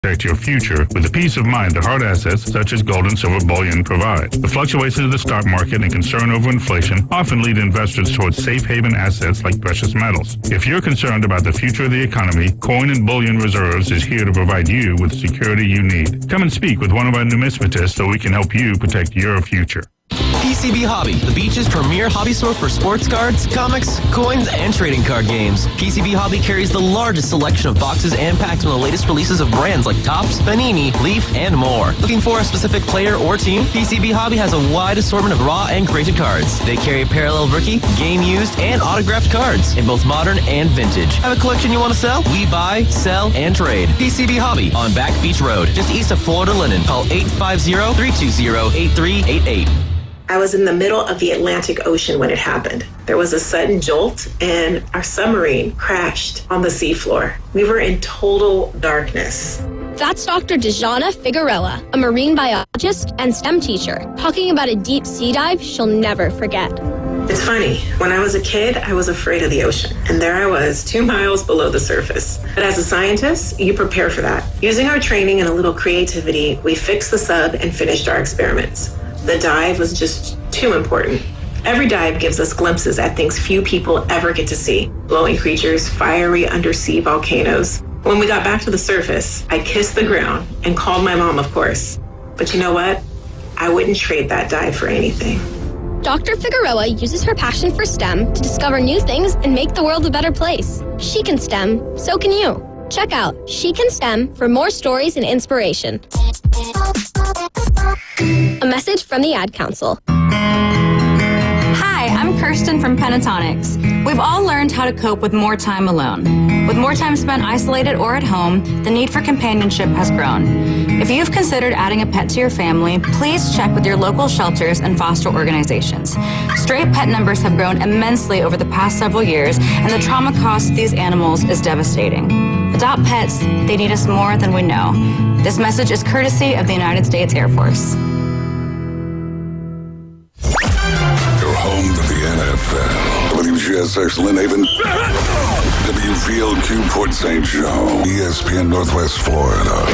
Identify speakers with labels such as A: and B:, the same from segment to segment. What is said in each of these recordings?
A: protect your future with the peace of mind that hard assets such as gold and silver bullion provide. The fluctuations of the stock market and concern over inflation often lead investors towards safe haven assets like precious metals. If you're concerned about the future of the economy, Coin and Bullion Reserves is here to provide you with the security you need. Come and speak with one of our numismatists so we can help you protect your future.
B: PCB Hobby, the beach's premier hobby store for sports cards, comics, coins, and trading card games. PCB Hobby carries the largest selection of boxes and packs from the latest releases of brands like Topps, Panini, Leaf, and more. Looking for a specific player or team? PCB Hobby has a wide assortment of raw and graded cards. They carry parallel rookie, game used, and autographed cards in both modern and vintage. Have a collection you want to sell? We buy, sell, and trade. PCB Hobby on Back Beach Road, just east of Florida Linen. Call 850-320-8388.
C: I was in the middle of the Atlantic Ocean when it happened. There was a sudden jolt and our submarine crashed on the seafloor. We were in total darkness.
D: That's Dr. Dejana Figueroa, a marine biologist and STEM teacher, talking about a deep sea dive she'll never forget.
C: It's funny, when I was a kid, I was afraid of the ocean. And there I was, 2 miles below the surface. But as a scientist, you prepare for that. Using our training and a little creativity, we fixed the sub and finished our experiments. The dive was just too important. Every dive gives us glimpses at things few people ever get to see. Glowing creatures, fiery undersea volcanoes. When we got back to the surface, I kissed the ground and called my mom, of course. But you know what? I wouldn't trade that dive for anything.
D: Dr. Figueroa uses her passion for STEM to discover new things and make the world a better place. She can STEM, so can you. Check out She Can STEM for more stories and inspiration. A message from the Ad Council.
E: Hi, I'm Kirsten from Pentatonics. We've all learned how to cope with more time alone. With more time spent isolated or at home, the need for companionship has grown. If you've considered adding a pet to your family, please check with your local shelters and foster organizations. Stray pet numbers have grown immensely over the past several years, and the trauma cost to these animals is devastating. Adopt pets, they need us more than we know. This message is courtesy of the United States Air Force.
F: You're home to the NFL. WGSX Lynn Haven. WVLQ Port St. Joe. ESPN Northwest Florida.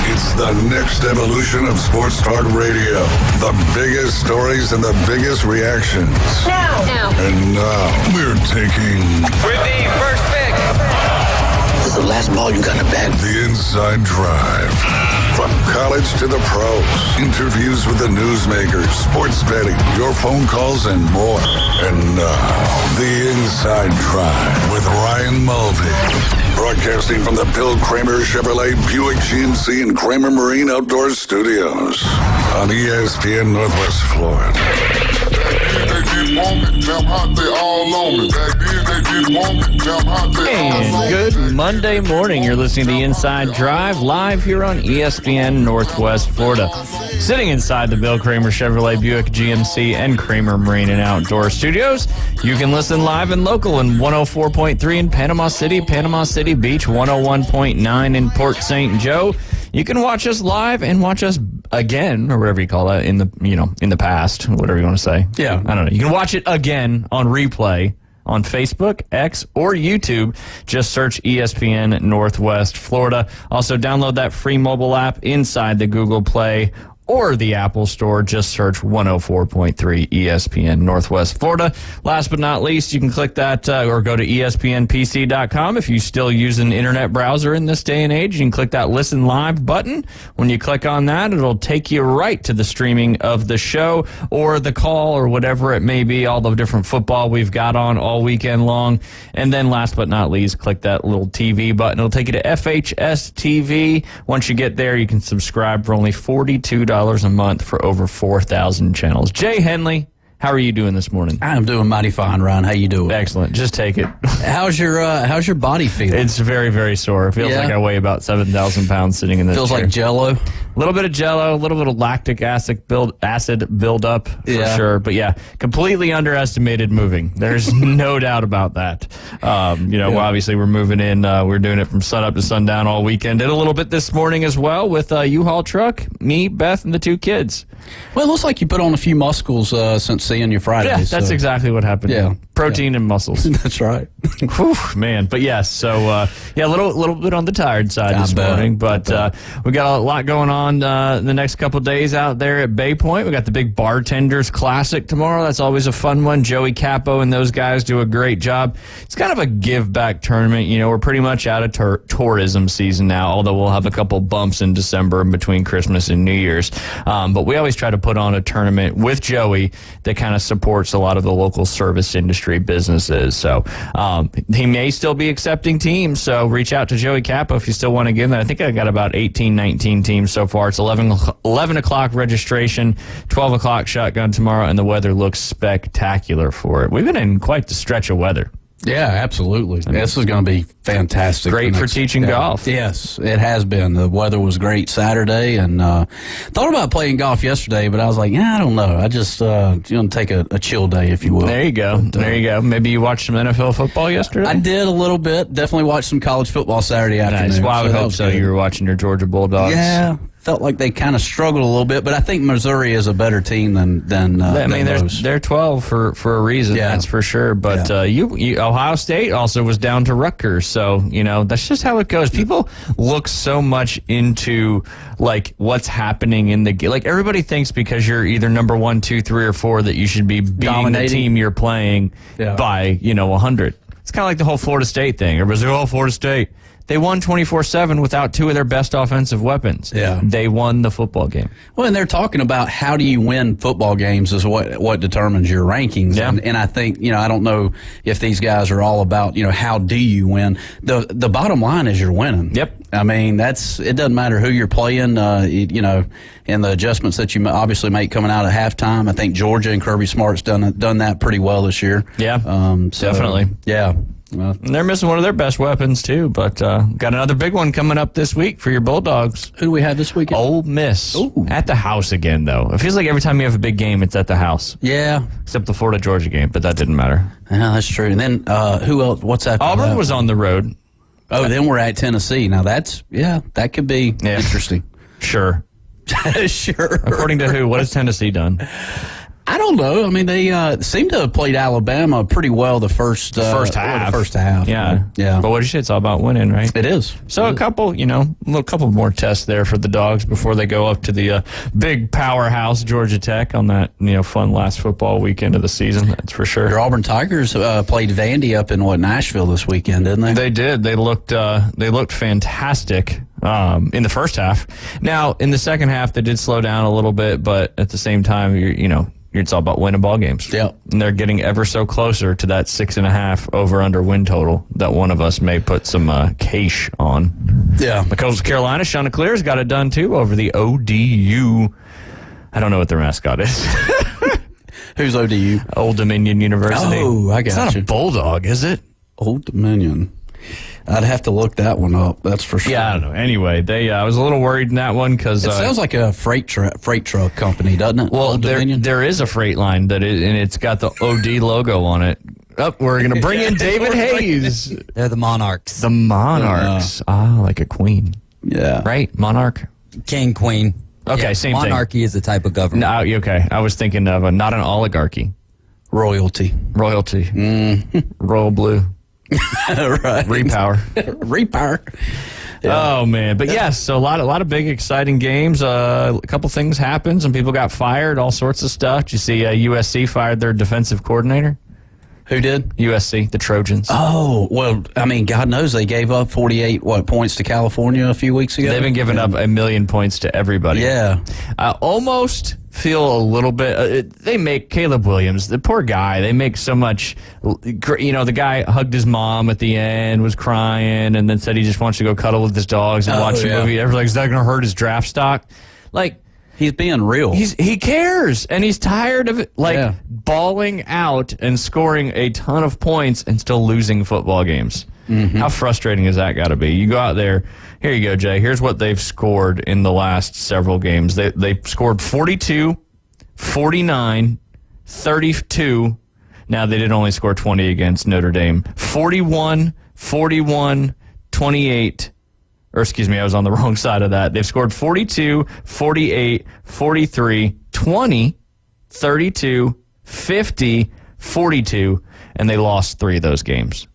F: It's the next evolution of sports talk radio. The biggest stories and the biggest reactions.
D: Now.
F: And now we're taking...
G: With the first pick.
H: It's the last ball you got in the bag.
F: The Inside Drive. From college to the pros. Interviews with the newsmakers, sports betting, your phone calls, and more. And now, The Inside Drive with Ryan Mulvey. Broadcasting from the Bill Kramer Chevrolet Buick GMC and Kramer Marine Outdoor Studios on ESPN Northwest Florida.
I: Hey, good Monday morning. You're listening to The Inside Drive live here on ESPN Northwest Florida. Sitting inside the Bill Kramer Chevrolet Buick GMC and Kramer Marine and Outdoor Studios, you can listen live and local in 104.3 in Panama City Beach, 101.9 in Port St. Joe. You can watch us live and watch us again, or whatever you call that, in the past, whatever you want to say.
J: Yeah.
I: I don't know. You can watch it again on replay on Facebook, X, or YouTube. Just search ESPN Northwest Florida. Also, download that free mobile app inside the Google Play or the Apple Store. Just search 104.3 ESPN Northwest Florida. Last but not least, you can click that or go to ESPNPC.com. If you still use an internet browser in this day and age, you can click that Listen Live button. When you click on that, it'll take you right to the streaming of the show or the call or whatever it may be, all the different football we've got on all weekend long. And then last but not least, click that little TV button. It'll take you to FHS TV. Once you get there, you can subscribe for only $42 a month for over 4,000 channels. Jay Henley, how are you doing this morning?
J: I'm doing mighty fine, Ron. How you doing?
I: Excellent. Just take it.
J: How's your body feeling?
I: It's very, very sore. It feels like I weigh about 7,000 pounds sitting in this chair.
J: Feels like Jell-O?
I: A little bit of Jell-O, a little bit of lactic acid build up for sure. But yeah, completely underestimated moving. There's no doubt about that. Obviously we're moving in. We're doing it from sunup to sundown all weekend. Did a little bit this morning as well with a U-Haul truck, me, Beth, and the 2 kids.
J: Well, it looks like you put on a few muscles since seeing you Friday.
I: Yeah, that's exactly what happened.
J: Yeah.
I: Protein and muscles.
J: That's right.
I: Whew, man. But yes, so a little bit on the tired side this morning, but we got a lot going on the next couple of days out there at Bay Point. We got the big Bartenders Classic tomorrow. That's always a fun one. Joey Capo and those guys do a great job. It's kind of a give back tournament. You know, we're pretty much out of tourism season now, although we'll have a couple bumps in December between Christmas and New Year's. But we always try to put on a tournament with Joey that kind of supports a lot of the local service industry businesses. So he may still be accepting teams, so reach out to Joey Capo if you still want to give them. I think I got about 18, 19 teams so far. It's 11 o'clock registration, 12 o'clock shotgun tomorrow, and the weather looks spectacular for it. We've been in quite the stretch of weather.
J: Yeah, absolutely. This is going to be fantastic.
I: Great for teaching golf.
J: Yes, it has been. The weather was great Saturday, and thought about playing golf yesterday, but I was like, I don't know. I just take a chill day, if you will.
I: There you go.
J: But,
I: there you go. Maybe you watched some NFL football yesterday?
J: I did a little bit. Definitely watched some college football Saturday afternoon.
I: Nice. Well, I would hope so. You were watching your Georgia Bulldogs.
J: Yeah. Felt like they kind of struggled a little bit, but I think Missouri is a better team than
I: they're 12 for a reason, that's for sure. But Ohio State also was down to Rutgers, so that's just how it goes. People look so much into like what's happening in the game. Like everybody thinks because you're either number 1, 2, 3, or 4 that you should be beating the team you're playing by 100. It's kind of like the whole Florida State thing. Everybody's like, Florida State. They won 24-7 without 2 of their best offensive weapons.
J: Yeah.
I: They won the football game.
J: Well, and they're talking about how do you win football games is what determines your rankings.
I: Yeah.
J: And I think, I don't know if these guys are all about, how do you win. The bottom line is you're winning.
I: Yep.
J: I mean, it doesn't matter who you're playing, and the adjustments that you obviously make coming out at halftime. I think Georgia and Kirby Smart's done that pretty well this year.
I: Yeah, definitely.
J: Yeah.
I: Well, they're missing one of their best weapons, too, but got another big one coming up this week for your Bulldogs.
J: Who do we have this weekend?
I: Ole Miss.
J: Ooh.
I: At the house again, though. It feels like every time you have a big game, it's at the house.
J: Yeah.
I: Except the Florida-Georgia game, but that didn't matter.
J: Yeah, that's true. And then who else? What's after
I: Auburn
J: that?
I: was on the road.
J: Oh, then we're at Tennessee. Now, that could be interesting.
I: Sure.
J: Sure.
I: According to who? What has Tennessee done?
J: I don't know. I mean, they seem to have played Alabama pretty well the first half.
I: Yeah. But what did you say? It's all about winning, right?
J: It is.
I: So a couple more tests there for the Dogs before they go up to the big powerhouse Georgia Tech on that fun last football weekend of the season. That's for sure.
J: Your Auburn Tigers played Vandy up in Nashville this weekend, didn't they?
I: They did. They looked fantastic in the first half. Now in the second half, they did slow down a little bit, but at the same time, it's all about winning ball games.
J: Yeah.
I: And they're getting ever so closer to that 6.5 over-under win total that one of us may put some cash on.
J: Yeah.
I: The Coastal Carolina, Shauna Clear's got it done, too, over the ODU. I don't know what their mascot is.
J: Who's ODU?
I: Old Dominion University.
J: Oh, I got
I: It's not a bulldog, is it?
J: Old Dominion. I'd have to look that one up. That's for sure.
I: Yeah, I don't know. Anyway, I was a little worried in that one because
J: it sounds like a freight truck company, doesn't it?
I: Well, there is a freight line and it's got the OD logo on it. We're going to bring in David Hayes.
K: They're the Monarchs.
I: The Monarchs. Like a queen.
J: Yeah.
I: Right? Monarch?
K: King, queen.
I: Okay, same thing.
K: Monarchy is a type of government.
I: No, okay. I was thinking of not an oligarchy.
J: Royalty.
I: Royal blue.
J: Right.
I: Repower. Yeah. Oh man, but yes, so a lot of big exciting games. A couple things happened. Some people got fired. All sorts of stuff. Did you see USC fired their defensive coordinator?
J: Who did?
I: USC, the Trojans.
J: Oh, well, I mean, God knows they gave up 48 points to California a few weeks ago.
I: They've been giving up 1 million points to everybody.
J: Yeah.
I: I almost feel a little bit. They make Caleb Williams, the poor guy. They make so much. The guy hugged his mom at the end, was crying, and then said he just wants to go cuddle with his dogs and watch a movie. Everyone's like, is that going to hurt his draft stock? Like.
J: He's being real.
I: He cares, and he's tired of it, balling out and scoring a ton of points and still losing football games. Mm-hmm. How frustrating has that got to be? You go out there. Here you go, Jay. Here's what they've scored in the last several games. They scored 42, 49, 32. Now, they did only score 20 against Notre Dame. 41, 41, 28. Or excuse me, I was on the wrong side of that. They've scored 42, 48, 43, 20, 32, 50-42, and they lost 3 of those games.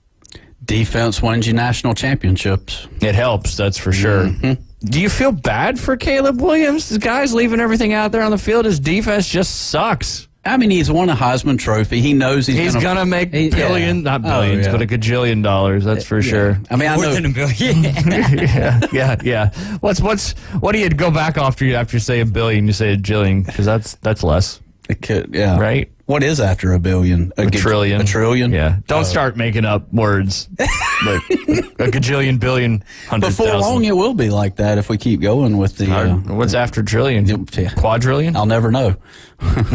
J: Defense wins you national championships.
I: It helps, that's for sure.
J: Mm-hmm.
I: Do you feel bad for Caleb Williams? The guy's leaving everything out there on the field. His defense just sucks.
J: I mean, he's won a Heisman Trophy. He knows he's
I: gonna make not billions, but a gajillion dollars. That's for sure.
J: I mean, I
K: More
J: know.
K: than a billion.
I: yeah. What do you go back after you say a billion? You say a jillion because that's less.
J: It could, yeah.
I: Right?
J: What is after a billion?
I: A trillion.
J: A trillion?
I: Yeah. Don't start making up words. Like a gajillion, billion, 100,000.
J: Before long, it will be like that if we keep going with the.
I: What's after trillion? Quadrillion?
J: I'll never know.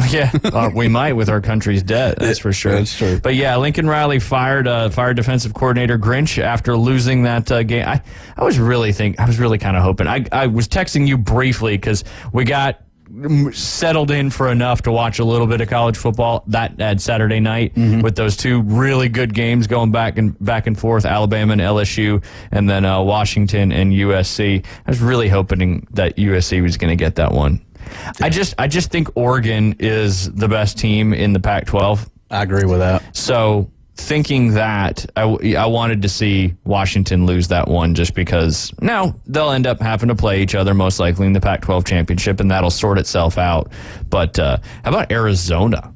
I: Yeah, we might with our country's debt. That's for sure.
J: That's true.
I: But yeah, Lincoln Riley fired defensive coordinator Grinch after losing that game. I was really kind of hoping. I was texting you briefly because we got settled in for enough to watch a little bit of college football that Saturday night with those 2 really good games going back and forth, Alabama and LSU, and then Washington and USC. I was really hoping that USC was going to get that one. I just think Oregon is the best team in the Pac-12.
J: I agree with that.
I: So thinking that, I wanted to see Washington lose that one just because now they'll end up having to play each other most likely in the Pac-12 championship, and that'll sort itself out. But how about Arizona?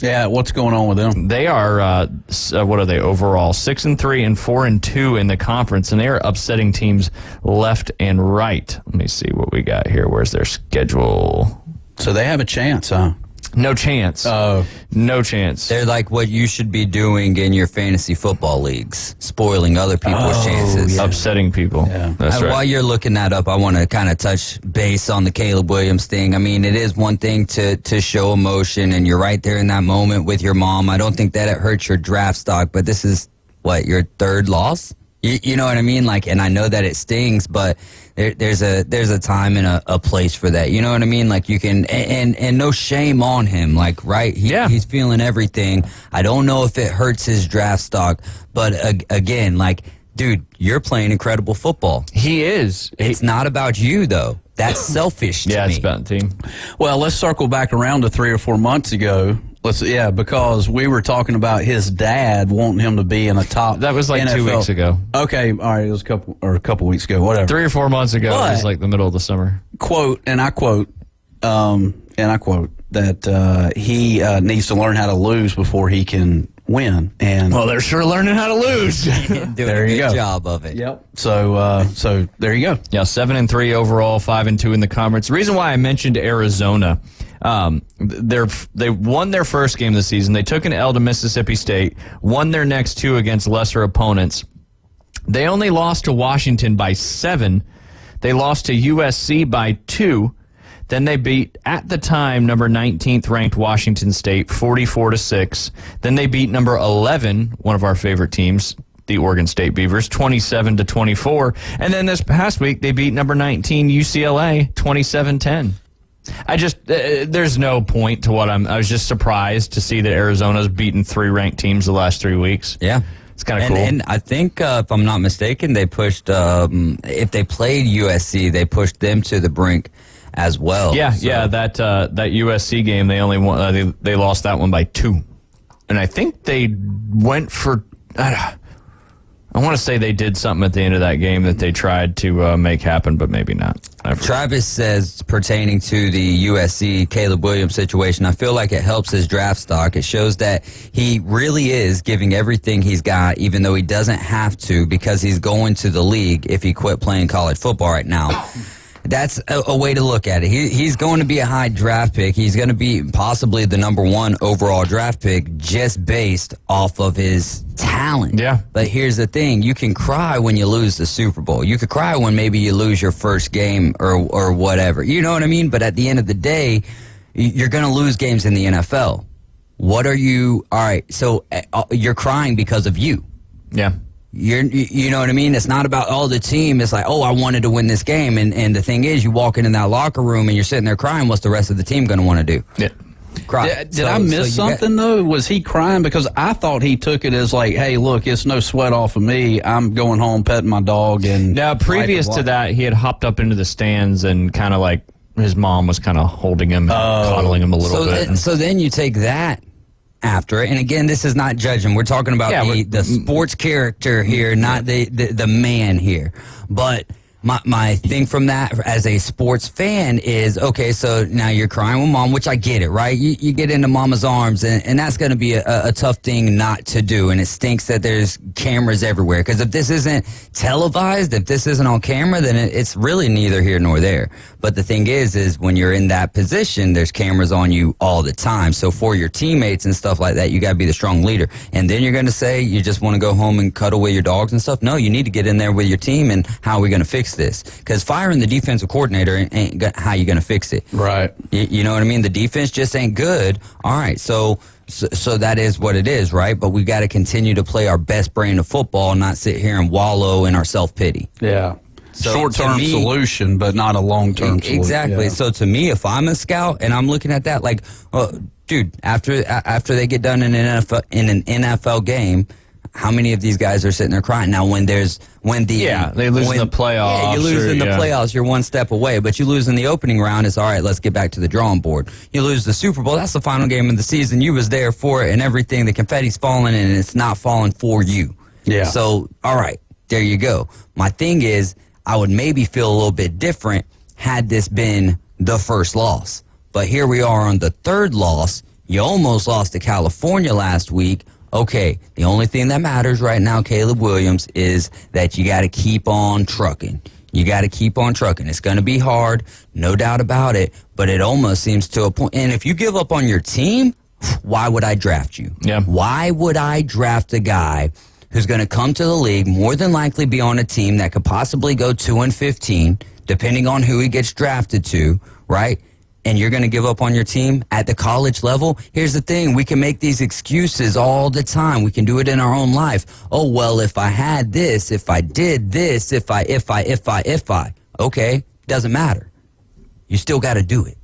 J: Yeah, what's going on with them?
I: They are, what are they overall? 6-3 and 4-2 in the conference, and they are upsetting teams left and right. Let me see what we got here. Where's their schedule?
J: So they have a chance, huh?
I: No chance. No chance.
K: They're like what you should be doing in your fantasy football leagues, spoiling other people's chances.
I: Yeah. Upsetting people.
J: Yeah.
I: That's right.
K: While you're looking that up, I want to kind of touch base on the Caleb Williams thing. I mean, it is one thing to show emotion, and you're right there in that moment with your mom. I don't think that it hurts your draft stock, but this is, your 3rd loss? You know what I mean? Like, and I know that it stings, but there's a time and a place for that. You know what I mean? Like, you can, and no shame on him. Like, right? He's feeling everything. I don't know if it hurts his draft stock, but again, like, dude, you're playing incredible football.
I: He is.
K: It's not about you, though. That's selfish to me.
I: Yeah, it's about the team.
J: Well, let's circle back around to 3 or 4 months ago. Because we were talking about his dad wanting him to be in a top.
I: That was like
J: NFL.
I: 2 weeks ago.
J: Okay, all right, it was a couple weeks ago, whatever.
I: 3 or 4 months ago. It was like the middle of the summer.
J: I quote, that he needs to learn how to lose before he can win. And
I: well, they're sure learning how to lose.
K: Doing
J: there you
K: a good
J: go.
K: job of it.
J: Yep. So there you go.
I: Yeah, 7-3 overall, 5-2 in the conference. The reason why I mentioned Arizona, they won their first game of the season. They took an L to Mississippi State, won their next 2 against lesser opponents. They only lost to Washington by 7. They lost to USC by 2. Then they beat, at the time, number 19th ranked Washington State 44-6. Then they beat number 11, one of our favorite teams, the Oregon State Beavers, 27-24. And then this past week, they beat number 19 UCLA 27-10. I just, there's no point to what I was just surprised to see that Arizona's beaten 3 ranked teams the last 3 weeks.
K: Yeah.
I: It's kind of cool.
K: And I think, if I'm not mistaken, they pushed, if they played USC, they pushed them to the brink as well.
I: Yeah, so. That USC game, they only won, they lost that one by 2. And I think they went for, I want to say they did something at the end of that game that they tried to make happen, but maybe not.
K: Travis says, pertaining to the USC Caleb Williams situation, I feel like it helps his draft stock. It shows that he really is giving everything he's got, even though he doesn't have to, because he's going to the league if he quit playing college football right now. That's a way to look at it. He's going to be a high draft pick. He's going to be possibly the number 1 overall draft pick just based off of his talent.
I: Yeah.
K: But here's the thing. You can cry when you lose the Super Bowl. You could cry when maybe you lose your first game or whatever. You know what I mean? But at the end of the day, you're going to lose games in the NFL. What are you? All right. So you're crying because of you.
I: Yeah.
K: You know what I mean? It's not about, the team. It's like, I wanted to win this game. And the thing is, you walk into that locker room and you're sitting there crying. What's the rest of the team going to want to do?
I: Yeah.
K: Cry.
J: Did I miss something, though? Was he crying? Because I thought he took it as like, hey, look, it's no sweat off of me. I'm going home, petting my dog. And
I: now, previous to that, he had hopped up into the stands and kind of like his mom was kind of holding him and coddling him a little bit.
K: So then you take that after it. And again, this is not judging. We're talking about the sports character here, not the man here. But my thing from that as a sports fan is, okay, so now you're crying with mom, which I get it, right? You get into mama's arms, and that's going to be a tough thing not to do. And it stinks that there's cameras everywhere, because if this isn't televised, if this isn't on camera, then it's really neither here nor there. But the thing is when you're in that position, there's cameras on you all the time. So for your teammates and stuff like that, you got to be the strong leader. And then you're going to say you just want to go home and cuddle with your dogs and stuff. No, you need to get in there with your team, and how are we going to fix this? Because firing the defensive coordinator ain't how you going to fix it.
J: Right.
K: You know what I mean? The defense just ain't good. All right, so that is what it is, right? But we got to continue to play our best brand of football, not sit here and wallow in our self-pity.
J: Yeah.
K: So
J: short-term solution, but not a long-term solution.
K: Exactly.
J: Yeah.
K: So to me, if I'm a scout and I'm looking at that, like, dude, after they get done in an NFL game, how many of these guys are sitting there crying? Now, they lose in the playoffs. Yeah, you lose in the playoffs, you're one step away. But you lose in the opening round, it's all right, let's get back to the drawing board. You lose the Super Bowl, that's the final game of the season. You was there for it and everything. The confetti's falling, and it's not falling for you.
J: Yeah.
K: So, all right, there you go. My thing is, I would maybe feel a little bit different had this been the first loss. But here we are on the third loss. You almost lost to California last week. Okay, the only thing that matters right now, Caleb Williams, is that you got to keep on trucking. You got to keep on trucking. It's going to be hard, no doubt about it, but it almost seems to a point. And if you give up on your team, why would I draft you?
I: Yeah.
K: Why would I draft a guy who's going to come to the league, more than likely be on a team that could possibly go 2-15, depending on who he gets drafted to, right? And you're going to give up on your team at the college level? Here's the thing. We can make these excuses all the time. We can do it in our own life. Oh, well, if I had this, if I did this, if I. Okay, doesn't matter. You still got to do it.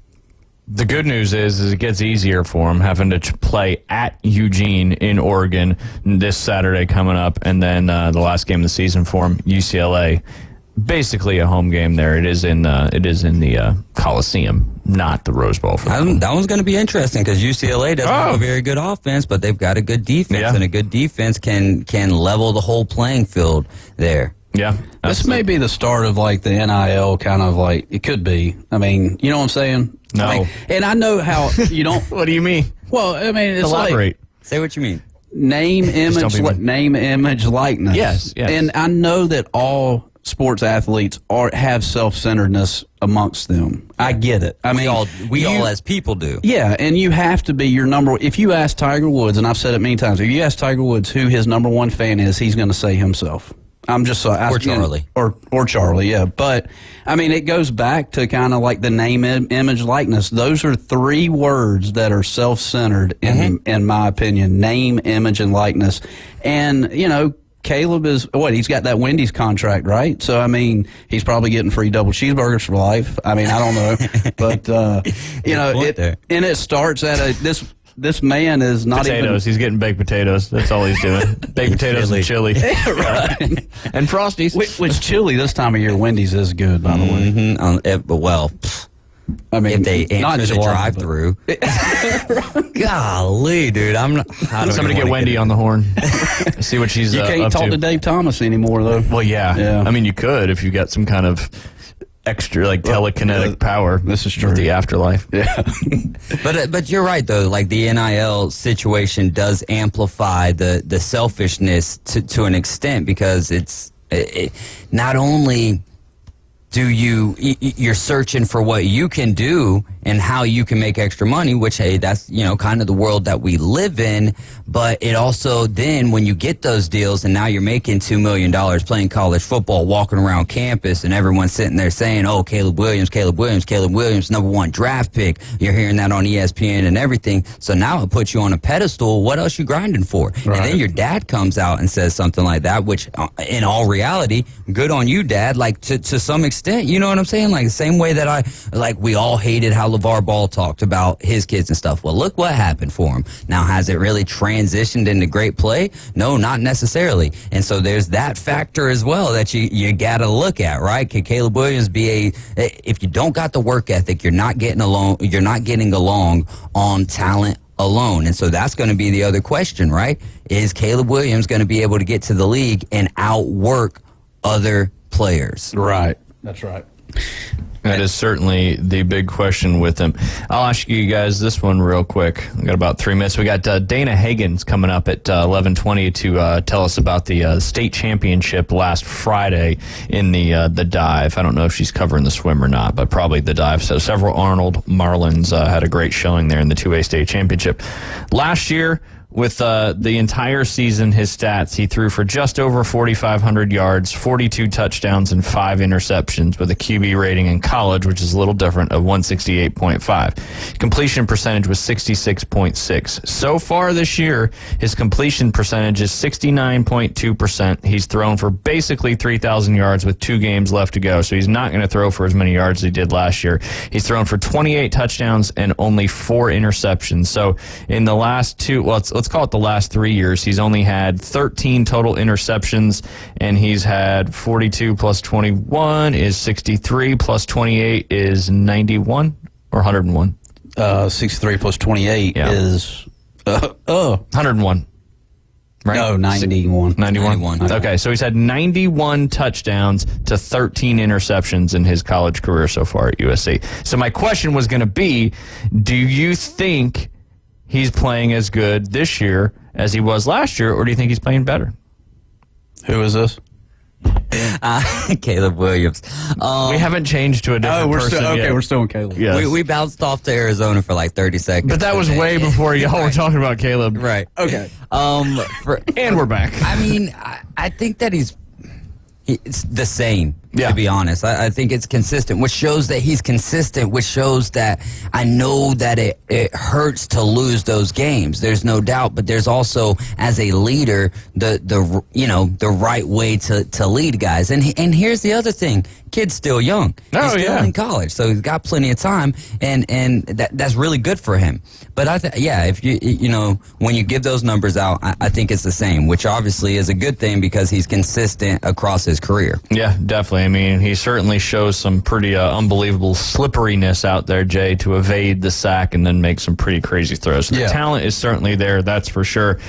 I: The good news is it gets easier for him having to play at Eugene in Oregon this Saturday coming up, and then the last game of the season for him, UCLA. Basically a home game there. It is in the Coliseum, not the Rose Bowl. For
K: that one's going to be interesting because UCLA doesn't have a very good offense, but they've got a good defense, and a good defense can level the whole playing field there.
I: Yeah.
J: This may be the start of like the NIL kind of like, it could be. I mean, you know what I'm saying?
I: No.
J: I mean, and I know how you don't.
I: What do you mean?
J: Well, I mean, it's
I: elaborate.
K: Say what you mean.
J: Name, image, likeness.
I: Yes.
J: And I know that all sports athletes have self-centeredness amongst them. I get it. I mean,
K: we all as people do.
J: Yeah, and you have to be your number. If you ask Tiger Woods, and I've said it many times, if you ask Tiger Woods who his number one fan is, he's going to say himself. I'm just so
K: or Charlie.
J: Or Charlie, yeah. But, I mean, it goes back to kind of like the name, image, likeness. Those are three words that are self-centered, in my opinion. Name, image, and likeness. And, you know, Caleb is, he's got that Wendy's contract, right? So, I mean, he's probably getting free double cheeseburgers for life. I mean, I don't know. But, you know, it starts at this man is not
I: potatoes. He's getting baked potatoes. That's all he's doing. Baked potatoes and chili.
J: Right.
I: And Frosties.
J: Which chili this time of year, Wendy's is good, by the way.
K: I mean, if they answer the drive-through. Golly, dude.
I: Somebody get Wendy on the horn. See what she's
J: You can't talk to Dave Thomas anymore, though.
I: Well, yeah. I mean, you could if you got some kind of extra telekinetic power.
J: This is true.
I: With the afterlife.
J: Yeah.
K: But you're right though. Like the NIL situation does amplify the selfishness to an extent, because it's not only do you're searching for what you can do and how you can make extra money, which, hey, that's, kind of the world that we live in. But it also then, when you get those deals and now you're making $2 million playing college football, walking around campus, and everyone's sitting there saying, oh, Caleb Williams, number one draft pick. You're hearing that on ESPN and everything. So now it puts you on a pedestal. What else you grinding for? Right. And then your dad comes out and says something like that, which in all reality, good on you, Dad. Like to some extent, you know what I'm saying? Like the same way that we all hated how LeVar Ball talked about his kids and stuff. Well, look what happened for him. Now, has it really transitioned into great play? No, not necessarily. And so there's that factor as well that you got to look at, right? Can Caleb Williams be if you don't got the work ethic, you're not getting along on talent alone. And so that's going to be the other question, right? Is Caleb Williams going to be able to get to the league and outwork other players?
J: Right. That's right.
I: That is certainly the big question with him. I'll ask you guys this one real quick. We've got about 3 minutes. We got Dana Hagens coming up at 11:20 to tell us about the state championship last Friday in the dive. I don't know if she's covering the swim or not, but probably the dive. So several Arnold Marlins had a great showing there in the 2A state championship. Last year, with the entire season, his stats, he threw for just over 4,500 yards, 42 touchdowns, and 5 interceptions with a QB rating in college, which is a little different, of 168.5. Completion percentage was 66.6. So far this year, his completion percentage is 69.2%. He's thrown for basically 3,000 yards with 2 games left to go, so he's not going to throw for as many yards as he did last year. He's thrown for 28 touchdowns and only 4 interceptions. So in the last let's call it the last 3 years, he's only had 13 total interceptions, and he's had 42 plus 21 is 63, plus 28 is 91 or 101?
J: 63 plus 28 is
I: 101. Right?
J: No, 91.
I: 91. Okay, so he's had 91 touchdowns to 13 interceptions in his college career so far at USC. So my question was going to be, do you think he's playing as good this year as he was last year, or do you think he's playing better?
J: Who is this?
K: Caleb Williams.
I: We haven't changed to a different person yet.
J: We're still in Caleb.
I: Yes.
K: We bounced off to Arizona for like 30 seconds.
I: But that was way before y'all were talking about Caleb.
K: Right.
J: Okay.
I: And we're back.
K: I mean, I think that it's the same, to be honest. I think it's consistent, which shows that he's consistent, which shows that I know that it hurts to lose those games. There's no doubt, but there's also, as a leader, the right way to lead guys. And here's the other thing. Kid's still young. He's still in college, so he's got plenty of time, and that's really good for him. But if you when you give those numbers out, I think it's the same, which obviously is a good thing because he's consistent across his career.
I: Yeah, definitely. I mean, he certainly shows some pretty unbelievable slipperiness out there, Jay, to evade the sack and then make some pretty crazy throws. So the talent is certainly there, that's for sure.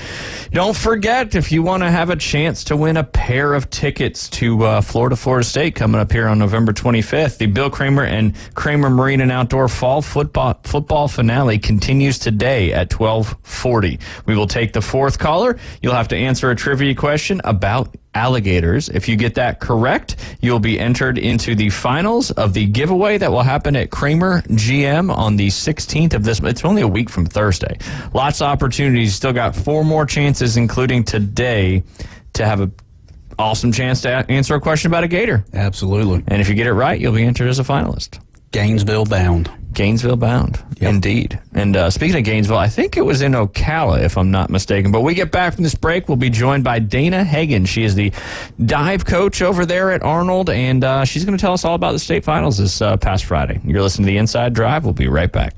I: Don't forget, if you want to have a chance to win a pair of tickets to Florida State coming up here on November 25th, the Bill Kramer and Kramer Marine and Outdoor Fall Football Finale continues today at 12:40. We will take the 4th caller. You'll have to answer a trivia question about alligators. If you get that correct, you'll be entered into the finals of the giveaway that will happen at Kramer GM on the 16th of this month. It's only a week from Thursday. Lots of opportunities. Still got 4 more chances, including today, to have an awesome chance to answer a question about a gator.
J: Absolutely.
I: And if you get it right, you'll be entered as a finalist.
J: Gainesville bound.
I: Gainesville bound, indeed. And speaking of Gainesville, I think it was in Ocala, if I'm not mistaken. But we get back from this break, we'll be joined by Dana Hagens. She is the dive coach over there at Arnold, and she's going to tell us all about the state finals this past Friday. You're listening to The Inside Drive. We'll be right back.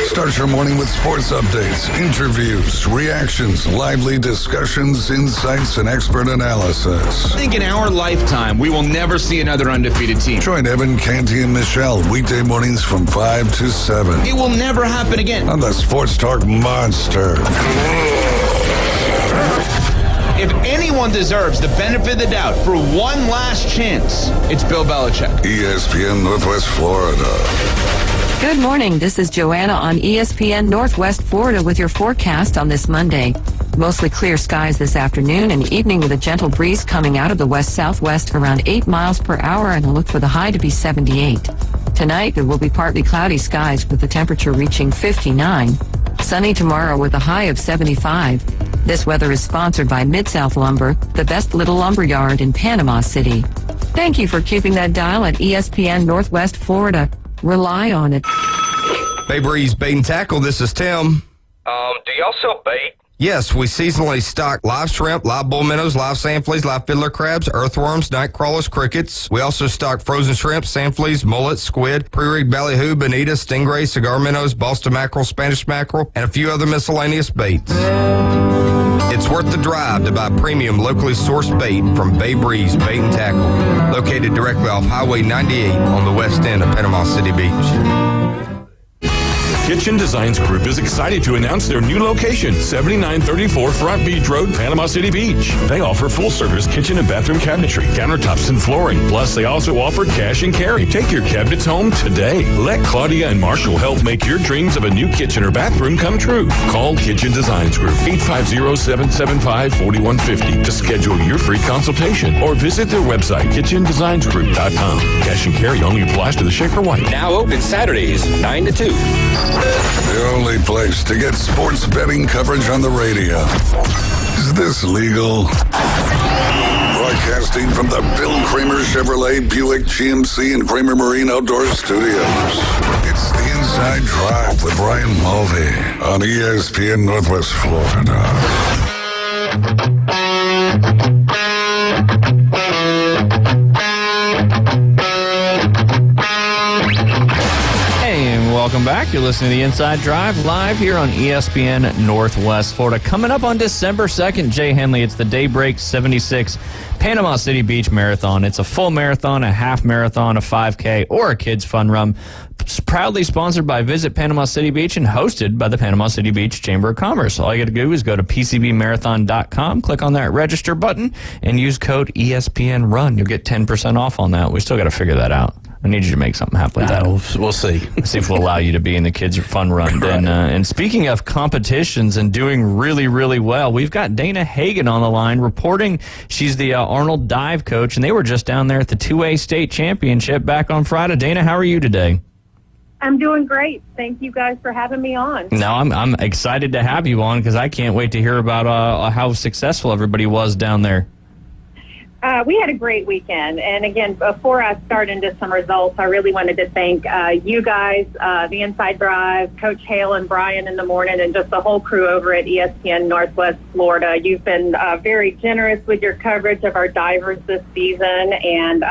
F: Start your morning with sports updates, interviews, reactions, lively discussions, insights, and expert analysis.
G: I think in our lifetime, we will never see another undefeated team.
F: Join Evan, Canty, and Michelle weekday mornings from 5 to 7.
G: It will never happen again.
F: On the Sports Talk Monster.
G: If anyone deserves the benefit of the doubt for one last chance, it's Bill Belichick.
F: ESPN Northwest Florida.
L: Good morning. This is Joanna on ESPN Northwest Florida with your forecast on this Monday. Mostly clear skies this afternoon and evening with a gentle breeze coming out of the west-southwest around 8 miles per hour and a look for the high to be 78. Tonight, there will be partly cloudy skies with the temperature reaching 59. Sunny tomorrow with a high of 75. This weather is sponsored by Mid-South Lumber, the best little lumber yard in Panama City. Thank you for keeping that dial at ESPN Northwest Florida. Rely on it.
M: Bay Breeze Bait and Tackle, this is Tim.
N: Do y'all sell bait?
M: Yes, we seasonally stock live shrimp, live bull minnows, live sand fleas, live fiddler crabs, earthworms, night crawlers, crickets. We also stock frozen shrimp, sand fleas, mullets, squid, pre-rigged ballyhoo, bonita, stingray, cigar minnows, Boston mackerel, Spanish mackerel, and a few other miscellaneous baits. It's worth the drive to buy premium locally sourced bait from Bay Breeze Bait and Tackle, located directly off Highway 98 on the west end of Panama City Beach.
O: Kitchen Designs Group is excited to announce their new location, 7934 Front Beach Road, Panama City Beach. They offer full-service kitchen and bathroom cabinetry, countertops, and flooring. Plus, they also offer cash and carry. Take your cabinets home today. Let Claudia and Marshall help make your dreams of a new kitchen or bathroom come true. Call Kitchen Designs Group, 850-775-4150 to schedule your free consultation or visit their website, kitchendesignsgroup.com. Cash and carry only applies to the Shaker White.
N: Now open Saturdays, 9 to 2.
F: The only place to get sports betting coverage on the radio. Is this legal? Broadcasting from the Bill Kramer Chevrolet Buick GMC and Kramer Marine Outdoor Studios. It's the Inside Drive with Brian Mulvey on ESPN Northwest Florida.
I: Welcome back. You're listening to the Inside Drive live here on ESPN Northwest Florida. Coming up on December 2nd, Jay Henley, it's the Daybreak 76 Panama City Beach Marathon. It's a full marathon, a half marathon, a 5K, or a kids fun run. It's proudly sponsored by Visit Panama City Beach and hosted by the Panama City Beach Chamber of Commerce. All you got to do is go to pcbmarathon.com, click on that register button, and use code ESPNRUN. You'll get 10% off on that. We still got to figure that out. I need you to make something happen with that.
J: We'll see.
I: See if we'll allow you to be in the kids' fun run. Then, and speaking of competitions and doing really, really well, we've got Dana Hagan on the line reporting. She's the Arnold dive coach, and they were just down there at the 2A state championship back on Friday. Dana, how are you today?
P: I'm doing great. Thank you guys for having me on.
I: No, I'm excited to have you on because I can't wait to hear about how successful everybody was down there.
P: We had a great weekend. And again, before I start into some results, I really wanted to thank you guys, the Inside Drive, Coach Hale and Brian in the morning, and just the whole crew over at ESPN Northwest Florida. You've been very generous with your coverage of our divers this season. And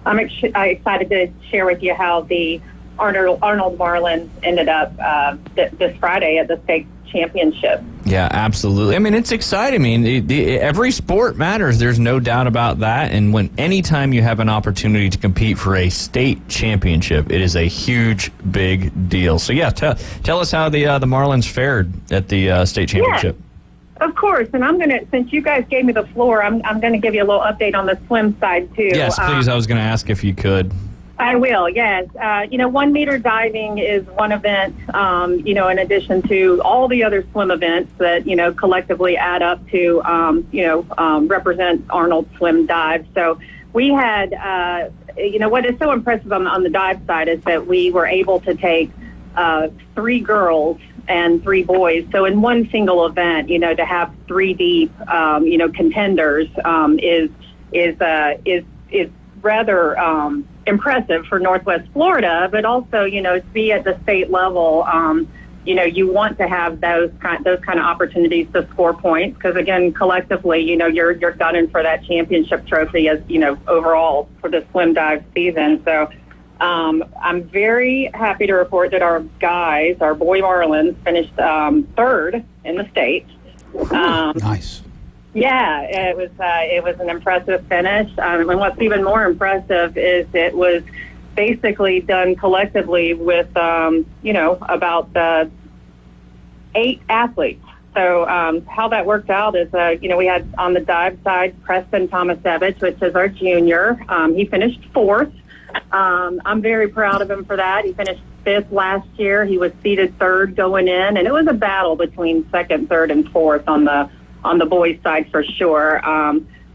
P: I'm excited to share with you how the Arnold Marlins ended up this Friday at the state championship.
I: Yeah, absolutely. I mean, it's exciting. I mean, every sport matters. There's no doubt about that. And anytime you have an opportunity to compete for a state championship, it is a huge, big deal. So, yeah, tell us how the Marlins fared at the state championship.
P: Yeah, of course. And I'm going to, since you guys gave me the floor, I'm going to give you a little update on the swim side, too.
I: Yes, please. I was going to ask if you could.
P: I will, yes. 1 meter diving is one event, in addition to all the other swim events that, collectively add up to, represent Arnold Swim Dive. So we had, what is so impressive on the dive side is that we were able to take 3 girls and 3 boys. So in one single event, to have 3 deep, contenders is rather impressive for Northwest Florida, but also, to be at the state level, you want to have those kind of opportunities to score points because, again, collectively, you're gunning for that championship trophy as, overall for the swim dive season. So I'm very happy to report that our guys, our boy Marlins, finished 3rd in the state.
J: Nice.
P: Yeah, it was an impressive finish. And what's even more impressive is it was basically done collectively with, about 8 athletes. So how that worked out is, we had on the dive side Preston Tomasevich, which is our junior. He finished 4th. I'm very proud of him for that. He finished 5th last year. He was seeded 3rd going in, and it was a battle between 2nd, 3rd, and 4th on the boys' side for sure.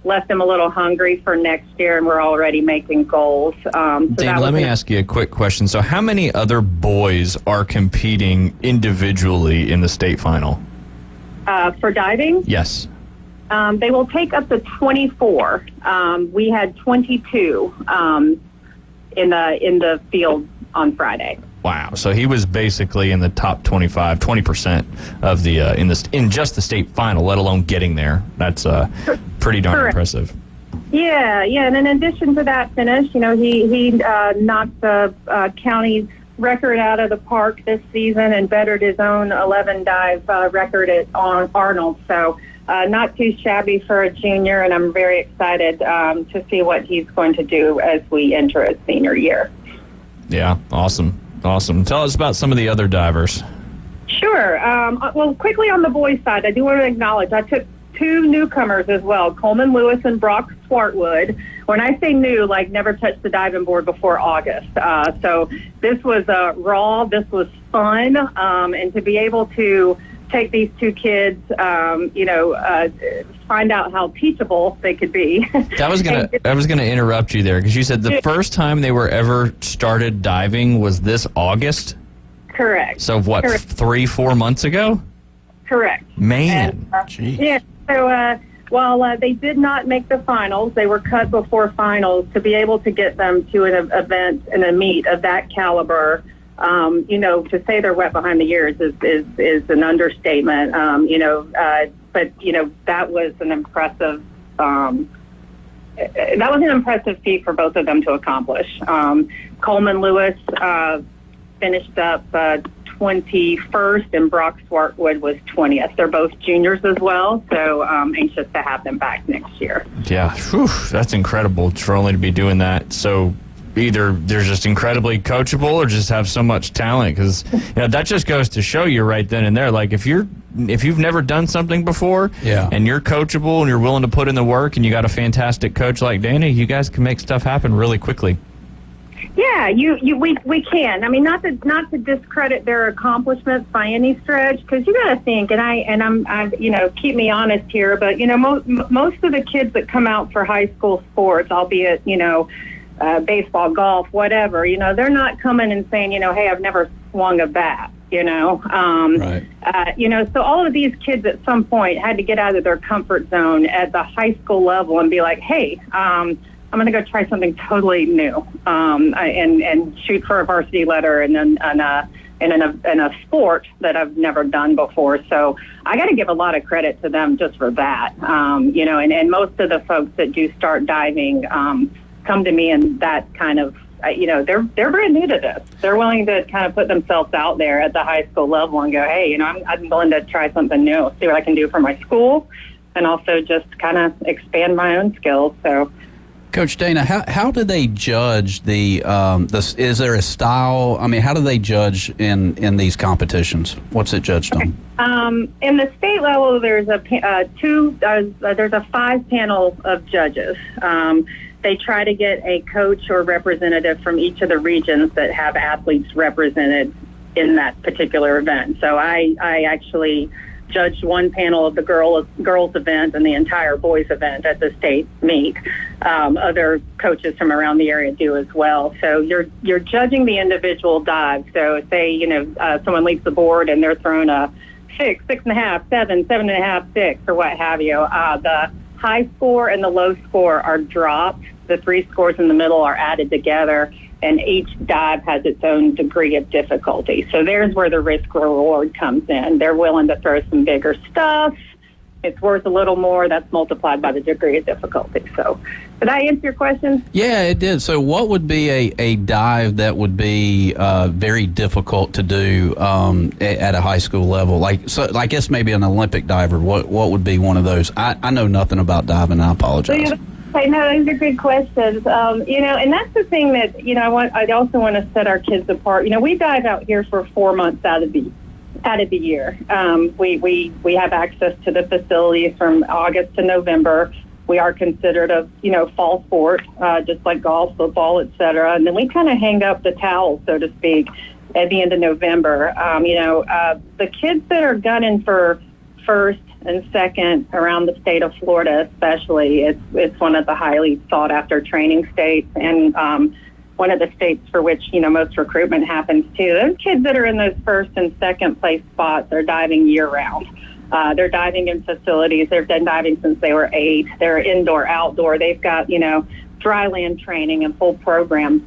P: Left him a little hungry for next year, and we're already making goals.
I: Dane, let me ask you a quick question. So how many other boys are competing individually in the state final?
P: For diving?
I: Yes.
P: They will take up to 24. We had 22 in the field on Friday.
I: Wow. So he was basically in the top 20% of the in just the state final, let alone getting there. That's pretty darn impressive.
P: Yeah. And in addition to that finish, he knocked the county's record out of the park this season and bettered his own 11 dive record at Arnold. So not too shabby for a junior, and I'm very excited to see what he's going to do as we enter his senior year.
I: Yeah, awesome. Awesome. Tell us about some of the other divers.
P: Sure. Well, quickly on the boys' side, I do want to acknowledge I took 2 newcomers as well, Coleman Lewis and Brock Swartwood. When I say new, like never touched the diving board before August. So this was raw. This was fun. And to be able to take these 2 kids, find out how teachable they could be.
I: I was gonna interrupt you there because you said the first time they were ever started diving was this August.
P: Correct.
I: So what, 3-4 months ago?
P: Correct.
I: Man,
P: yeah. So while they did not make the finals, they were cut before finals. To be able to get them to an event and a meet of that caliber, to say they're wet behind the ears is an understatement. But that was an impressive. That was an impressive feat for both of them to accomplish. Coleman Lewis finished up 21st, and Brock Swartwood was 20th. They're both juniors as well, so anxious to have them back next year.
I: Yeah, that's incredible for only to be doing that. So either they're just incredibly coachable or just have so much talent, because that just goes to show you right then and there, like if you've never done something before and you're coachable and you're willing to put in the work and you got a fantastic coach like Dana, you guys can make stuff happen really quickly.
P: Yeah, we can. I mean, not to discredit their accomplishments by any stretch, because you got to think, and I'm keep me honest here, but most of the kids that come out for high school sports, albeit baseball, golf, whatever, they're not coming and saying, hey, I've never swung a bat,
J: Right.
P: So all of these kids at some point had to get out of their comfort zone at the high school level and be like, hey, I'm going to go try something totally new, and shoot for a varsity letter and then in a sport that I've never done before. So I got to give a lot of credit to them just for that. And most of the folks that do start diving come to me in that kind of, they're brand new to this. They're willing to kind of put themselves out there at the high school level and go, hey, I'm willing to try something new, see what I can do for my school, and also just kind of expand my own skills. So.
J: Coach Dana, how do they judge the is there a style? I mean, how do they judge in these competitions? What's it judged on?
P: In the state level, there's a 5-panel of judges. They try to get a coach or representative from each of the regions that have athletes represented in that particular event. So I actually judged one panel of the girls event and the entire boys event at the state meet. Other coaches from around the area do as well. So you're judging the individual dive. So say someone leaps the board and they're thrown a 6, 6.5, 7, 7.5, 6, or what have you. The high score and the low score are dropped. The 3 scores in the middle are added together, and each dive has its own degree of difficulty. So there's where the risk-reward comes in. They're willing to throw some bigger stuff. It's worth a little more. That's multiplied by the degree of difficulty. So did I answer your question?
J: Yeah, it did. So what would be a dive that would be very difficult to do at a high school level? So I guess maybe an Olympic diver. What would be one of those? I know nothing about diving. I apologize.
P: I know, those are good questions. And that's the thing that, I also want to set our kids apart. We dive out here for 4 months out of the year. We have access to the facilities from August to November. We are considered a, fall sport, just like golf, football, et cetera. And then we kind of hang up the towel, so to speak, at the end of November. The kids that are gunning for first and second around the state of Florida, especially, it's one of the highly sought after training states, and one of the states for which most recruitment happens too. Those kids that are in those first and second place spots are diving year round. They're diving in facilities. They've been diving since they were 8. They're indoor, outdoor. They've got dry land training and full programs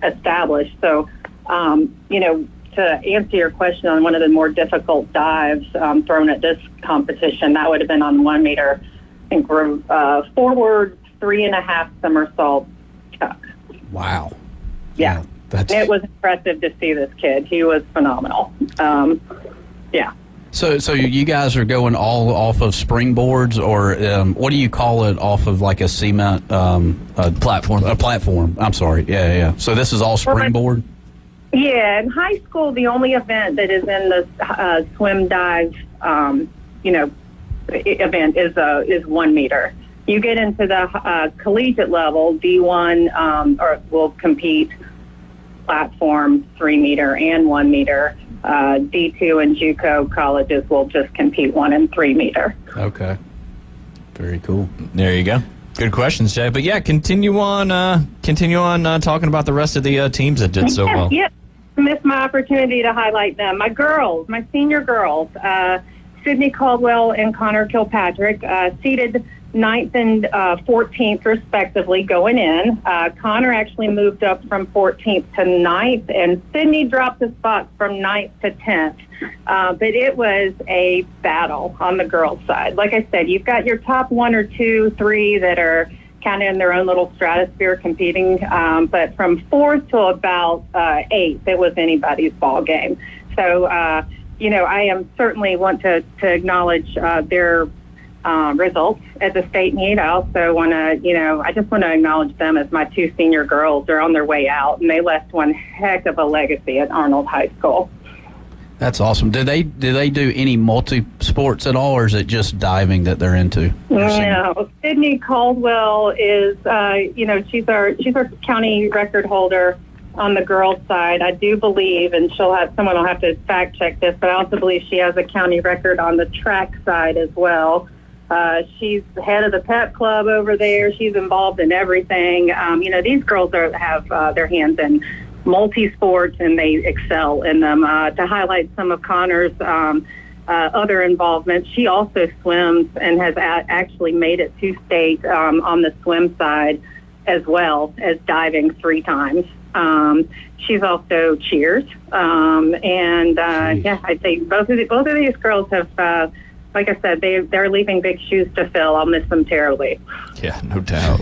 P: established. So to answer your question on one of the more difficult dives thrown at this competition, that would have been on 1 meter, I think, forward 3.5 somersault chuck.
J: Wow.
P: Yeah. It was impressive to see this kid. He was phenomenal. Yeah.
J: So you guys are going all off of springboards, or what do you call it, off of like a cement
I: platform?
J: A platform. I'm sorry. Yeah. So this is all springboard?
P: Yeah, in high school, the only event that is in the swim dive, event is 1 meter. You get into the collegiate level, D1 will compete platform 3 meter and 1 meter. D2 and JUCO colleges will just compete 1 and 3 meter.
J: Okay. Very cool.
I: There you go. Good questions, Jay. But yeah, continue on talking about the rest of the teams that did so well.
P: Yep. Missed my opportunity to highlight them. My girls, my senior girls, Sydney Caldwell and Connor Kilpatrick, seated 9th and 14th respectively going in. Connor actually moved up from 14th to 9th, and Sydney dropped a spot from 9th to 10th. But it was a battle on the girls' side. Like I said, you've got your top 1 or 2, 3 that are kind of in their own little stratosphere competing. But from 4th to about 8th, it was anybody's ball game. So, I am certainly want to acknowledge their results at the state meet. I also want to, I just want to acknowledge them as my 2 senior girls. They're on their way out, and they left one heck of a legacy at Arnold High School.
J: That's awesome. Do they do any multi-sports at all, or is it just diving that they're into?
P: No. Sydney Caldwell is, she's our county record holder on the girls' side. I do believe, and someone will have to fact check this, but I also believe she has a county record on the track side as well. She's the head of the pep club over there. She's involved in everything. These girls have their hands in multi-sports, and they excel in them. To highlight some of Connor's other involvement, she also swims and has actually made it to state on the swim side, as well as diving 3 times. She's also cheers, I think both of these girls have, like I said, they're leaving big shoes to fill. I'll miss them terribly.
I: Yeah, no doubt.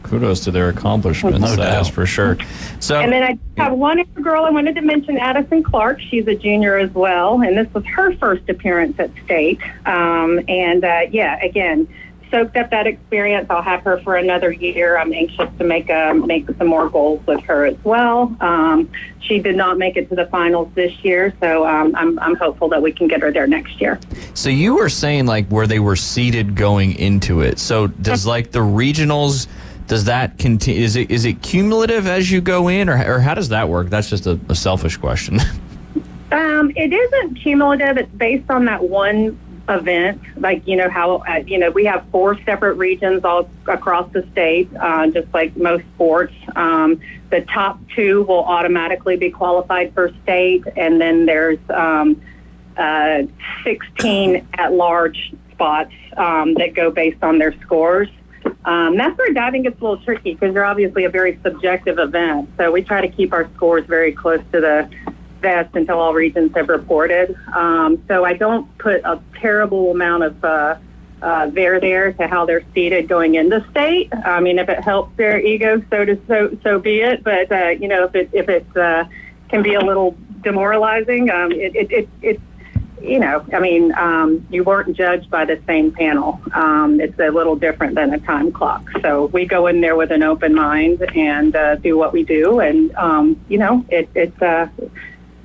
I: Kudos to their accomplishments, that's for sure. So,
P: and then I have one other girl I wanted to mention, Addison Clark. She's a junior as well, and this was her first appearance at state. Again, soaked up that experience. I'll have her for another year. I'm anxious to make some more goals with her as well. She did not make it to the finals this year, so I'm hopeful that we can get her there next year.
I: So you were saying where they were seeded going into it. So does the regionals, does that continue? Is it cumulative as you go in, or how does that work? That's just a selfish question.
P: It isn't cumulative. It's based on that one event, how we have 4 separate regions all across the state, just like most sports. The top 2 will automatically be qualified for state, and then there's 16 at-large spots that go based on their scores. That's where diving gets a little tricky, because they're obviously a very subjective event, so we try to keep our scores very close to the vest until all regions have reported. So I don't put a terrible amount of there to how they're seated going into state. I mean, if it helps their ego, so be it. But if it can be a little demoralizing, you weren't judged by the same panel. It's a little different than a time clock. So we go in there with an open mind and do what we do, and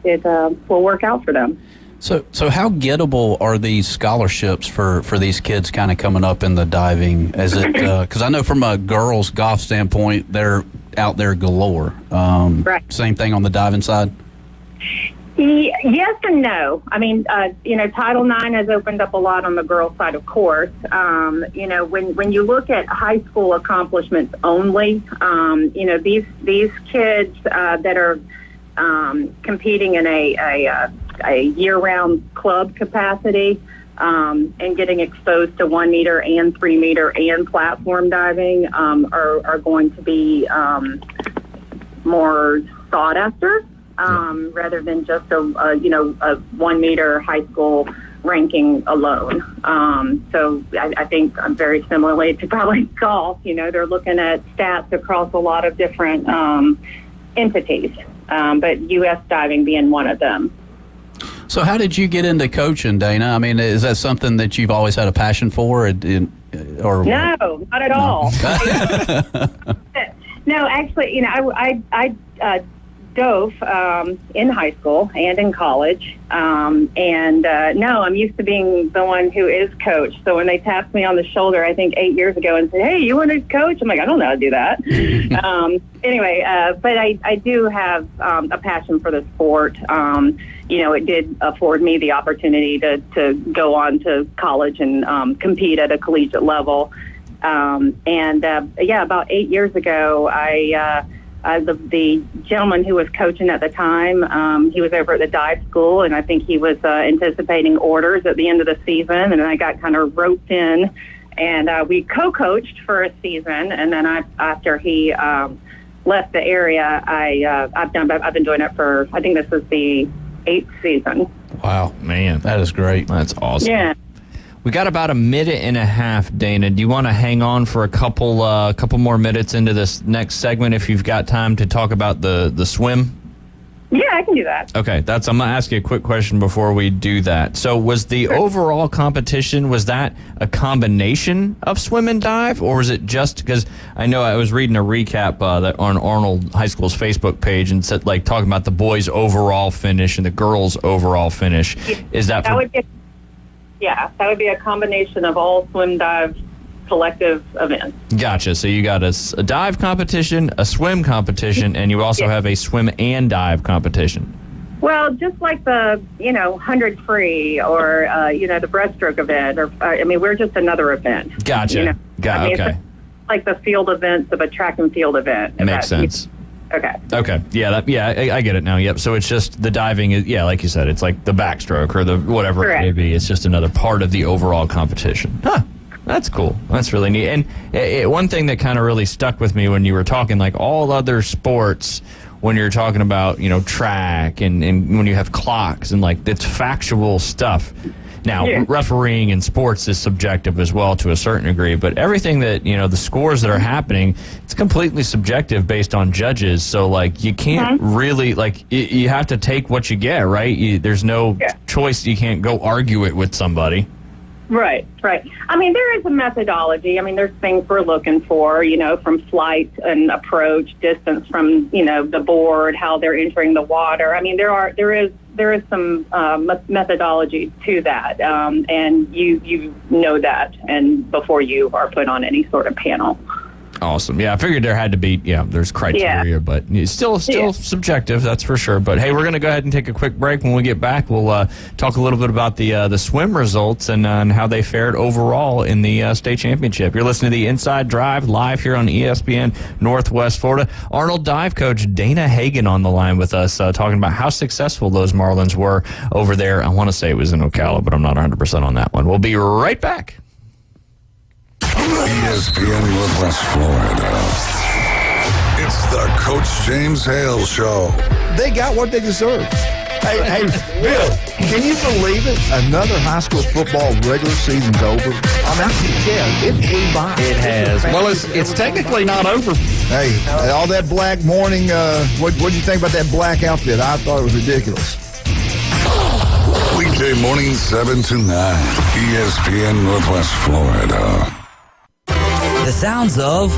P: it will work out for them.
J: So how gettable are these scholarships for these kids kind of coming up in the diving? Is it because I know from a girls golf standpoint, they're out there galore.
P: Right.
J: Same thing on the diving side.
P: Yes and no. I mean, Title IX has opened up a lot on the girls' side, of course. When you look at high school accomplishments only, these kids that are competing in a year-round club capacity and getting exposed to 1 meter and 3 meter and platform diving are going to be more sought after rather than just a 1 meter high school ranking alone. So I think very similarly to probably golf, they're looking at stats across a lot of different entities. But U.S. diving being one of them.
J: So how did you get into coaching, Dana? I mean, is that something that you've always had a passion for? Or
P: no, not at all. No, actually, I dove in high school and in college. No, I'm used to being the one who is coach. So when they tapped me on the shoulder, I think 8 years ago, and said, "Hey, you want to coach?" I'm like, I don't know how to do that. But I do have a passion for the sport. It did afford me the opportunity to go on to college and compete at a collegiate level. About 8 years ago, the gentleman who was coaching at the time, he was over at the dive school, and I think he was anticipating orders at the end of the season, and I got kind of roped in, and we co-coached for a season, and then after he left the area, I've been doing it for, I think this is the 8th season.
I: Wow, man, that is great. That's awesome.
P: Yeah.
I: We got about a minute and a half, Dana. Do you want to hang on for a couple more minutes into this next segment if you've got time to talk about the swim?
P: Yeah, I can do that.
I: Okay, I'm going to ask you a quick question before we do that. So was the overall competition, was that a combination of swim and dive, or was it just, because I know I was reading a recap that on Arnold High School's Facebook page and said, like, talking about the boys' overall finish and the girls' overall finish. Is that for...
P: Yeah, that would be a combination of all swim dive collective events.
I: Gotcha. So you got a dive competition, a swim competition, and you also have a swim and dive competition.
P: Well, just like the 100 free or the breaststroke event, or we're just another event.
I: Gotcha. Okay.
P: It's like the field events of a track and field event.
I: Makes sense. Okay. Yeah. I get it now. Yep. So it's just the diving is, like you said, it's like the backstroke or the whatever it may be. It's just another part of the overall competition. Huh. That's cool. That's really neat. And one thing that kind of really stuck with me when you were talking, like all other sports, when you're talking about, track and when you have clocks and like it's factual stuff. Now, refereeing in sports is subjective as well to a certain degree, but everything that, the scores that are happening, it's completely subjective based on judges. So, like, you can't really, like, you have to take what you get, right? There's no choice. You can't go argue it with somebody.
P: Right. There is a methodology. There's things we're looking for, from flight and approach, distance from, the board, how they're entering the water. There is some methodology to that, and you know that, and before you are put on any sort of panel.
I: Awesome. Yeah, I figured there had to be, there's criteria, but it's still subjective, that's for sure. But, hey, we're going to go ahead and take a quick break. When we get back, we'll talk a little bit about the swim results and how they fared overall in the state championship. You're listening to the Inside Drive live here on ESPN Northwest Florida. Arnold dive coach Dana Hagan on the line with us, talking about how successful those Marlins were over there. I want to say it was in Ocala, but I'm not 100% on that one. We'll be right back.
F: ESPN Northwest Florida. It's the Coach James Hale Show.
Q: They got what they deserve. Hey, Bill, can you believe it? Another high school football regular season's over. It flew by.
I: It has. Well, it's technically not over.
Q: Hey, all that black morning, what did you think about that black outfit? I thought it was ridiculous.
F: Weekday morning, 7 to 9. ESPN Northwest Florida.
K: The sounds of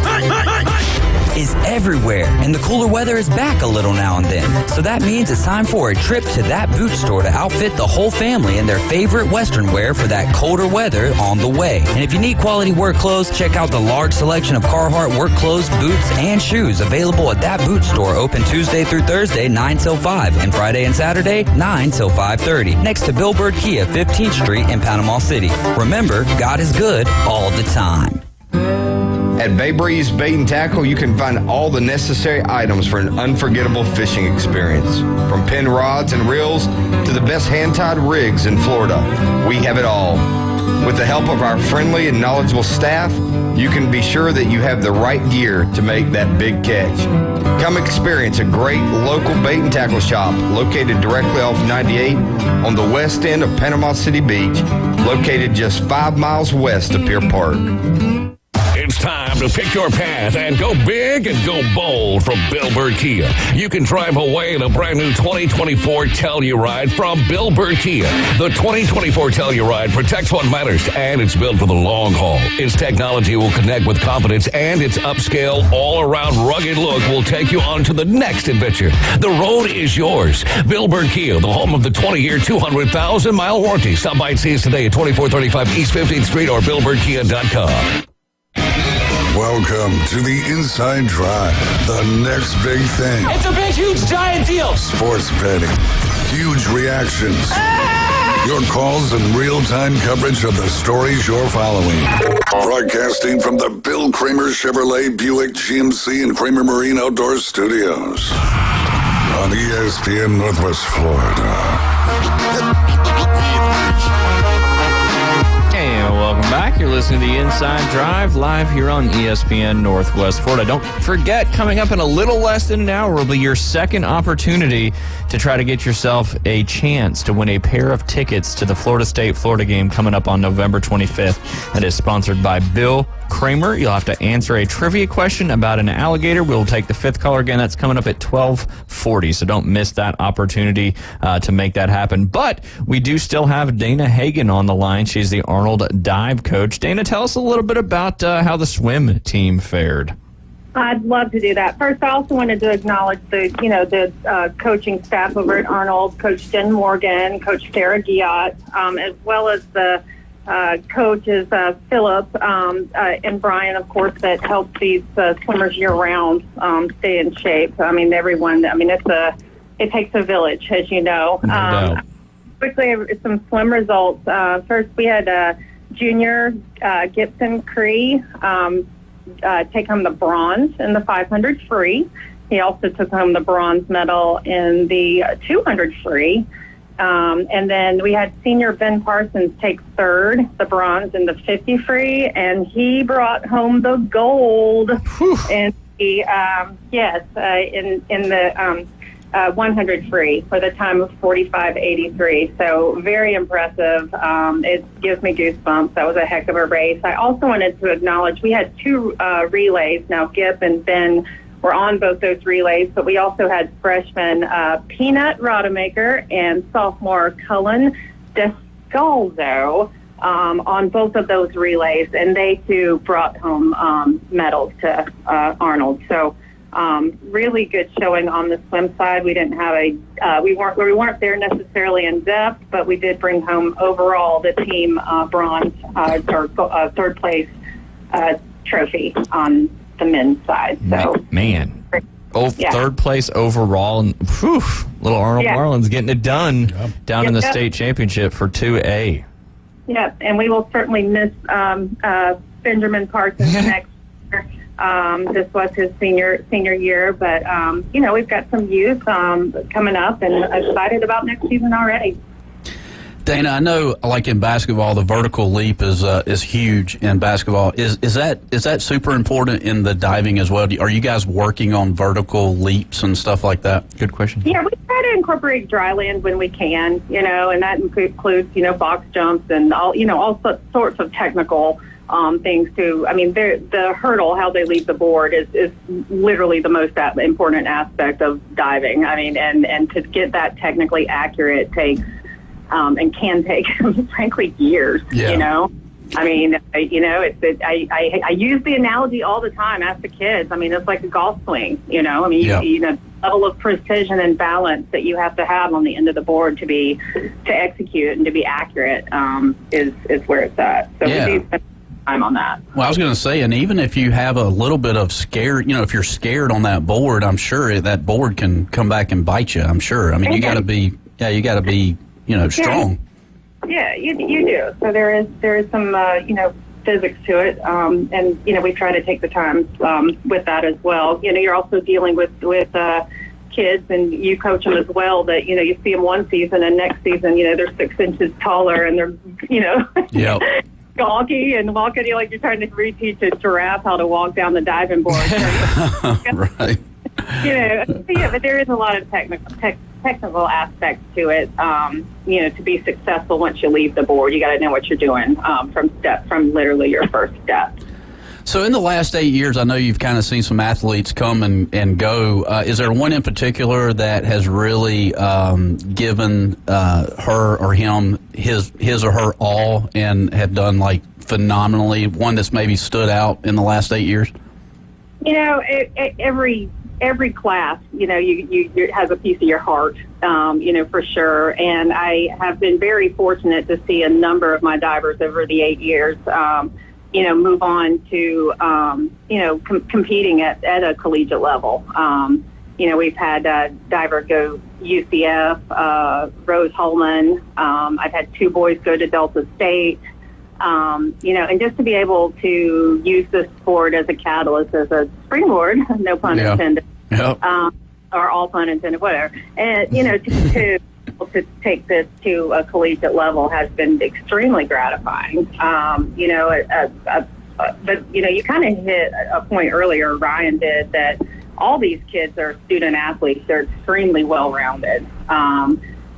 K: is everywhere, and the cooler weather is back a little now and then. So that means it's time for a trip to That Boot Store to outfit the whole family in their favorite Western wear for that colder weather on the way. And if you need quality work clothes, check out the large selection of Carhartt work clothes, boots, and shoes available at That Boot Store, open Tuesday through Thursday, 9 till 5, and Friday and Saturday, 9 till 5:30, next to Billboard Kia, 15th Street in Panama City. Remember, God is good all the time.
M: At Bay Breeze Bait and Tackle, you can find all the necessary items for an unforgettable fishing experience. From pin rods and reels to the best hand-tied rigs in Florida, we have it all. With the help of our friendly and knowledgeable staff, you can be sure that you have the right gear to make that big catch. Come experience a great local bait and tackle shop located directly off 98 on the west end of Panama City Beach, located just 5 miles west of Pier Park.
O: It's time
R: to pick your path and go big and go bold from Bill Bird Kia. You can drive away in a brand new 2024 Telluride from Bill Bird Kia. The 2024 Telluride protects what matters, and it's built for the long haul. Its technology will connect with confidence, and its upscale, all-around rugged look will take you on to the next adventure. The road is yours. Bill Bird Kia, the home of the 20-year, 200,000-mile warranty. Stop by and see us today at 2435 East 15th Street or BillBirdKia.com.
F: Welcome to the Inside Drive, the next big thing.
N: It's a big, huge, giant deal.
F: Sports betting, huge reactions, your calls and real-time coverage of the stories you're following. Broadcasting from the Bill Kramer Chevrolet Buick GMC and Kramer Marine Outdoor Studios on ESPN Northwest Florida.
I: And welcome back. You're listening to the Inside Drive live here on ESPN Northwest Florida. Don't forget, coming up in a little less than an hour will be your second opportunity to try to get yourself a chance to win a pair of tickets to the Florida State-Florida game coming up on November 25th. That is sponsored by Bill Kramer. You'll have to answer a trivia question about an alligator. We'll take the fifth caller again. That's coming up at 12:40, so don't miss that opportunity to make that happen. But we do still have Dana Hagan on the line. She's the Arnold dive coach. Dana, tell us a little bit about how the swim team fared.
P: I'd love to do that. First, I also wanted to acknowledge the coaching staff over at Arnold, Coach Jen Morgan, Coach Sarah Giat, as well as the coaches Philip and Brian, of course, that help these swimmers year-round stay in shape. I mean, everyone. I mean, it takes a village, as you know.
I: No doubt.
P: Quickly, some swim results. First, we had junior Gibson Cree take home the bronze in the 500 free. He also took home the bronze medal in the 200 free. And then we had senior Ben Parsons take third, the bronze in the 50 free, and he brought home the gold in the in the 100 free for the time of 45:83. So very impressive. It gives me goosebumps. That was a heck of a race. I also wanted to acknowledge we had two relays. Now Gib and Ben were on both those relays, but we also had freshman Peanut Rodemaker and sophomore Cullen Descalzo on both of those relays, and they too brought home medals to Arnold. So really good showing on the swim side. We didn't have we weren't there necessarily in depth, but we did bring home overall the team bronze or third place trophy on the men's side. So
I: third place overall, and little Arnold Marlins getting it done down in the state championship for 2A.
P: Yeah, and we will certainly miss Benjamin Parsons next year. This was his senior year, but we've got some youth coming up, and excited about next season already.
J: Dana, I know, like in basketball, the vertical leap is huge in basketball. Is that super important in the diving as well? Are you guys working on vertical leaps and stuff like that? Good question.
P: Yeah, we try to incorporate dry land when we can, and that includes box jumps and all sorts of technical things too. I mean, the hurdle, how they leave the board, is literally the most important aspect of diving. I mean, and to get that technically accurate takes. And can take, frankly, years. Yeah. I mean, I use the analogy all the time. Ask the kids. I mean, it's like a golf swing. I mean, level of precision and balance that you have to have on the end of the board to execute and to be accurate is where it's at. So we do spend time on that.
J: Well, I was going to say, and even if you have a little bit of scared, if you're scared on that board, I'm sure that board can come back and bite you. I'm sure. I mean, you got to be strong.
P: Yeah, you do. So there is some physics to it, and we try to take the time with that as well. You're also dealing with kids, and you coach them as well. That you see them one season, and next season they're 6 inches taller, and they're gawky and walk at you like you're trying to reteach a giraffe how to walk down the diving board.
J: Right.
P: But there is a lot of technical aspects to it. To be successful once you leave the board, you got to know what you're doing from literally your first step.
J: So in the last 8 years, I know you've kind of seen some athletes come and go. Is there one in particular that has really given her or him his or her all and have done like phenomenally? One that's maybe stood out in the last 8 years?
P: You know, every class, you know, you has a piece of your heart, you know, for sure. And I have been very fortunate to see a number of my divers over the 8 years, you know, move on to, you know, competing at a collegiate level. You know, we've had diver go UCF, Rose Holman. I've had 2 boys go to Delta State. You know, and just to be able to use this sport as a catalyst, as a springboard, no pun intended, or all pun intended, whatever. And, you know, to take this to a collegiate level has been extremely gratifying. You know, but, you know, you kind of hit a point earlier, Ryan did, that all these kids are student athletes. They're extremely well-rounded.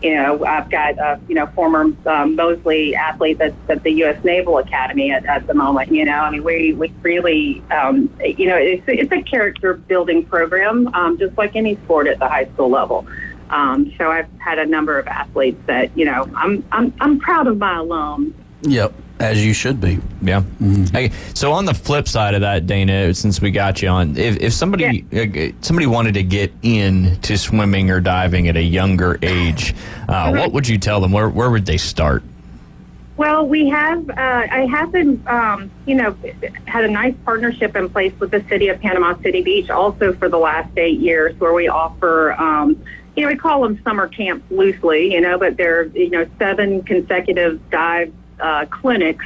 P: You know, I've got you know, former Mosley athlete that's at the U.S. Naval Academy at the moment. You know, I mean, we really, you know, it's a character building program, just like any sport at the high school level. So I've had a number of athletes that, you know, I'm proud of my alums.
J: Yep. As you should be.
I: Yeah. Hey, so on the flip side of that, Dana, since we got you on, if somebody wanted to get into swimming or diving at a younger age, what would you tell them? Where would they start?
P: Well, we have, I have been, you know, had a nice partnership in place with the city of Panama City Beach also for the last 8 years, where we offer, you know, we call them summer camps loosely, you know, but they're, you know, 7 consecutive dive clinics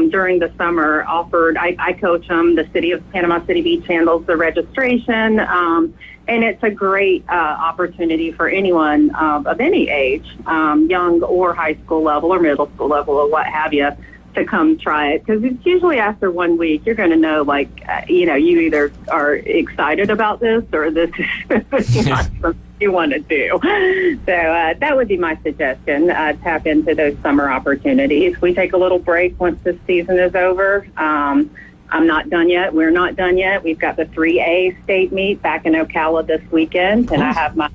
P: during the summer offered. I coach them. The city of Panama City Beach handles the registration, and it's a great opportunity for anyone of any age, young or high school level or middle school level or what have you, to come try it. Because it's usually after 1 week you're going to know, like, you know, you either are excited about this or this is not something you want to do. So that would be my suggestion. Tap into those summer opportunities. We take a little break once the season is over. I'm not done yet. We're not done yet. We've got the 3A state meet back in Ocala this weekend, and I have my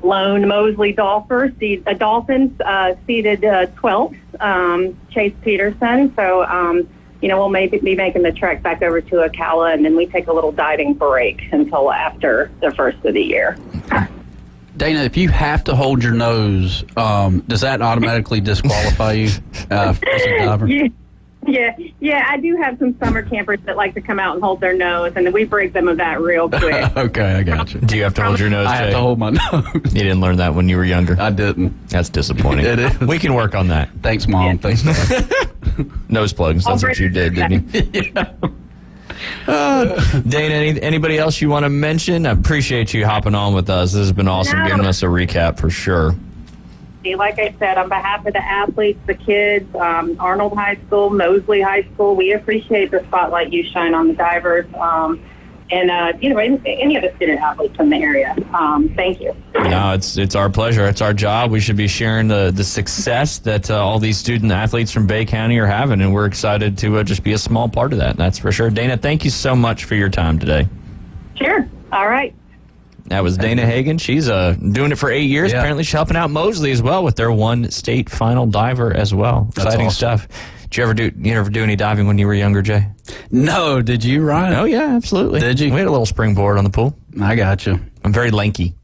P: lone Mosley Dolphins seated 12th, Chase Peterson. So, you know, we'll maybe be making the trek back over to Ocala, and then we take a little diving break until after the first of the year.
J: Dana, if you have to hold your nose, does that automatically disqualify you as a diver?
P: Yeah, I do have some summer campers that like to come out and hold their nose, and then we break them of that real quick.
J: Okay, I got you.
I: Do you have to hold your nose, Jay?
J: I have to hold my nose.
I: You didn't learn that when you were younger?
J: I didn't.
I: That's disappointing.
J: It is.
I: We can work on that.
J: Thanks, Mom.
P: Yeah.
J: Thanks, Dad.
I: Nose plugs. That's what you did, didn't you?
J: Yeah.
I: Dana, anybody else you want to mention? I appreciate you hopping on with us. This has been awesome, giving us a recap for sure.
P: Like I said, on behalf of the athletes, the kids, Arnold High School, Mosley High School, we appreciate the spotlight you shine on the divers, and you know, any of the student athletes in the area. Thank you.
I: No, it's our pleasure. It's our job. We should be sharing the success that all these student athletes from Bay County are having, and we're excited to just be a small part of that. That's for sure. Dana, thank you so much for your time today.
P: Sure. All right.
I: That was Dana Hagan. She's doing it for 8 years.
J: Yeah.
I: Apparently, she's helping out Mosley as well with their 1 state final diver as well. Exciting
J: awesome
I: stuff. Did you ever do any diving when you were younger, Jay?
J: No, did you, Ryan?
I: Oh, yeah, absolutely.
J: Did you?
I: We had a little springboard on the pool.
J: I got you.
I: I'm very lanky.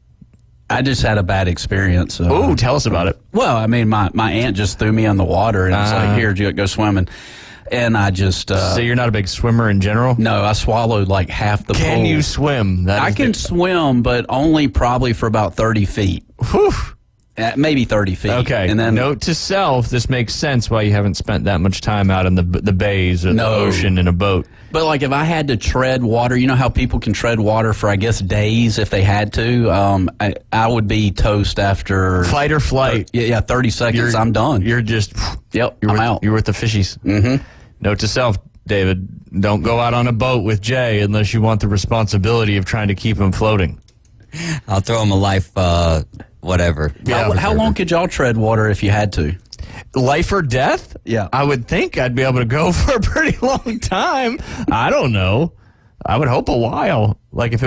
J: I just had a bad experience.
I: Ooh, tell us about it.
J: Well, I mean, my aunt just threw me in the water and was like, here, go swimming. And I just...
I: so you're not a big swimmer in general?
J: No, I swallowed like half the pool.
I: Can you swim?
J: I can swim, but only probably for about 30 feet.
I: Whew.
J: Maybe 30 feet.
I: Okay.
J: And then,
I: note to self, this makes sense why you haven't spent that much time out in the bays or the ocean in a boat.
J: But like if I had to tread water, you know how people can tread water for, I guess, days if they had to? I would be toast after...
I: Fight or flight.
J: 30 seconds, I'm done.
I: You're just...
J: Yep, I'm out.
I: You're with the fishies.
J: Mm-hmm.
I: Note to self, David, don't go out on a boat with Jay unless you want the responsibility of trying to keep him floating.
K: I'll throw him a life, whatever.
J: How long could y'all tread water if you had to?
I: Life or death?
J: Yeah.
I: I would think I'd be able to go for a pretty long time. I don't know. I would hope a while. Like if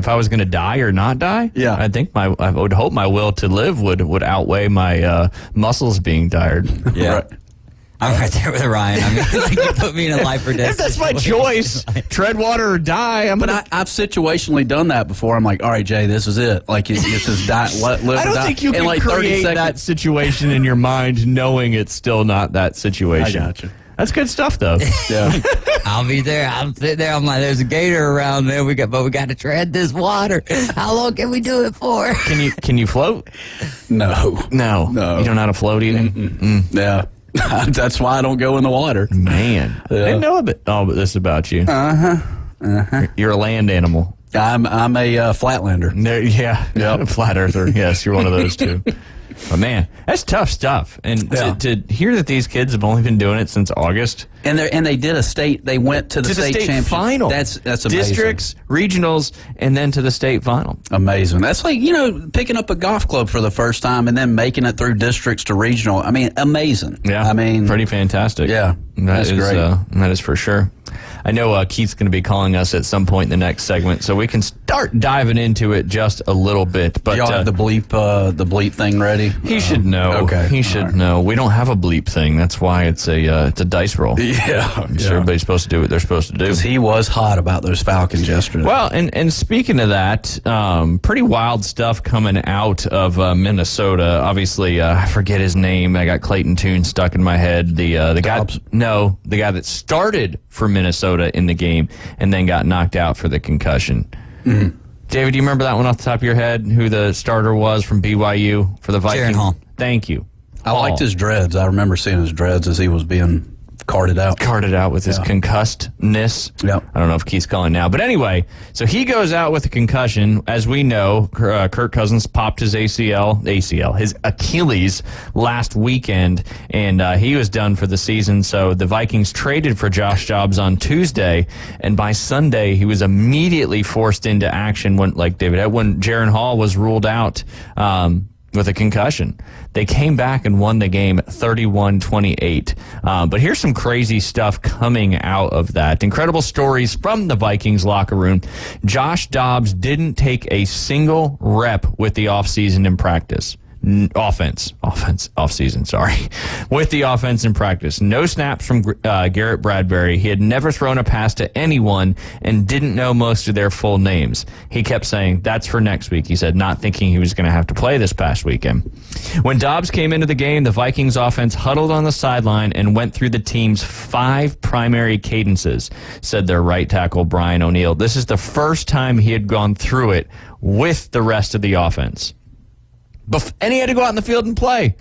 I: I was going to die or not die.
J: Yeah.
I: I think I would hope my will to live would outweigh my muscles being tired.
J: Yeah.
K: Right. I'm right there with Ryan. I mean, like you put me in a life or death.
I: If that's my choice, tread water or die.
J: I've situationally done that before. I'm like, all right, Jay, this is it. Like it's just die, live
I: I don't
J: or die.
I: think you
J: in
I: can
J: like 30
I: create
J: seconds.
I: that situation in your mind knowing it's still not that situation.
J: I gotcha.
I: That's good stuff, though.
J: Yeah.
K: I'll be there. I'm sitting there. I'm like, there's a gator around there. We got to tread this water. How long can we do it for?
I: Can you float?
J: No.
I: You don't know how to float either?
J: Yeah. That's why I don't go in the water.
I: Man. I didn't know all but this about you. You're a land animal.
J: I'm a flatlander.
I: Yeah. Flat earther. Yes, you're one of those too. But man, that's tough stuff. And to hear that these kids have only been doing it since August.
J: And they did a state. They went to the state championship
I: final.
J: That's amazing.
I: Districts, regionals, and then to the state final.
J: Amazing. That's like picking up a golf club for the first time and then making it through districts to regional. I mean, amazing.
I: Yeah.
J: I mean,
I: pretty fantastic.
J: Yeah, that's great.
I: That is for sure. I know Keith's going to be calling us at some point in the next segment, so we can start diving into it just a little bit. But
J: y'all have the bleep thing ready?
I: He should know.
J: Okay,
I: he should know. We don't have a bleep thing. That's why it's a dice roll.
J: Yeah,
I: so everybody's supposed to do what they're supposed to do.
J: Because he was hot about those Falcons yesterday.
I: Well, and speaking of that, pretty wild stuff coming out of Minnesota. Obviously, I forget his name. I got Clayton Tune stuck in my head. The guy that started for Minnesota in the game and then got knocked out for the concussion.
J: Mm-hmm.
I: David, do you remember that one off the top of your head? Who the starter was from BYU for the Vikings?
K: Jaron Hall.
I: Thank you.
J: I liked his dreads. I remember seeing his dreads as he was being carted out
I: with his concussedness.
J: Yep.
I: I don't know if Keith's calling now. But anyway, so he goes out with a concussion. As we know, Kirk Cousins popped his his Achilles last weekend, and he was done for the season. So the Vikings traded for Josh Dobbs on Tuesday, and by Sunday, he was immediately forced into action when Jaron Hall was ruled out with a concussion. They came back and won the game 31-28. But here's some crazy stuff coming out of that. Incredible stories from the Vikings locker room. Josh Dobbs didn't take a single rep with the offseason in practice. Off-season, with the offense in practice. No snaps from Garrett Bradbury. He had never thrown a pass to anyone and didn't know most of their full names. He kept saying, that's for next week, he said, not thinking he was going to have to play this past weekend. When Dobbs came into the game, the Vikings offense huddled on the sideline and went through the team's 5 primary cadences, said their right tackle, Brian O'Neill. This is the first time he had gone through it with the rest of the offense. And he had to go out in the field and play.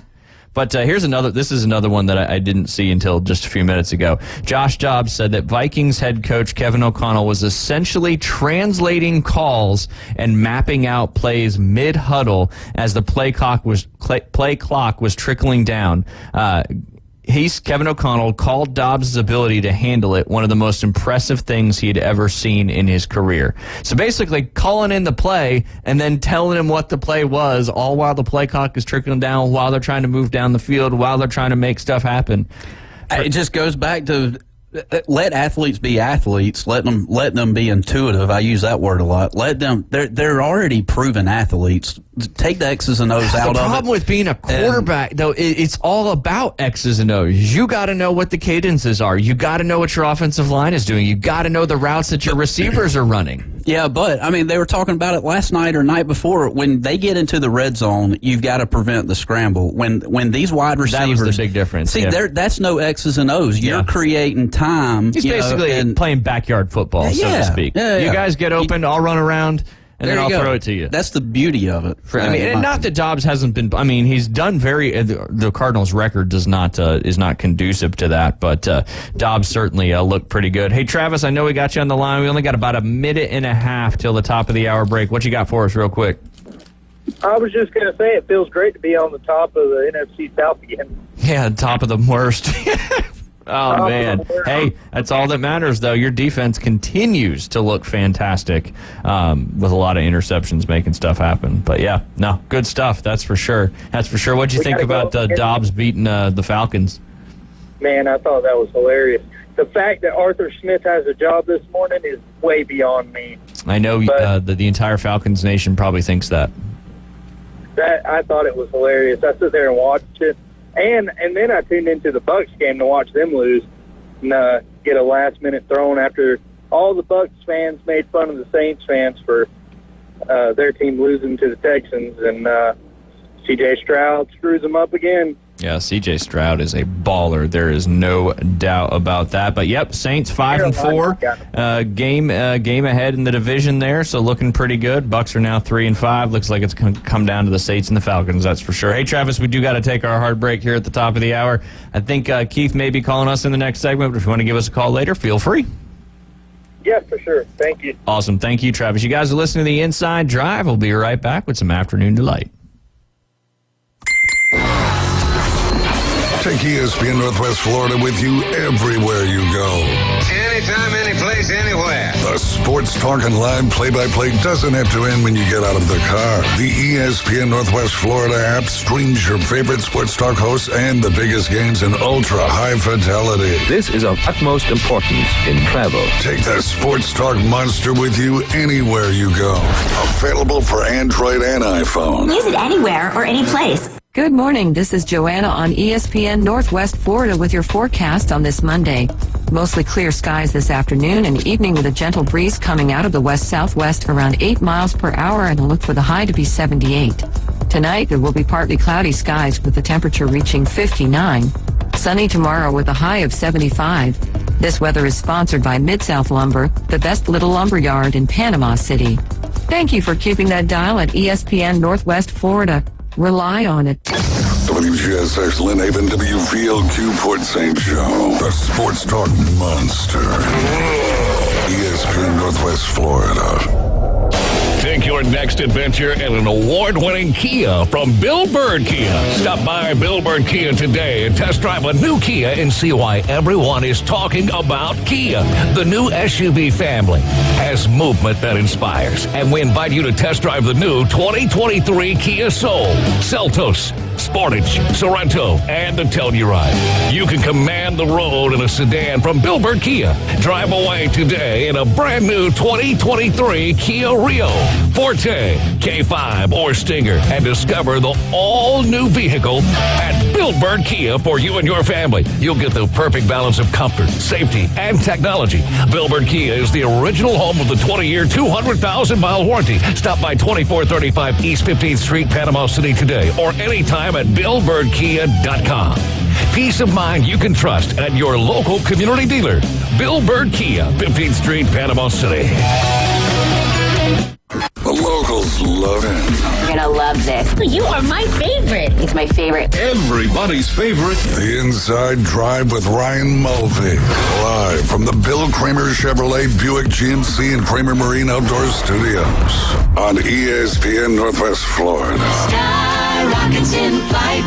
I: But this is another one that I didn't see until just a few minutes ago. Josh Dobbs said that Vikings head coach Kevin O'Connell was essentially translating calls and mapping out plays mid-huddle as the play clock was trickling down. Kevin O'Connell called Dobbs' ability to handle it one of the most impressive things he had ever seen in his career. So basically calling in the play and then telling him what the play was, all while the play clock is trickling down, while they're trying to move down the field, while they're trying to make stuff happen.
J: It just goes back to let athletes be athletes. Let them be intuitive. I use that word a lot. They're already proven athletes. Take the X's and O's out of it.
I: The problem with being a quarterback, though, it's all about X's and O's. You got to know what the cadences are. You got to know what your offensive line is doing. You got to know the routes that your receivers are running.
J: Yeah, but, I mean, they were talking about it last night or night before. When they get into the red zone, you've got to prevent the scramble. When these wide receivers...
I: That was the big difference.
J: See, that's no X's and O's. You're creating time.
I: He's basically playing backyard football, so to speak.
J: Yeah.
I: You guys get open, I'll run around, and then I'll throw it to you.
J: That's the beauty of it.
I: And not that Dobbs hasn't been... I mean, he's done the Cardinals' record is not conducive to that, but Dobbs certainly looked pretty good. Hey, Travis, I know we got you on the line. We only got about a minute and a half till the top of the hour break. What you got for us real quick?
S: I was just going to say it feels great to be on the top of the NFC South again.
I: Yeah, top of the worst. Oh, man. Hey, that's all that matters, though. Your defense continues to look fantastic with a lot of interceptions making stuff happen. But, yeah, no, good stuff. That's for sure. That's for sure. What'd you think about Dobbs beating the Falcons?
S: Man, I thought that was hilarious. The fact that Arthur Smith has a job this morning is way beyond me.
I: I know the entire Falcons nation probably thinks that.
S: I thought it was hilarious. I stood there and watched it. And then I tuned into the Bucs game to watch them lose and get a last-minute thrown after all the Bucs fans made fun of the Saints fans for their team losing to the Texans. And C.J. Stroud screws them up again.
I: Yeah, C.J. Stroud is a baller. There is no doubt about that. But, yep, Saints 5-4. Game ahead in the division there, so looking pretty good. Bucs are now 3-5. Looks like it's going to come down to the Saints and the Falcons, that's for sure. Hey, Travis, we do got to take our hard break here at the top of the hour. I think Keith may be calling us in the next segment, but if you want to give us a call later, feel free.
S: Yeah, for sure. Thank you.
I: Awesome. Thank you, Travis. You guys are listening to The Inside Drive. We'll be right back with some Afternoon Delight.
F: Take ESPN Northwest Florida with you everywhere you go.
T: Anytime, anyplace, anywhere.
F: The sports talk and live play-by-play doesn't have to end when you get out of the car. The ESPN Northwest Florida app streams your favorite sports talk hosts and the biggest games in ultra-high fidelity.
U: This is of utmost importance in travel.
F: Take the sports talk monster with you anywhere you go. Available for Android and iPhone.
V: Use it anywhere or any place.
L: Good morning. This is Joanna on ESPN Northwest Florida with your forecast on this Monday. Mostly clear skies this afternoon and evening with a gentle breeze coming out of the west-southwest around 8 miles per hour and a look for the high to be 78. Tonight, there will be partly cloudy skies with the temperature reaching 59. Sunny tomorrow with a high of 75. This weather is sponsored by Mid-South Lumber, the best little lumber yard in Panama City. Thank you for keeping that dial at ESPN Northwest Florida. Rely on it.
F: WGSX Lynn Haven, WVLQ Port St. Joe. The sports talk monster. ESPN Northwest Florida.
R: Take your next adventure in an award-winning Kia from Bill Bird Kia. Stop by Bill Bird Kia today and test drive a new Kia and see why everyone is talking about Kia. The new SUV family has movement that inspires, and we invite you to test drive the new 2023 Kia Soul, Seltos, Sportage, Sorento, and the Telluride. You can command the road in a sedan from Bill Bird Kia. Drive away today in a brand new 2023 Kia Rio, Forte, K5, or Stinger, and discover the all-new vehicle at Bill Bird Kia for you and your family. You'll get the perfect balance of comfort, safety, and technology. Bill Bird Kia is the original home of the 20-year, 200,000-mile warranty. Stop by 2435 East 15th Street, Panama City today, or anytime at BillBirdKia.com. Peace of mind you can trust at your local community dealer. Bill Bird Kia, 15th Street, Panama City.
F: The locals love it.
V: You're gonna love this. You are my favorite. It's my favorite.
F: Everybody's favorite. The Inside Drive with Ryan Mulvey. Live from the Bill Kramer Chevrolet Buick GMC and Kramer Marine Outdoor Studios on ESPN Northwest Florida.
V: Sky rockets in flight.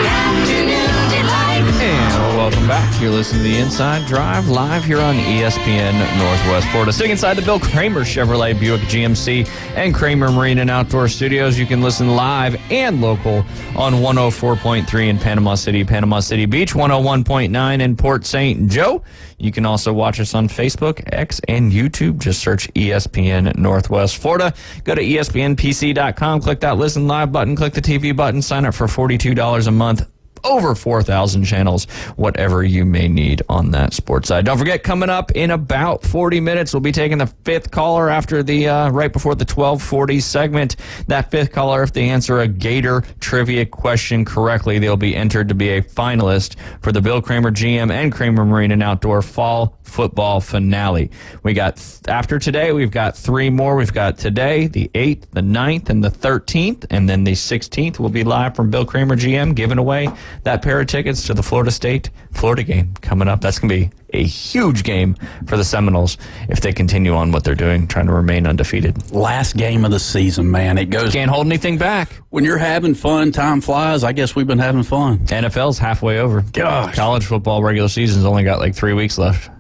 V: Afternoon delight.
I: And welcome back. You're listening to The Inside Drive live here on ESPN Northwest Florida. Sitting inside the Bill Kramer Chevrolet Buick GMC and Kramer Marine and Outdoor Studios. You can listen live and local on 104.3 in Panama City Beach, 101.9 in Port St. Joe. You can also watch us on Facebook, X, and YouTube. Just search ESPN Northwest Florida. Go to ESPNPC.com, click that Listen Live button, click the TV button, sign up for $42 a month. Over 4,000 channels, whatever you may need on that sports side. Don't forget, coming up in about 40 minutes, we'll be taking the fifth caller after the right before the 1240 segment. That fifth caller, if they answer a Gator trivia question correctly, they'll be entered to be a finalist for the Bill Kramer GM and Kramer Marine and Outdoor Fall Football Finale. We got, after today, we've got three more. We've got today, the 8th, the 9th, and the 13th, and then the 16th will be live from Bill Kramer GM, giving away that pair of tickets to the Florida State Florida game coming up. That's going to be a huge game for the Seminoles if they continue on what they're doing, trying to remain undefeated.
J: Last game of the season, man. It goes.
I: Can't hold anything back.
J: When you're having fun, time flies. I guess we've been having fun.
I: NFL's halfway over.
J: Gosh.
I: College football regular season's only got like 3 weeks left.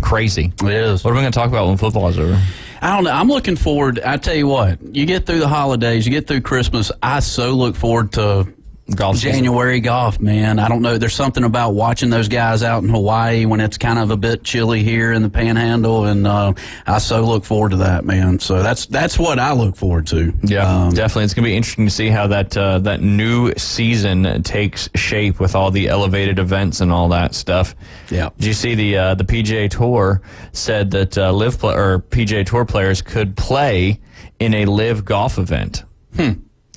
I: Crazy.
J: It is.
I: What are we going to talk about when football is over?
J: I don't know. I'm looking forward. I tell you what, you get through the holidays, you get through Christmas. I so look forward to
I: golf
J: January golf, man. I don't know. There's something about watching those guys out in Hawaii when it's kind of a bit chilly here in the Panhandle, and I so look forward to that, man. So that's what I look forward to.
I: Yeah, definitely. It's going to be interesting to see how that new season takes shape with all the elevated events and all that stuff.
J: Yeah.
I: Did you see the PGA Tour said that PGA Tour players could play in a live golf event?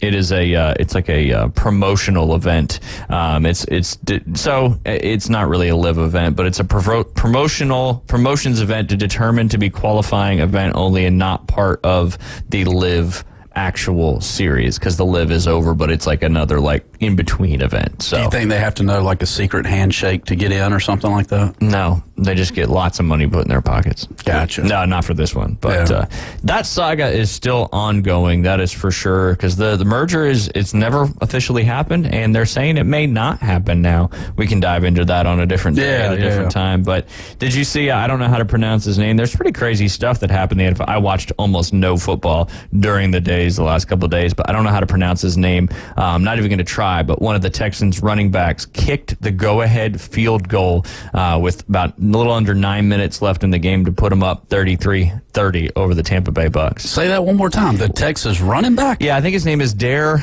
I: It is it's like a promotional event. It's not really a live event, but it's a promotions event to determine to be qualifying event only and not part of the live actual series, because the live is over, but it's like another like in between event. So
J: do you think they have to know like a secret handshake to get in or something like that?
I: No, they just get lots of money put in their pockets.
J: Gotcha.
I: No, not for this one, but that saga is still ongoing. That is for sure, because the merger it's never officially happened, and they're saying it may not happen now. We can dive into that on a different day at a different time. But did you see? I don't know how to pronounce his name. There's pretty crazy stuff that happened in the NFL. I watched almost no football during the last couple of days, but I don't know how to pronounce his name. I'm not even going to try, but one of the Texans running backs kicked the go-ahead field goal with about a little under 9 minutes left in the game to put them up 33-30 over the Tampa Bay Bucks.
J: Say that one more time. The Texas running back?
I: Yeah, I think his name is Dare.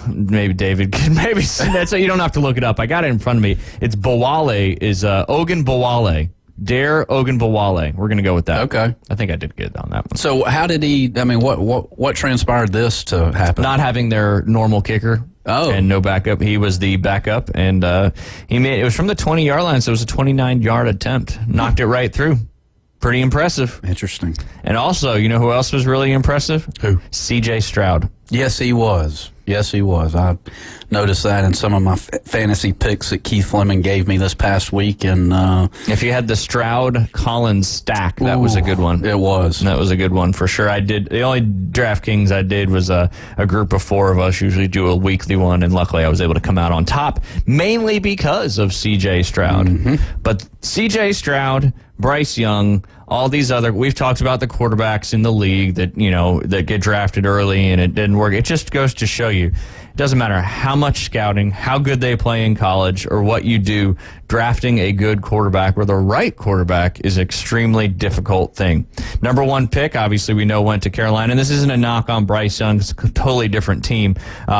I: Maybe David. Maybe that's so you don't have to look it up. I got it in front of me. It's Bawale. Is Ogun Bawale. Dare Ogunbowale. We're going to go with that.
J: Okay.
I: I think I did good on that one.
J: So how did he, I mean, what transpired this to happen?
I: Not having their normal kicker.
J: Oh.
I: And no backup. He was the backup, and it was from the 20-yard line, so it was a 29-yard attempt. Knocked it right through. Pretty impressive.
J: Interesting.
I: And also, you know who else was really impressive?
J: Who?
I: C.J. Stroud.
J: Yes, he was. Yes, he was. I noticed that in some of my fantasy picks that Keith Fleming gave me this past week. And
I: if you had the Stroud-Collins stack, that was a good one.
J: It was.
I: That was a good one for sure. I did. The only DraftKings I did was a group of 4 of us usually do a weekly one, and luckily I was able to come out on top, mainly because of C.J. Stroud.
J: Mm-hmm.
I: But C.J. Stroud, Bryce Young, all these other, we've talked about the quarterbacks in the league that, that get drafted early and it didn't work. It just goes to show you, it doesn't matter how much scouting, how good they play in college, or what you do, drafting a good quarterback or the right quarterback is an extremely difficult thing. Number 1 pick, obviously we know, went to Carolina, and this isn't a knock on Bryce Young. It's a totally different team.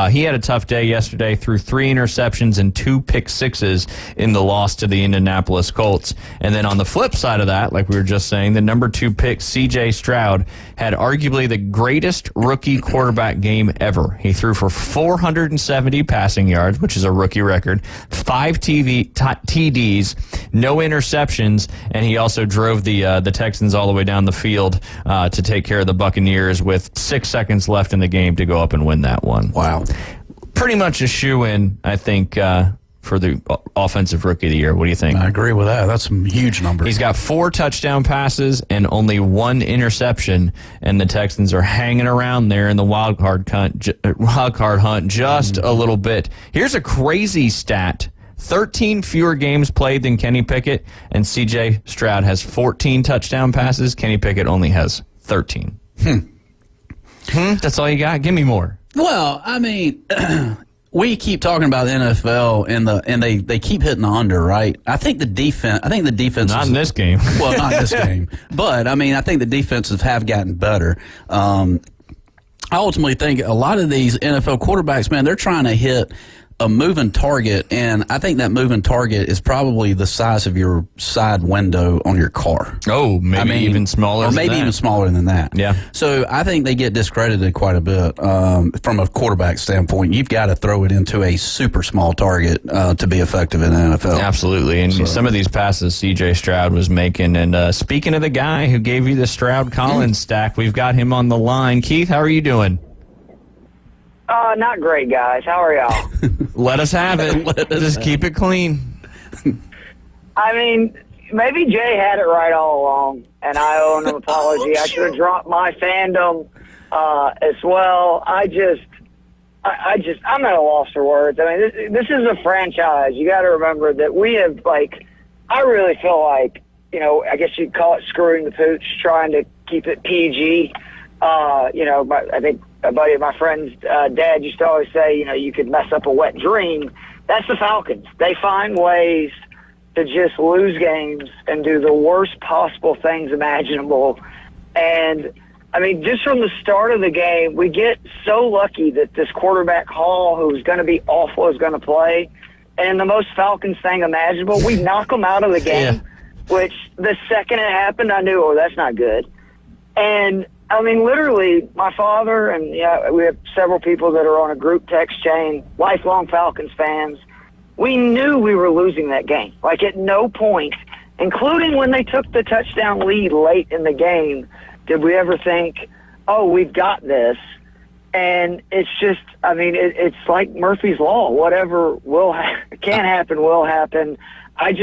I: He had a tough day yesterday, threw 3 interceptions and 2 pick sixes in the loss to the Indianapolis Colts. And then on the flip side of that, like we were just saying, the number 2 pick, C.J. Stroud, had arguably the greatest rookie quarterback game ever. He threw for 470 passing yards, which is a rookie record, 5 TDs, no interceptions, and he also drove the Texans all the way down the field to take care of the Buccaneers with 6 seconds left in the game to go up and win that one.
J: Wow.
I: Pretty much a shoo-in, I think, for the offensive rookie of the year. What do you think?
J: I agree with that. That's some huge numbers.
I: He's got 4 touchdown passes and only 1 interception, and the Texans are hanging around there in the wild card hunt just a little bit. Here's a crazy stat. 13 fewer games played than Kenny Pickett, and C.J. Stroud has 14 touchdown passes. Kenny Pickett only has 13. That's all you got? Give me more.
J: Well, I mean, we keep talking about the NFL and they keep hitting the under, right? I think the defense
I: not in this game.
J: Well, not in this game. But I mean, I think the defenses have gotten better. I ultimately think a lot of these NFL quarterbacks, man, they're trying to hit a moving target, and I think that moving target is probably the size of your side window on your car.
I: Oh, maybe even smaller
J: or maybe even smaller than that.
I: Yeah.
J: So I think they get discredited quite a bit from a quarterback standpoint. You've got to throw it into a super small target to be effective in the NFL.
I: Absolutely, and some of these passes C.J. Stroud was making. And speaking of the guy who gave you the Stroud-Collins stack, we've got him on the line. Keith, how are you doing?
A: Not great, guys. How are y'all?
I: Let us have it. Just keep it clean.
A: I mean, maybe Jay had it right all along, and I owe him an apology. I should have dropped my fandom as well. I'm at a loss for words. I mean, this is a franchise. You got to remember that we have, I really feel like, I guess you'd call it screwing the pooch, trying to keep it PG. I think a buddy of my friend's dad used to always say, you could mess up a wet dream. That's the Falcons. They find ways to just lose games and do the worst possible things imaginable. And, I mean, just from the start of the game, we get so lucky that this quarterback Hall, who's going to be awful, is going to play. And the most Falcons thing imaginable, we knock them out of the game, which the second it happened, I knew, that's not good. And, I mean, literally, my father and we have several people that are on a group text chain, lifelong Falcons fans. We knew we were losing that game. Like, at no point, including when they took the touchdown lead late in the game, did we ever think, we've got this? And it's just, I mean, it's like Murphy's Law. Whatever can happen will happen. I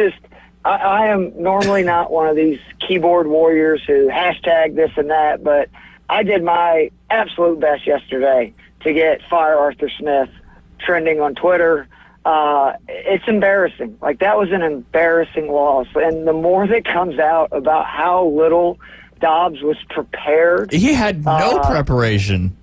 A: am normally not one of these keyboard warriors who hashtag this and that, but I did my absolute best yesterday to get Fire Arthur Smith trending on Twitter. It's embarrassing. Like, that was an embarrassing loss. And the more that comes out about how little Dobbs was prepared.
I: He had no preparation.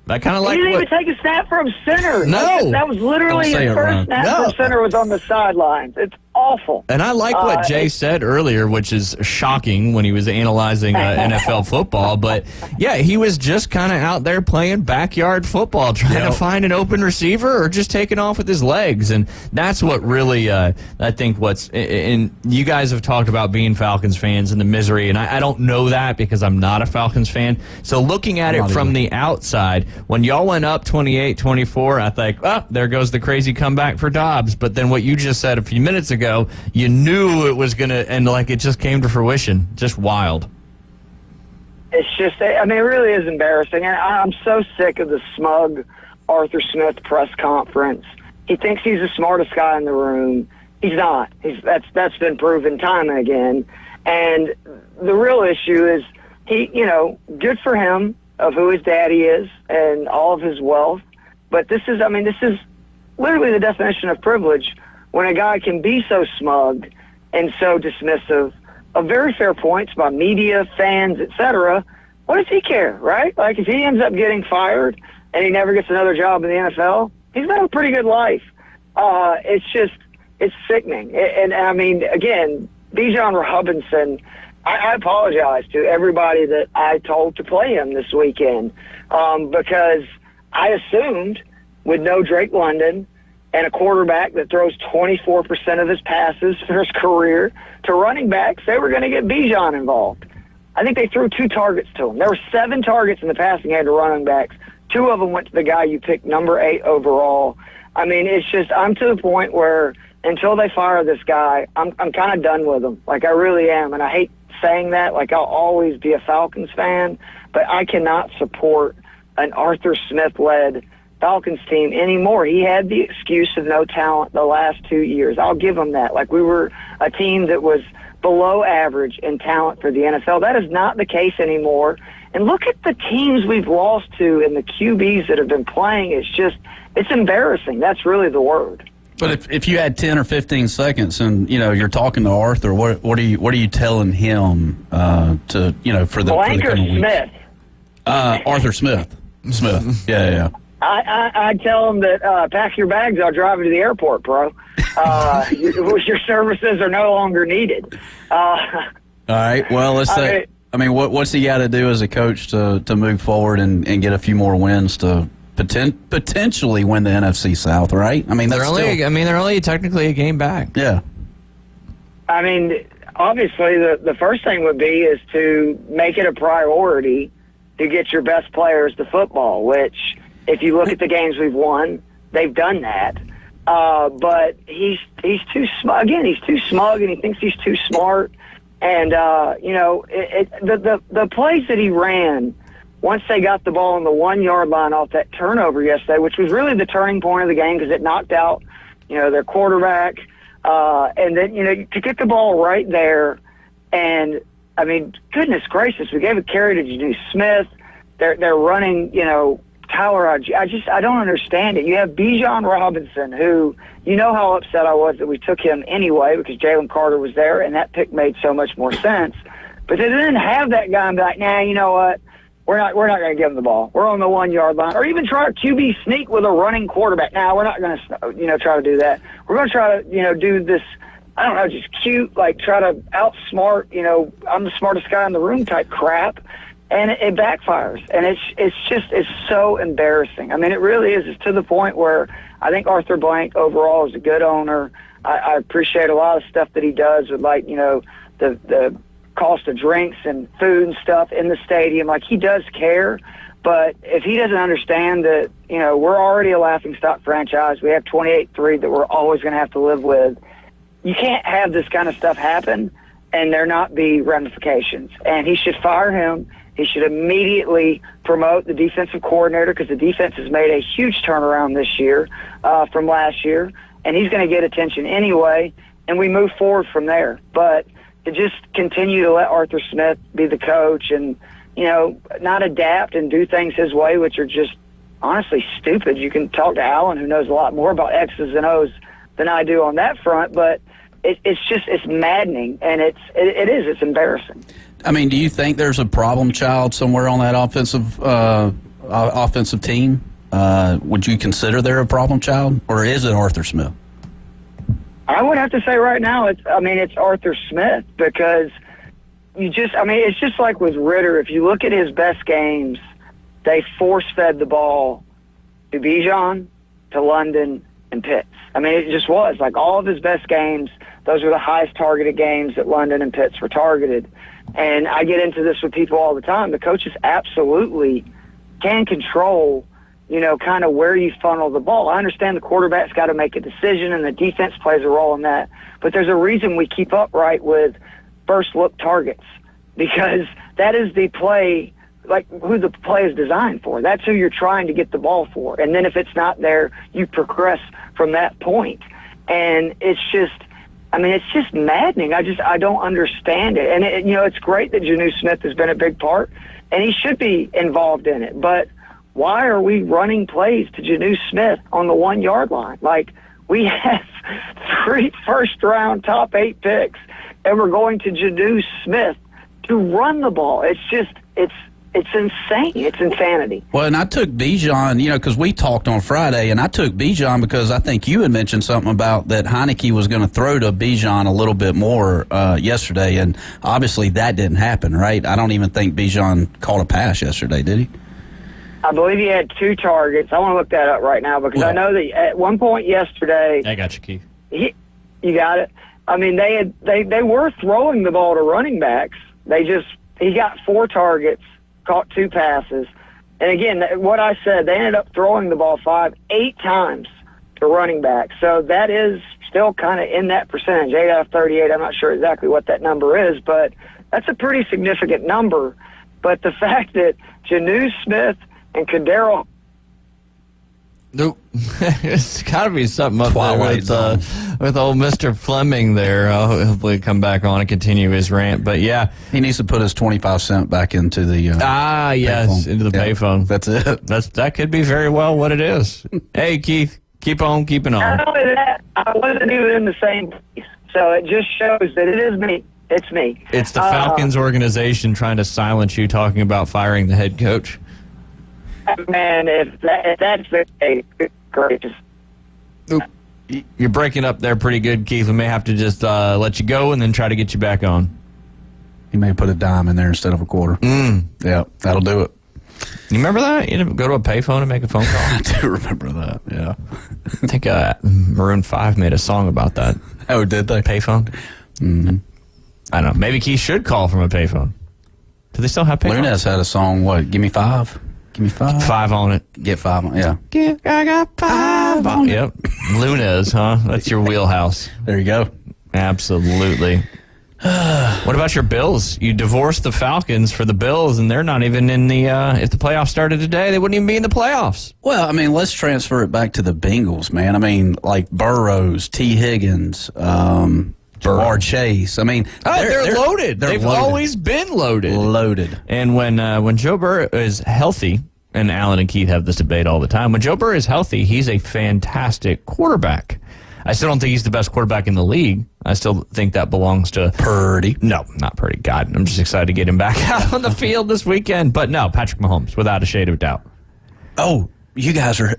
I: I kind of like.
A: He didn't even take a snap from center.
I: No,
A: that was literally his first snap from center was on the sidelines. It's awful.
I: And I like what Jay said earlier, which is shocking when he was analyzing NFL football. But yeah, he was just kind of out there playing backyard football, trying to find an open receiver or just taking off with his legs. And that's what really, I think, and you guys have talked about being Falcons fans and the misery, and I don't know that because I'm not a Falcons fan. So looking at it from the outside, when y'all went up 28-24, I think, there goes the crazy comeback for Dobbs. But then what you just said a few minutes ago, you knew it was going to, and it just came to fruition. Just wild.
A: It's just, I mean, it really is embarrassing. And I'm so sick of the smug Arthur Smith press conference. He thinks he's the smartest guy in the room. He's not. That's been proven time and again. And the real issue is good for him of who his daddy is and all of his wealth. But this is literally the definition of privilege when a guy can be so smug and so dismissive of very fair points by media, fans, etc. What does he care, right? Like, if he ends up getting fired and he never gets another job in the NFL, he's got a pretty good life. It's sickening. And I mean, again, Bijan Robinson, I apologize to everybody that I told to play him this weekend because I assumed with no Drake London and a quarterback that throws 24% of his passes for his career to running backs, they were going to get Bijan involved. I think they threw 2 targets to him. There were 7 targets in the passing game to running backs. 2 of them went to the guy you picked number 8 overall. I mean, it's just, I'm to the point where until they fire this guy, I'm kind of done with him. Like, I really am. And I hate saying that. Like, I'll always be a Falcons fan, but I cannot support an Arthur Smith-led Falcons team anymore. He had the excuse of no talent the last 2 years. I'll give him that. Like, we were a team that was below average in talent for the NFL. That is not the case anymore. And look at the teams we've lost to and the QBs that have been playing. It's embarrassing. That's really the word.
J: But if you had 10 or 15 seconds and you're talking to Arthur, what are you telling him for the
A: Blank or
J: coming weeks?
A: Smith?
J: Arthur Smith. Yeah.
A: I tell him that pack your bags. I'll drive you to the airport, bro. Your services are no longer needed.
J: All right. Well, let's say. I mean, what's he got to do as a coach to move forward and get a few more wins to potentially win the NFC South, right? I mean, they're
I: only technically a game back.
J: Yeah.
A: I mean, obviously, the first thing would be is to make it a priority to get your best players to football, which, if you look at the games we've won, they've done that. But he's too smug. Again, he's too smug, and he thinks he's too smart. And, the plays that he ran once they got the ball on the 1-yard line off that turnover yesterday, which was really the turning point of the game because it knocked out, their quarterback. And then, to get the ball right there, and, I mean, goodness gracious, we gave a carry to Janu Smith. They're running, Tyler, I don't understand it. You have Bijan Robinson, who, how upset I was that we took him anyway because Jalen Carter was there, and that pick made so much more sense. But they didn't have that guy and be like, nah, you know what? We're not going to give him the ball. We're on the 1 yard line, or even try a QB sneak with a running quarterback. Now we're not going to, try to do that. We're going to try to, do this. I don't know, just cute, like try to outsmart, I'm the smartest guy in the room type crap, and it backfires. And it's so embarrassing. I mean, it really is. It's to the point where I think Arthur Blank overall is a good owner. I appreciate a lot of stuff that he does with, like, the cost of drinks and food and stuff in the stadium. Like, he does care, but if he doesn't understand that, we're already a laughingstock franchise, we have 28-3 that we're always going to have to live with. You can't have this kind of stuff happen and there not be ramifications. And he should fire him. He should immediately promote the defensive coordinator, because the defense has made a huge turnaround this year from last year, and he's going to get attention anyway, and we move forward from there. But to just continue to let Arthur Smith be the coach and, not adapt and do things his way, which are just honestly stupid. You can talk to Alan, who knows a lot more about X's and O's than I do on that front, but it's maddening, and it's embarrassing.
J: I mean, do you think there's a problem child somewhere on that offensive team? Would you consider there a problem child, or is it Arthur Smith?
A: I would have to say right now it's Arthur Smith, because it's just like with Ritter. If you look at his best games, they force-fed the ball to Bijan, to London, and Pitts. I mean, it just was. Like, all of his best games, those were the highest targeted games that London and Pitts were targeted. And I get into this with people all the time. The coaches absolutely can control, kind of where you funnel the ball. I understand the quarterback's got to make a decision, and the defense plays a role in that. But there's a reason we keep up right with first-look targets, because that is the play, like who the play is designed for. That's who you're trying to get the ball for. And then if it's not there, you progress from that point. And it's just maddening. I don't understand it. And it's great that Janu Smith has been a big part, and he should be involved in it. But why are we running plays to Janu Smith on the 1 yard line? Like, we have 3 first-round top 8 picks, and we're going to Janu Smith to run the ball. It's insane. It's insanity.
J: Well, and I took Bijan, because we talked on Friday, and I took Bijan because I think you had mentioned something about that Heineke was going to throw to Bijan a little bit more yesterday, and obviously that didn't happen, right? I don't even think Bijan caught a pass yesterday, did he?
A: I believe he had 2 targets. I want to look that up right now, because I know that at one point yesterday...
I: I got you, Keith.
A: You got it? I mean, they were throwing the ball to running backs. He got 4 targets, caught 2 passes. And again, what I said, they ended up throwing the ball 8 times to running backs. So that is still kind of in that percentage, 8 out of 38. I'm not sure exactly what that number is, but that's a pretty significant number. But the fact that Janu Smith and Kadero...
I: It's got to be something up there with old Mr. Fleming there. I'll hopefully come back on and continue his rant. But, yeah.
J: He needs to put his 25 cent back into the
I: yes,
J: payphone.
I: into the payphone.
J: That's it.
I: That could be very well what it is. Hey, Keith, keep on keeping on.
A: Not only that, I wasn't even in the same place. So it just shows that it is me. It's me.
I: It's the Falcons organization trying to silence you talking about firing the head coach.
A: Man, if that's the case, great.
I: You're breaking up there pretty good, Keith. We may have to just let you go and then try to get you back on.
J: He may put a dime in there instead of a quarter. Yeah, that'll do it.
I: You remember that? You go to a payphone and make a phone call?
J: I do remember that, yeah.
I: I think Maroon 5 made a song about that.
J: Oh, did they?
I: Payphone?
J: Mm-hmm.
I: I don't know. Maybe Keith should call from a payphone. Do they still have payphones?
J: Lunez had a song, what, Give Me 5? Give me 5.
I: 5 on it.
J: Get 5 on it, yeah.
I: I got 5 on it. Yep. Lunez, huh? That's your wheelhouse.
J: There you go.
I: Absolutely. What about your Bills? You divorced the Falcons for the Bills, and they're not even in the if the playoffs started today, they wouldn't even be in the playoffs.
J: Well, I mean, let's transfer it back to the Bengals, man. I mean, like Burrows, T. Higgins, Jamar Chase. I mean,
I: they're loaded. They've
J: loaded.
I: always been loaded.
J: Loaded.
I: And when Joe Burrow is healthy, and Alan and Keith have this debate all the time, when Joe Burrow is healthy, he's a fantastic quarterback. I still don't think he's the best quarterback in the league. I still think that belongs to
J: Purdy.
I: No, not Purdy. God, I'm just excited to get him back out on the field this weekend. But no, Patrick Mahomes, without a shade of a doubt.
J: Oh, you guys are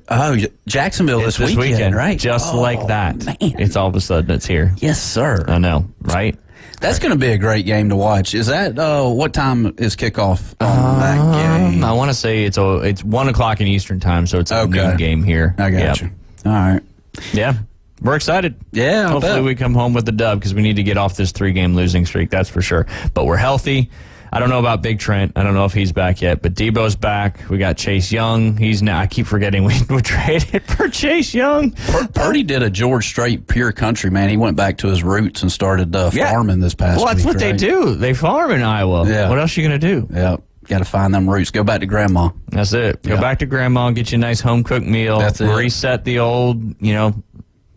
J: Jacksonville this weekend, right?
I: Just like that.
J: Man.
I: It's all of a sudden it's here.
J: Yes, sir.
I: I know, right?
J: That's going to be a great game to watch. Is that what time is kickoff on that game?
I: I want to say it's 1 o'clock in Eastern time, so it's a noon game here.
J: I got you. All right.
I: Yeah. We're excited.
J: Yeah,
I: hopefully we come home with the dub because we need to get off this 3-game losing streak, that's for sure. But we're healthy. I don't know about Big Trent. I don't know if he's back yet, but Debo's back. We got Chase Young. He's now. I keep forgetting we traded for Chase Young.
J: Purdy did a George Strait pure country, man. He went back to his roots and started farming this past week.
I: Well, that's what they do. They farm in Iowa.
J: Yeah.
I: What else are you going to do?
J: Yeah. Got to find them roots. Go back to grandma.
I: That's it. Go back to grandma, get you a nice home-cooked meal.
J: That's it.
I: Reset the old,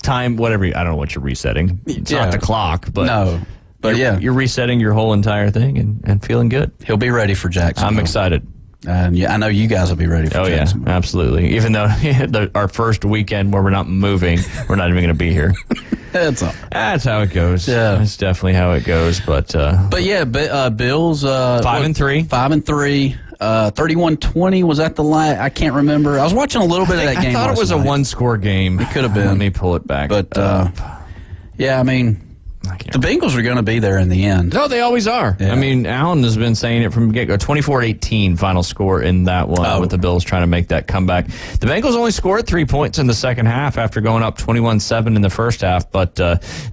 I: time, whatever. I don't know what you're resetting. It's not the clock, but
J: no. But
I: you're resetting your whole entire thing and feeling good.
J: He'll be ready for Jacksonville.
I: I'm excited.
J: And I know you guys will be ready for Jacksonville.
I: Yeah, absolutely. Even though our first weekend where we're not moving, we're not even going to be here.
J: That's
I: how it goes.
J: Yeah,
I: that's definitely how it goes. But
J: yeah, Bills
I: 5-3.
J: 5-3. 31-20 was that the last? I can't remember. I was watching a little bit of that game.
I: I thought it was
J: last
I: a
J: night.
I: one-score game.
J: It could have been.
I: Let me pull it back.
J: But yeah, I mean, the Bengals are going to be there in the end.
I: No, they always are.
J: Yeah.
I: I mean, Allen has been saying it from the get-go. 24-18 final score in that one with the Bills trying to make that comeback. The Bengals only scored 3 points in the second half after going up 21-7 in the first half, but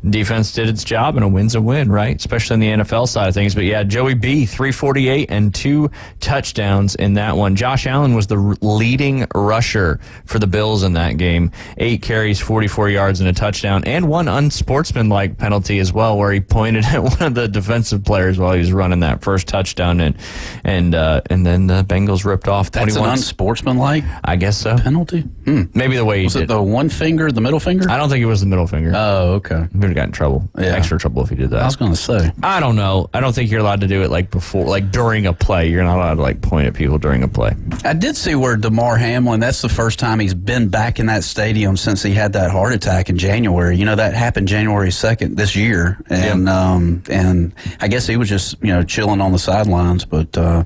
I: defense did its job, and a win's a win, right? Especially in the NFL side of things. But yeah, Joey B, 348 and 2 touchdowns in that one. Josh Allen was the leading rusher for the Bills in that game. 8 carries, 44 yards, and a touchdown, and one unsportsmanlike penalty as well, where he pointed at one of the defensive players while he was running that first touchdown, and then the Bengals ripped off 21.
J: That's an unsportsmanlike,
I: I guess so.
J: Penalty?
I: Maybe the way he
J: was
I: did
J: it the one finger, the middle finger?
I: I don't think it was the middle finger.
J: Oh, okay.
I: He would have gotten in trouble.
J: Yeah.
I: Extra trouble if he did that.
J: I was going to say.
I: I don't know. I don't think you're allowed to do it during a play. You're not allowed to point at people during a play.
J: I did see where DeMar Hamlin, that's the first time he's been back in that stadium since he had that heart attack in January. That happened January 2nd this year. And I guess he was just, chilling on the sidelines. But, I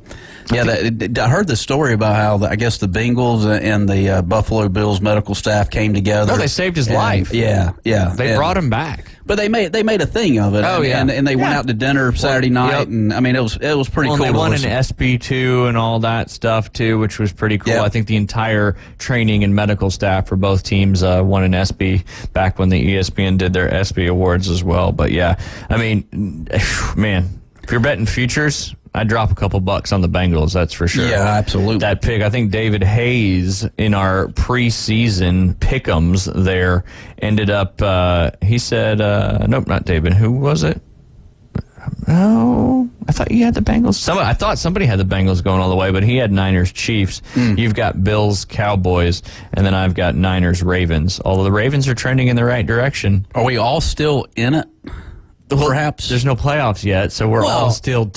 J: heard the story about how, I guess, the Bengals and the Buffalo Bills medical staff came together.
I: No, they saved his life.
J: Yeah.
I: They brought him back.
J: But they made a thing of it.
I: Oh, yeah.
J: And they went out to dinner Saturday night. And, I mean, it was pretty cool.
I: They won an SB2 and all that stuff, too, which was pretty cool.
J: Yeah.
I: I think the entire training and medical staff for both teams won an SB back when the ESPN did their SB awards as well. But, yeah, I mean, man, if you're betting futures, I'd drop a couple bucks on the Bengals, that's for sure.
J: Yeah, absolutely.
I: That pick, I think David Hayes in our preseason pick'ems there ended up, he said, nope, not David. Who was it? No, I thought you had the Bengals. I thought somebody had the Bengals going all the way, but he had Niners Chiefs. You've got Bills Cowboys, and then I've got Niners Ravens. Although the Ravens are trending in the right direction.
J: Are we all still in it? Perhaps
I: there's no playoffs yet, so we're all still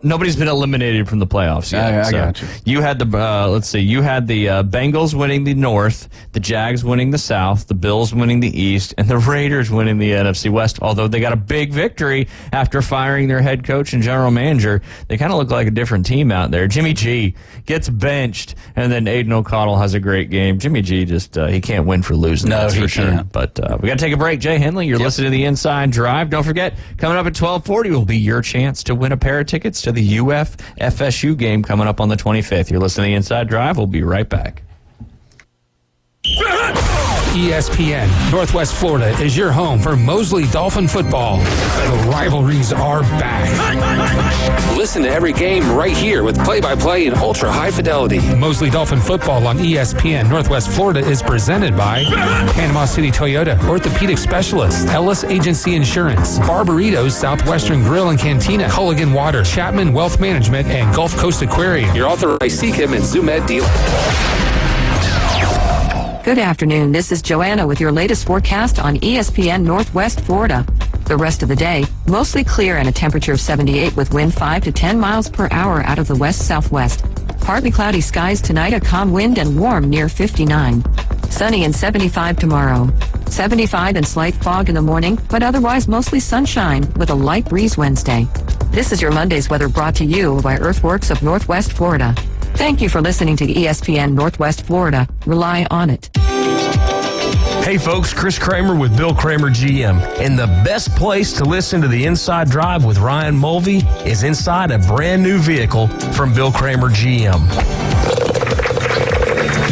I: nobody's been eliminated from the playoffs yet.
J: I got you.
I: You had the you had the Bengals winning the North, the Jags winning the South, the Bills winning the East, and the Raiders winning the NFC West. Although they got a big victory after firing their head coach and general manager, they kind of look like a different team out there. Jimmy G gets benched, and then Aiden O'Connell has a great game. Jimmy G just he can't win for losing.
J: No,
I: that's
J: he
I: for sure.
J: can't.
I: But we got to take a break. Jay Henley, you're listening to the Inside Drive. Don't forget, coming up at 12:40 will be your chance to win a pair of tickets to the UF FSU game coming up on the 25th. You're listening to the Inside Drive. We'll be right back.
B: ESPN, Northwest Florida is your home for Mosley Dolphin football. The rivalries are back.
U: Listen to every game right here with play-by-play in ultra-high fidelity.
B: Mosley Dolphin football on ESPN, Northwest Florida is presented by Panama City Toyota, Orthopedic Specialists, Ellis Agency Insurance, Barbaritos, Southwestern Grill and Cantina, Culligan Water, Chapman Wealth Management, and Gulf Coast Aquarium.
U: Your authorized Seachem and Zoomed dealer.
L: Good afternoon. This is Joanna with your latest forecast on ESPN Northwest Florida. The rest of the day, mostly clear and a temperature of 78 with wind 5 to 10 miles per hour out of the west-southwest. Partly cloudy skies tonight, a calm wind and warm near 59. Sunny and 75 tomorrow. 75 and slight fog in the morning, but otherwise mostly sunshine with a light breeze Wednesday. This is your Monday's weather brought to you by Earthworks of Northwest Florida. Thank you for listening to ESPN Northwest Florida. Rely on it.
C: Hey folks, Chris Kramer with Bill Kramer GM. And the best place to listen to the Inside Drive with Ryan Mulvey is inside a brand new vehicle from Bill Kramer GM.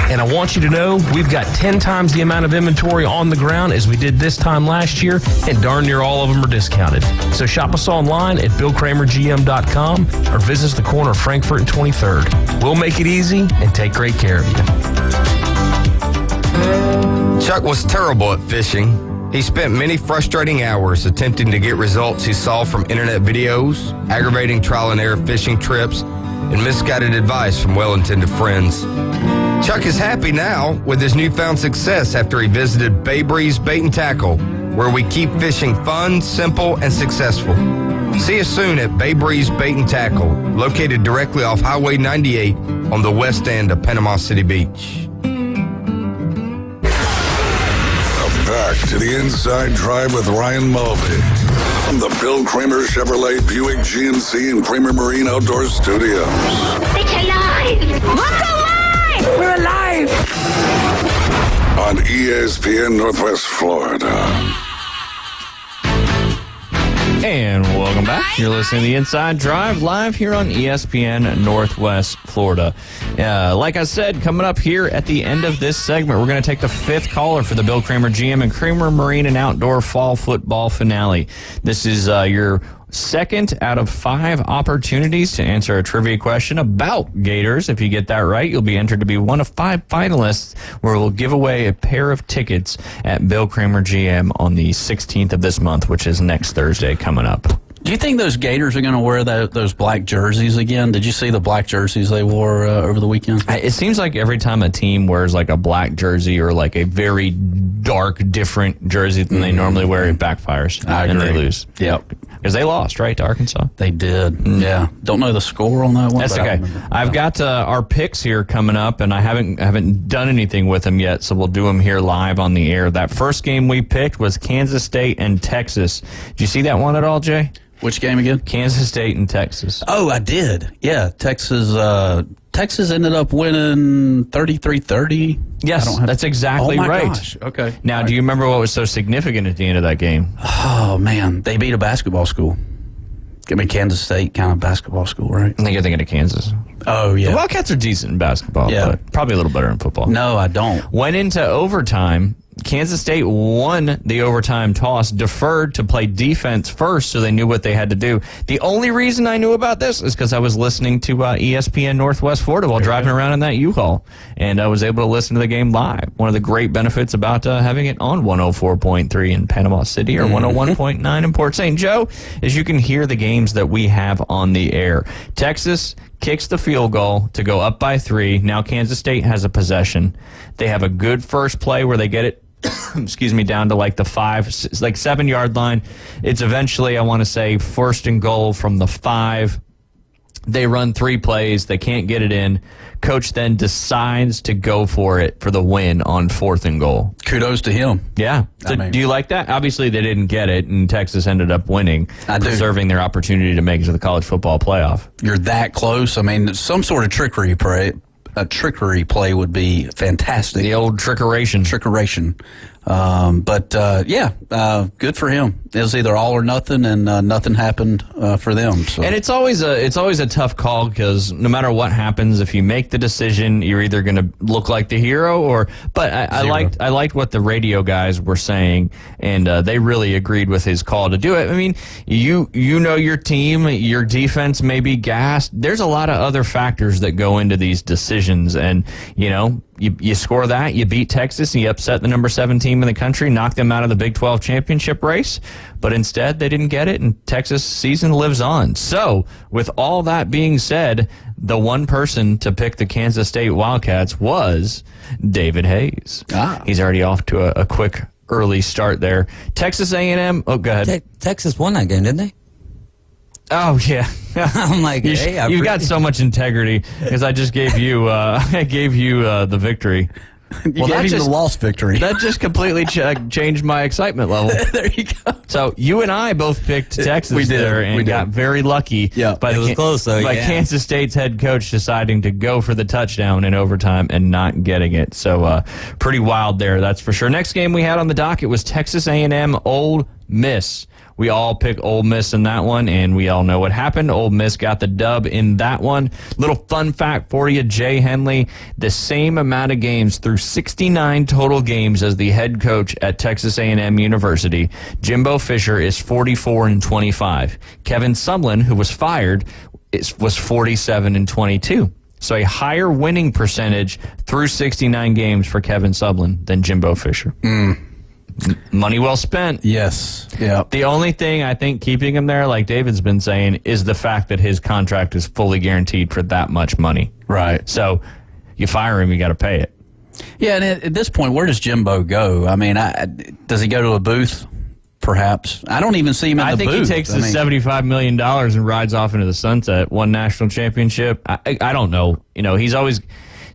C: And I want you to know we've got 10 times the amount of inventory on the ground as we did this time last year, and darn near all of them are discounted. So shop us online at BillKramerGM.com or visit us the corner of Frankfurt and 23rd. We'll make it easy and take great care of you.
M: Chuck was terrible at fishing. He spent many frustrating hours attempting to get results he saw from internet videos, aggravating trial and error fishing trips, and misguided advice from well-intended friends. Chuck is happy now with his newfound success after he visited Bay Breeze Bait and Tackle, where we keep fishing fun, simple, and successful. See us soon at Bay Breeze Bait and Tackle, located directly off Highway 98 on the west end of Panama City Beach.
F: Back to the Inside Drive with Ryan Mulvey from the Bill Kramer Chevrolet Buick GMC and Kramer Marine Outdoor Studios.
V: It's alive! Look alive! We're alive!
F: On ESPN Northwest Florida.
I: And welcome back. You're listening to the Inside Drive live here on ESPN Northwest Florida. Like I said, coming up here at the end of this segment, we're going to take the fifth caller for the Bill Kramer GM and Kramer Marine and Outdoor Fall Football Finale. This is your second out of 5 opportunities to answer a trivia question about Gators. If you get that right, you'll be entered to be one of 5 finalists where we'll give away a pair of tickets at Bill Kramer GM on the 16th of this month, which is next Thursday coming up.
J: Do you think those Gators are going to wear those black jerseys again? Did you see the black jerseys they wore over the weekend?
I: It seems like every time a team wears like a black jersey or like a very dark, different jersey than they normally wear, it backfires. And they lose.
J: Yep.
I: Because they lost, right, to Arkansas?
J: They did. Yeah. Don't know the score on that one.
I: That's okay. I've got our picks here coming up, and I haven't done anything with them yet, so we'll do them here live on the air. That first game we picked was Kansas State and Texas. Did you see that one at all, Jay?
J: Which game again?
I: Kansas State and Texas.
J: Oh, I did. Yeah, Texas ended up winning 33-30.
I: Yes, that's exactly right.
J: Gosh. Okay.
I: Now, do you remember what was so significant at the end of that game?
J: Oh, man. They beat a basketball school. I mean, Kansas State kind of basketball school, right?
I: I think you're thinking of Kansas.
J: Oh, yeah.
I: The Wildcats are decent in basketball, but probably a little better in football.
J: No, I don't.
I: Went into overtime. Kansas State won the overtime toss, deferred to play defense first, so they knew what they had to do. The only reason I knew about this is because I was listening to ESPN Northwest Florida while driving around in that U-Haul, and I was able to listen to the game live. One of the great benefits about having it on 104.3 in Panama City or 101.9 in Port St. Joe is you can hear the games that we have on the air. Texas kicks the field goal to go up by 3. Now Kansas State has a possession. They have a good first play where they get it down to like the 7-yard line. It's eventually, I want to say, first and goal from the 5. They run 3 plays. They can't get it in. Coach then decides to go for it for the win on 4th and goal.
J: Kudos to him.
I: Yeah. So do you like that? Obviously, they didn't get it, and Texas ended up winning, preserving their opportunity to make it to the college football playoff.
J: You're that close. I mean, some sort of trickery play would be fantastic.
I: The old trickeration.
J: Good for him. It was either all or nothing, and nothing happened for them. So.
I: And it's always a tough call because no matter what happens, if you make the decision, you're either going to look like the hero or. But I liked what the radio guys were saying, and they really agreed with his call to do it. I mean, you know your team, your defense may be gassed. There's a lot of other factors that go into these decisions, and you score that, you beat Texas, and you upset the number 7 team in the country, knock them out of the Big 12 championship race. But instead, they didn't get it, and Texas' season lives on. So, with all that being said, the one person to pick the Kansas State Wildcats was David Hayes. He's already off to a quick early start there. Texas A&M. Oh, go ahead.
K: Texas won that game, didn't they?
I: Oh yeah,
K: I'm like,
I: you've got so much integrity because I just gave you the victory.
J: You gave him the lost victory.
I: That just completely changed my excitement level.
J: There you go.
I: So you and I both picked Texas there and got very lucky.
K: Yeah,
I: by
K: it was close though.
I: By Kansas State's head coach deciding to go for the touchdown in overtime and not getting it. So pretty wild there, that's for sure. Next game we had on the docket was Texas A&M Ole Miss. We all picked Ole Miss in that one, and we all know what happened. Ole Miss got the dub in that one. Little fun fact for you, Jay Henley, the same amount of games through 69 total games as the head coach at Texas A&M University. Jimbo Fisher is 44-25. Kevin Sumlin, who was fired, was 47-22. So a higher winning percentage through 69 games for Kevin Sumlin than Jimbo Fisher. Money well spent.
J: Yes. Yeah.
I: The only thing I think keeping him there, like David's been saying, is the fact that his contract is fully guaranteed for that much money.
J: Right.
I: So you fire him, you got to pay it.
J: Yeah, and at this point, where does Jimbo go? I mean, does he go to a booth? Perhaps. I don't even see him in the booth.
I: I think he takes the $75 million and rides off into the sunset. Won national championship. I don't know. He's always...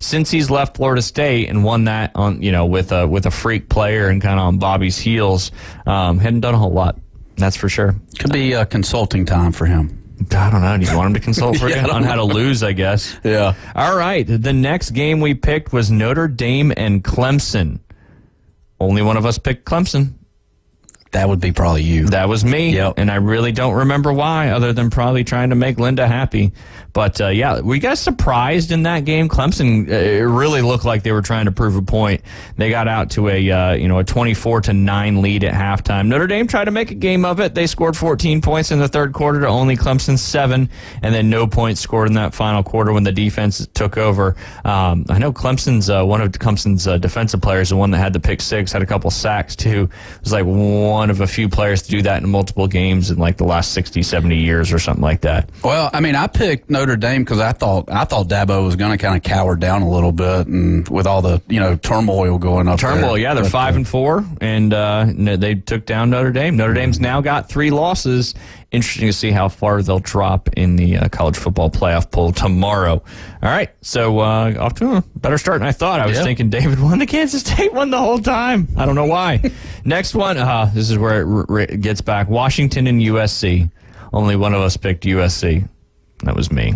I: Since he's left Florida State and won that on, with a freak player and kind of on Bobby's heels, hadn't done a whole lot. That's for sure.
J: Could be consulting time for him.
I: I don't know. Do you want him to consult for you on how to lose, I guess?
J: Yeah.
I: All right. The next game we picked was Notre Dame and Clemson. Only one of us picked Clemson.
J: That would be probably you.
I: That was me.
J: Yep.
I: And I really don't remember why, other than probably trying to make Linda happy. But, we got surprised in that game. Clemson really looked like they were trying to prove a point. They got out to a 24-9 lead at halftime. Notre Dame tried to make a game of it. They scored 14 points in the third quarter to only Clemson's 7, and then no points scored in that final quarter when the defense took over. I know Clemson's one of Clemson's defensive players, the one that had the pick 6, had a couple sacks too. It was like one of a few players to do that in multiple games in like the last 60, 70 years or something like that.
J: Well, I mean, I picked Notre Dame because I thought Dabo was going to kind of cower down a little bit, and with all the turmoil going up.
I: They're 5-4, and they took down Notre Dame. Notre Dame's now got 3 losses. Interesting to see how far they'll drop in the college football playoff poll tomorrow. All right, so off to a better start than I thought. I was thinking David won. The Kansas State won the whole time. I don't know why. Next one, this is where it gets back. Washington and USC. Only one of us picked USC. That was me.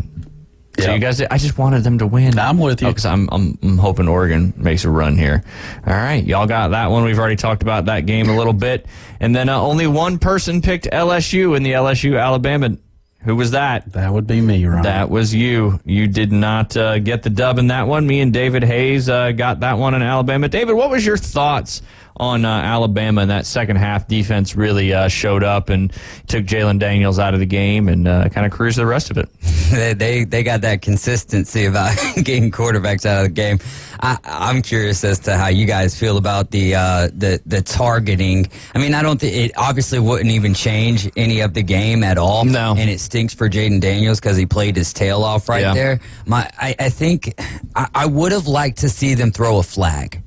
I: So you guys, I just wanted them to win.
J: I'm with you.
I: Because I'm hoping Oregon makes a run here. All right, y'all got that one. We've already talked about that game a little bit. And then only one person picked LSU in the LSU-Alabama. Who was that?
J: That would be me, Ryan.
I: That was you. You did not get the dub in that one. Me and David Hayes got that one in Alabama. David, what was your thoughts on Alabama in that second half? Defense really showed up and took Jalen Daniels out of the game and kind of cruised the rest of it.
K: They got that consistency about getting quarterbacks out of the game. I'm curious as to how you guys feel about the targeting. I mean, I don't think it obviously wouldn't even change any of the game at all.
I: No,
K: and it stinks for Jaden Daniels because he played his tail off there. I think I would have liked to see them throw a flag.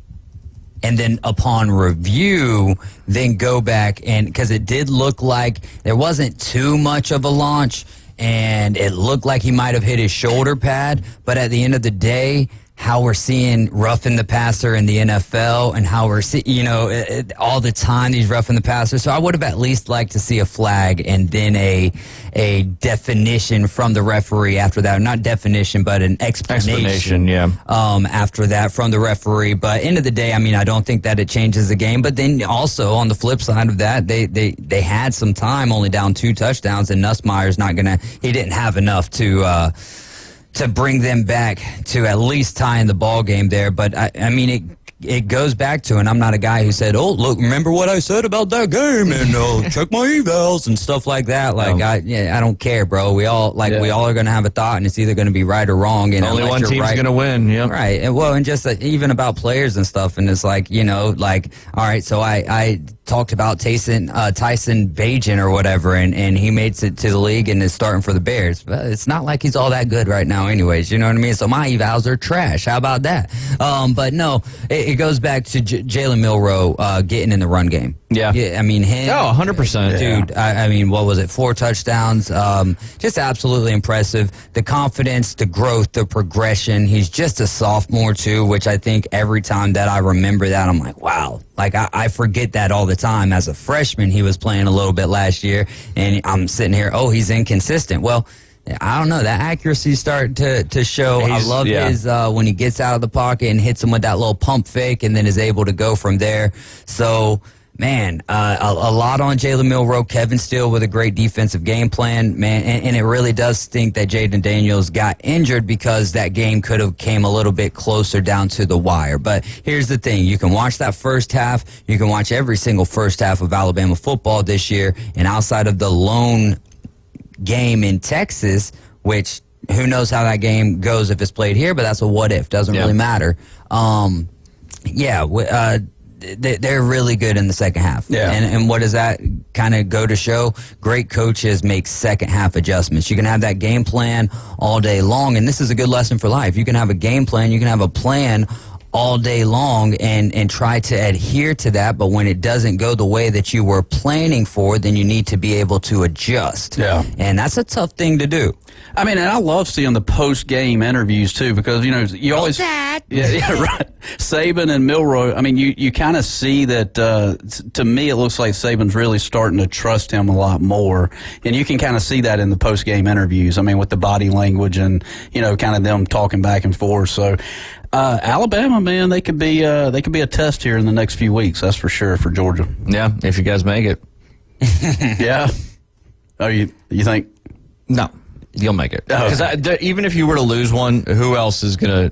K: And then upon review, then go back and because it did look like there wasn't too much of a launch, and it looked like he might have hit his shoulder pad. But at the end of the day, how we're seeing roughing the passer in the NFL and how we're seeing, all the time these roughing the passer. So I would have at least liked to see a flag and then a definition from the referee after that. Not definition, but an explanation after that from the referee. But end of the day, I mean, I don't think that it changes the game. But then also on the flip side of that, they had some time, only down 2 touchdowns, and Nussmeier's he didn't have enough to bring them back to at least tying the ball game there. But I mean, it goes back to, and I'm not a guy who said, "Oh, look, remember what I said about that game and check my evals and stuff like that." Like, I don't care, bro. We all are going to have a thought, and it's either going to be right or wrong. And
I: only one team's going to win. Yeah,
K: right. And and just even about players and stuff. And it's like, all right. So I talked about Tyson Bagent or whatever, and he made it to the league and is starting for the Bears. But it's not like he's all that good right now, anyways. You know what I mean? So my evals are trash. How about that? But no. It goes back to Jalen Milroe getting in the run game.
I: Yeah.
K: I mean, him.
I: Oh, 100%.
K: Dude, I mean, what was it? 4 touchdowns. Just absolutely impressive. The confidence, the growth, the progression. He's just a sophomore, too, which I think every time that I remember that, I'm like, wow. Like, I forget that all the time. As a freshman, he was playing a little bit last year, and I'm sitting here, he's inconsistent. Well, I don't know. That accuracy's starting to show. I love his when he gets out of the pocket and hits him with that little pump fake and then is able to go from there. So, man, a lot on Jalen Milroe. Kevin Steele with a great defensive game plan, man. And it really does stink that Jaden Daniels got injured because that game could have came a little bit closer down to the wire. But here's the thing. You can watch that first half. You can watch every single first half of Alabama football this year. And outside of the lone game in Texas, which who knows how that game goes if it's played here, but that's a what if. Doesn't really matter. They're really good in the second half. Yeah. And what does that kind of go to show? Great coaches make second half adjustments. You can have that game plan all day long, and this is a good lesson for life. You can have a game plan, you can have a plan all day long and try to adhere to that, but when it doesn't go the way that you were planning for, then you need to be able to adjust. Yeah. And that's a tough thing to do.
J: I mean, and I love seeing the post-game interviews, too, because, you always... right. Saban and Milroe, I mean, you kind of see that, to me, it looks like Saban's really starting to trust him a lot more, and you can kind of see that in the post-game interviews, I mean, with the body language and, kind of them talking back and forth, so... Alabama, man, they could be a test here in the next few weeks. That's for sure for Georgia.
I: Yeah, if you guys make it.
J: Yeah. Oh, you think?
I: No, you'll make it. Because even if you were to lose one, who else is gonna?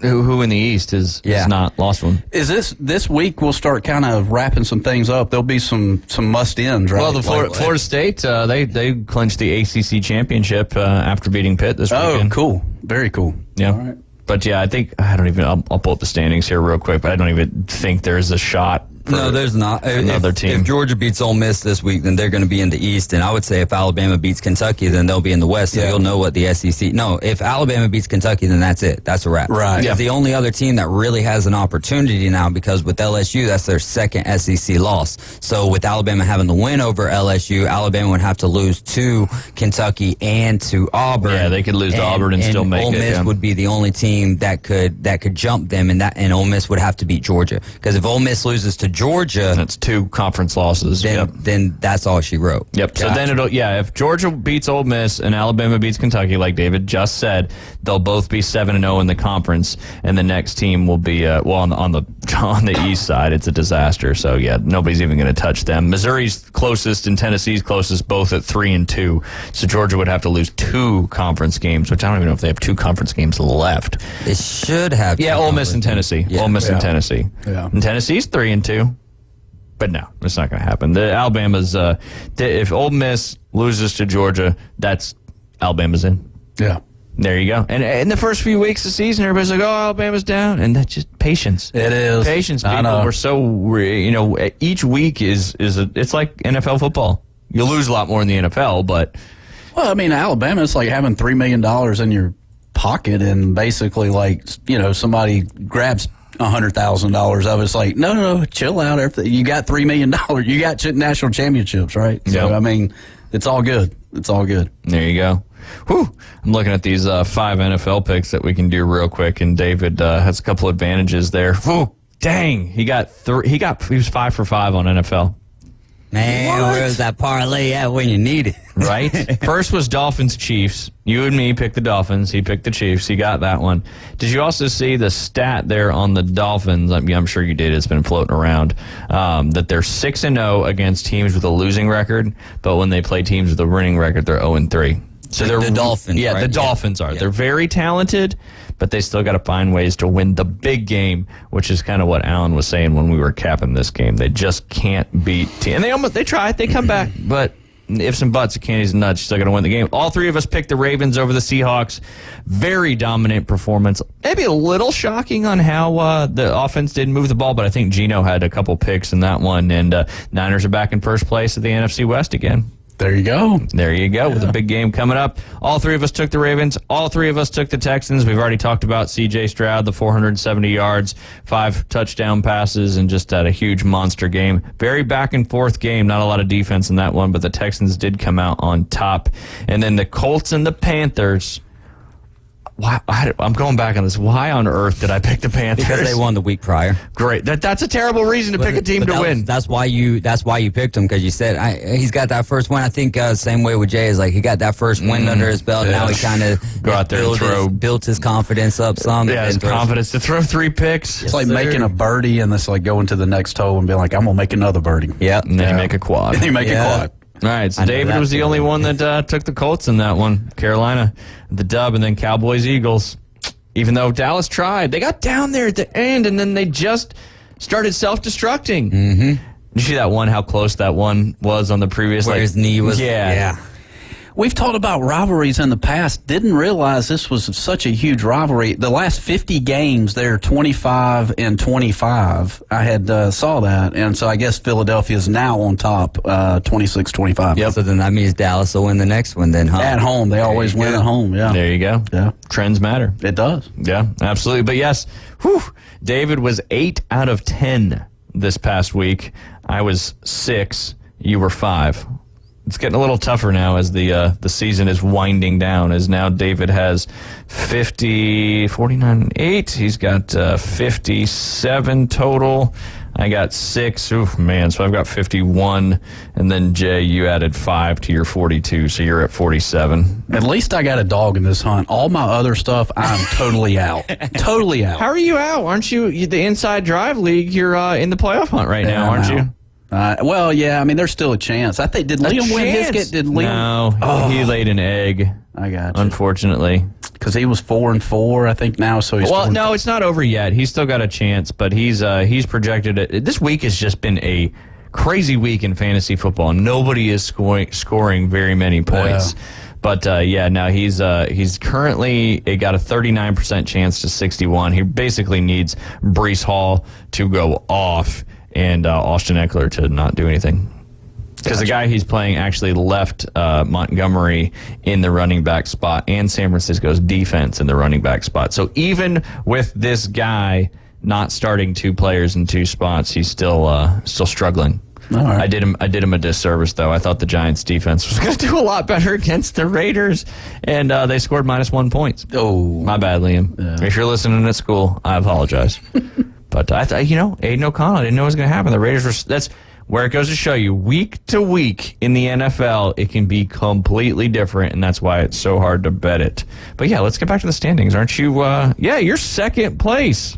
I: Who in the East is not lost one?
J: Is this week? We'll start kind of wrapping some things up. There'll be some must ends, right?
I: Well, the Florida State they clinched the ACC championship after beating Pitt this weekend.
J: Oh, cool, very cool.
I: Yeah.
J: All right.
I: But yeah, I'll pull up the standings here real quick, but I don't even think there's a shot.
K: No, there's not.
I: Another team.
K: If Georgia beats Ole Miss this week, then they're going to be in the East. And I would say if Alabama beats Kentucky, then they'll be in the West. So you'll know what the SEC. No, if Alabama beats Kentucky, then that's it. That's a wrap.
J: Right.
K: Yeah. The only other team that really has an opportunity now, because with LSU, that's their second SEC loss. So with Alabama having the win over LSU, Alabama would have to lose to Kentucky and to Auburn.
I: Yeah, they could lose to Auburn and still make it.
K: Ole Miss would be the only team that could jump them, and Ole Miss would have to beat Georgia. Because if Ole Miss loses to Georgia,
I: that's 2 conference losses.
K: Then that's all she wrote.
I: Yep. Gotcha. So then if Georgia beats Ole Miss and Alabama beats Kentucky, like David just said, they'll both be 7-0 in the conference, and the next team will be on the East side. It's a disaster. So yeah, nobody's even going to touch them. Missouri's closest and Tennessee's closest, both at 3-2. So Georgia would have to lose 2 conference games, which I don't even know if they have 2 conference games left.
K: It should have.
I: Yeah, Ole Miss and Tennessee. Yeah. Ole Miss and Tennessee.
J: Yeah.
I: And Tennessee's 3-2. But no, it's not going to happen. The Alabama's if Ole Miss loses to Georgia, that's Alabama's in.
J: Yeah.
I: There you go. And in the first few weeks of the season, everybody's like, "Oh, Alabama's down," and that's just patience.
J: It is
I: patience. People, each week it's like NFL football. You lose a lot more in the NFL, but
J: well, I mean, Alabama, it's like having $3 million in your pocket, and basically, somebody grabs $100,000 of it. It's like, no, chill out. Everything. You got $3 million. You got national championships, right? So, I mean, it's all good. It's all good.
I: There you go. Whew. I'm looking at these 5 NFL picks that we can do real quick, and David has a couple advantages there. Whew. Dang, he was 5 for 5 on NFL.
K: Man, where's that parlay at when you need it?
I: Right? First was Dolphins-Chiefs. You and me picked the Dolphins. He picked the Chiefs. He got that one. Did you also see the stat there on the Dolphins? I'm sure you did. It's been floating around. That they're 6-0 against teams with a losing record, but when they play teams with a winning record, they're 0-3. So they're
K: the Dolphins,
I: yeah,
K: right?
I: the Dolphins are. Yeah. They're very talented, but they still got to find ways to win the big game, which is kind of what Alan was saying when we were capping this game. They just can't beat teams. And they tried. They come back, but ifs and buts, candies and nuts, you still got to win the game. All three of us picked the Ravens over the Seahawks. Very dominant performance. Maybe a little shocking on how the offense didn't move the ball, but I think Geno had a couple picks in that one, and Niners are back in first place at the NFC West again.
J: There you go.
I: There you go, with a big game coming up. All three of us took the Ravens. All three of us took the Texans. We've already talked about C.J. Stroud, the 470 yards, 5 touchdown passes, and just had a huge monster game. Very back-and-forth game. Not a lot of defense in that one, but the Texans did come out on top. And then the Colts and the Panthers. Why, I'm going back on this. Why on earth did I pick the Panthers?
K: Because they won the week prior.
I: Great. That's a terrible reason to pick a team to win.
K: That's why you picked him, because you said he's got that first win. I think same way with Jay is like he got that first win under his belt. Yeah. Now he kind of
I: go out there and
K: built his confidence up some.
I: Yeah, his confidence to throw 3 picks.
J: It's like making a birdie and it's like going to the next hole and being like, I'm gonna make another birdie.
K: Yeah,
I: and then you make a quad.
J: And you make a quad.
I: All right, so David was the only one that took the Colts in that one. Carolina, the dub, and then Cowboys, Eagles. Even though Dallas tried, they got down there at the end, and then they just started self-destructing. Mm-hmm. Did you see that one? How close that one was on the previous?
K: Where his knee was.
I: Yeah.
J: We've talked about rivalries in the past. Didn't realize this was such a huge rivalry. The last 50 games, they're 25-25. I had saw that, and so I guess Philadelphia is now on top, 26-25.
K: Yep. So then that means Dallas will win the next one then, huh?
J: At home. They always win at home, yeah.
I: There you go.
J: Yeah.
I: Trends matter.
J: It does.
I: Yeah, absolutely. But yes, David was 8 out of 10 this past week. I was 6. You were 5. It's getting a little tougher now as the season is winding down, as now David has 49-8. He's got 57 total. I got 6. Oof, man, so I've got 51. And then, Jay, you added 5 to your 42, so you're at 47.
J: At least I got a dog in this hunt. All my other stuff, I'm totally out. Totally out.
I: How are you out? Aren't you the Inside Drive League? You're in the playoff hunt right now, aren't you?
J: Well, yeah. I mean, there's still a chance. I think did Liam win his? Did Liam?
I: No, he laid an egg.
J: I got you.
I: Unfortunately,
J: because he was 4-4, I think now. So he's
I: no, it's not over yet. He's still got a chance, but he's projected it. This week has just been a crazy week in fantasy football. Nobody is scoring very many points. Yeah. But now he's currently got a 39% chance to 61. He basically needs Breece Hall to go off and Austin Eckler to not do anything. Because the guy he's playing actually left Montgomery in the running back spot and San Francisco's defense in the running back spot. So even with this guy not starting 2 players in 2 spots, he's still struggling.
J: All right.
I: I did him a disservice, though. I thought the Giants' defense was going to do a lot better against the Raiders, and they scored -1 points.
J: Oh,
I: my bad, Liam. Yeah. If you're listening at school, I apologize. But I thought, Aiden O'Connell, I didn't know what was going to happen. The Raiders were. That's where it goes to show you, week to week in the NFL, it can be completely different, and that's why it's so hard to bet it. But yeah, let's get back to the standings. Aren't you? You're second place,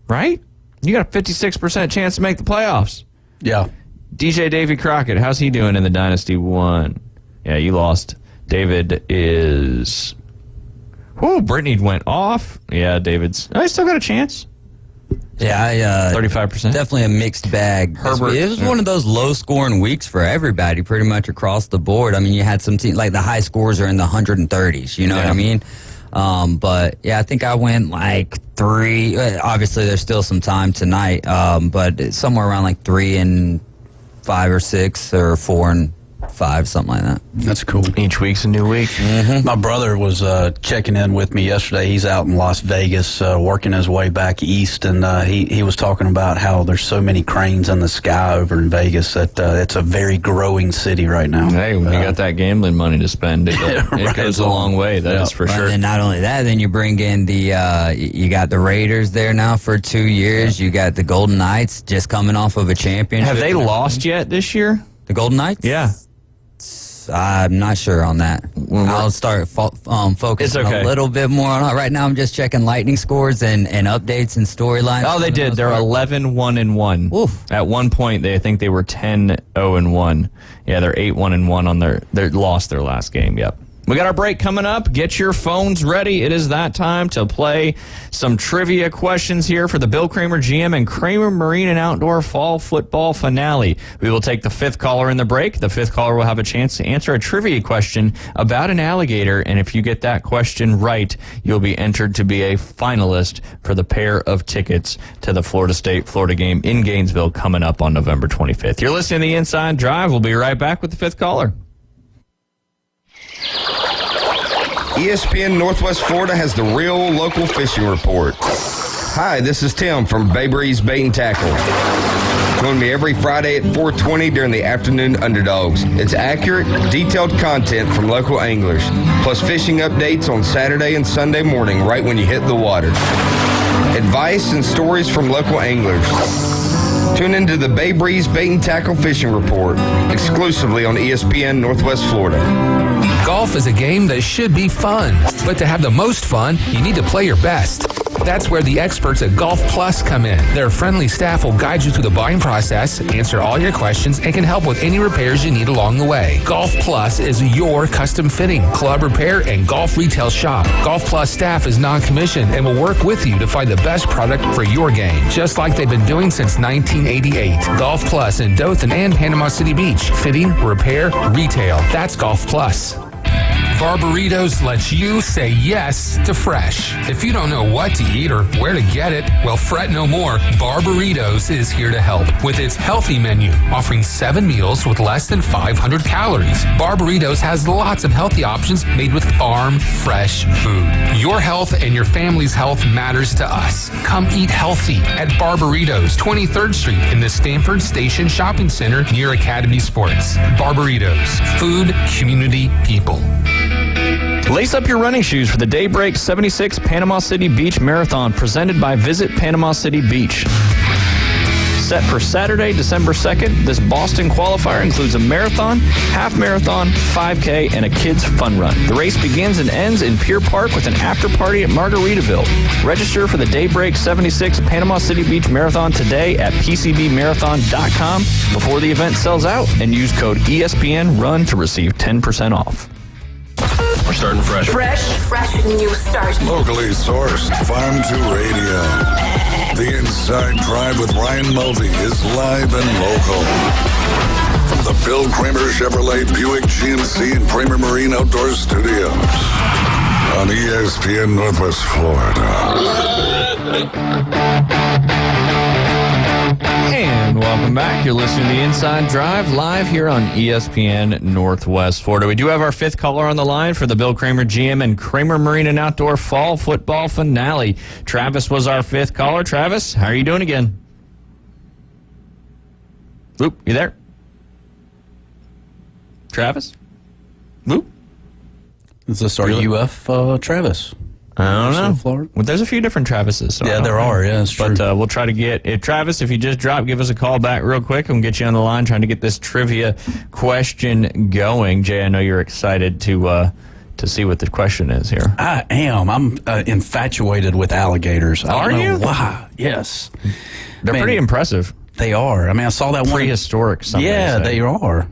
I: right? You got a 56% chance to make the playoffs.
J: Yeah.
I: DJ Davy Crockett, how's he doing in the Dynasty 1? Yeah, you lost. David is. Brittany went off. Yeah, David's. He's still got a chance.
K: Yeah,
I: 35%.
K: Definitely a mixed bag.
I: Herbert.
K: It was one of those low-scoring weeks for everybody, pretty much across the board. I mean, you had some teams, like the high scores are in the 130s, you know what I mean? But, yeah, I think I went like 3. Obviously, there's still some time tonight, but somewhere around like 3 and 5 or 6 or 4 and 5, something like that.
J: That's cool.
I: Each week's a new week.
J: My brother was checking in with me yesterday. He's out in Las Vegas working his way back east, and he was talking about how there's so many cranes in the sky over in Vegas that it's a very growing city right now.
I: Hey, when you got that gambling money to spend, it goes a long way. That is for sure.
K: And not only that, then you bring in you got the Raiders there now for 2 years. You got the Golden Knights just coming off of a championship.
I: Have they lost yet this year?
K: The Golden Knights?
I: Yeah.
K: I'm not sure on that. I'll start focusing a little bit more on it. Right now I'm just checking Lightning scores and updates and storylines.
I: Oh, they did. They're 11-1-1. At one point, I think they were 10-0-1. Yeah, they're 8-1-1 on they lost their last game. Yep. We got our break coming up. Get your phones ready. It is that time to play some trivia questions here for the Bill Kramer GM and Kramer Marine and Outdoor Fall Football Finale. We will take the 5th caller in the break. The 5th caller will have a chance to answer a trivia question about an alligator, and if you get that question right, you'll be entered to be a finalist for the pair of tickets to the Florida State-Florida game in Gainesville coming up on November 25th. You're listening to The Inside Drive. We'll be right back with the 5th caller.
M: ESPN Northwest Florida has the real local fishing report. Hi, this is Tim from Bay Breeze Bait and Tackle. Join me every Friday at 4:20 during the afternoon Underdogs. It's accurate, detailed content from local anglers, plus fishing updates on Saturday and Sunday morning right when you hit the water. Advice and stories from local anglers. Tune into the Bay Breeze Bait and Tackle Fishing Report, exclusively on ESPN Northwest Florida.
B: Golf is a game that should be fun, but to have the most fun, you need to play your best. That's where the experts at Golf Plus come in. Their friendly staff will guide you through the buying process, answer all your questions, and can help with any repairs you need along the way. Golf Plus is your custom fitting, club repair, and golf retail shop. Golf Plus staff is non-commissioned and will work with you to find the best product for your game, just like they've been doing since 1988. Golf Plus in Dothan and Panama City Beach. Fitting, repair, retail. That's Golf Plus. Barbaritos lets you say yes to fresh. If you don't know what to eat or where to get it, well, fret no more. Barbaritos is here to help with its healthy menu, offering 7 meals with less than 500 calories. Barbaritos has lots of healthy options made with farm fresh food. Your health and your family's health matters to us. Come eat healthy at Barbaritos, 23rd Street in the Stanford Station Shopping Center near Academy Sports. Barbaritos, food, community, people.
I: Lace up your running shoes for the Daybreak 76 Panama City Beach Marathon presented by Visit Panama City Beach. Set for Saturday, December 2nd, this Boston qualifier includes a marathon, half marathon, 5K, and a kids fun run. The race begins and ends in Pier Park with an after party at Margaritaville. Register for the Daybreak 76 Panama City Beach Marathon today at pcbmarathon.com before the event sells out, and use code ESPNRUN to receive 10% off.
R: We're starting fresh.
D: Fresh new start.
F: Locally sourced, Farm to Radio. The Inside Drive with Ryan Mulvey is live and local. From the Bill Kramer Chevrolet Buick GMC and Kramer Marine Outdoor Studios. On ESPN Northwest Florida.
I: And welcome back. You're listening to The Inside Drive live here on ESPN Northwest Florida. We do have our 5th caller on the line for the Bill Kramer GM and Kramer Marine and Outdoor Fall Football Finale. Travis was our 5th caller. Travis, how are you doing again? Oop, you there? Travis? Oop.
J: Is this our UF Travis?
I: I don't know. Florida? Well, there's a few different Travises. So
J: yeah, there are. Yeah, that's true.
I: But we'll try to get Travis, if you just drop, give us a call back real quick. We'll get you on the line trying to get this trivia question going. Jay, I know you're excited to see what the question is here.
J: I am. I'm infatuated with alligators.
I: Are you?
J: Why? Yes.
I: They're pretty impressive.
J: They are. I mean, I saw that
I: prehistoric.
J: Yeah, they are.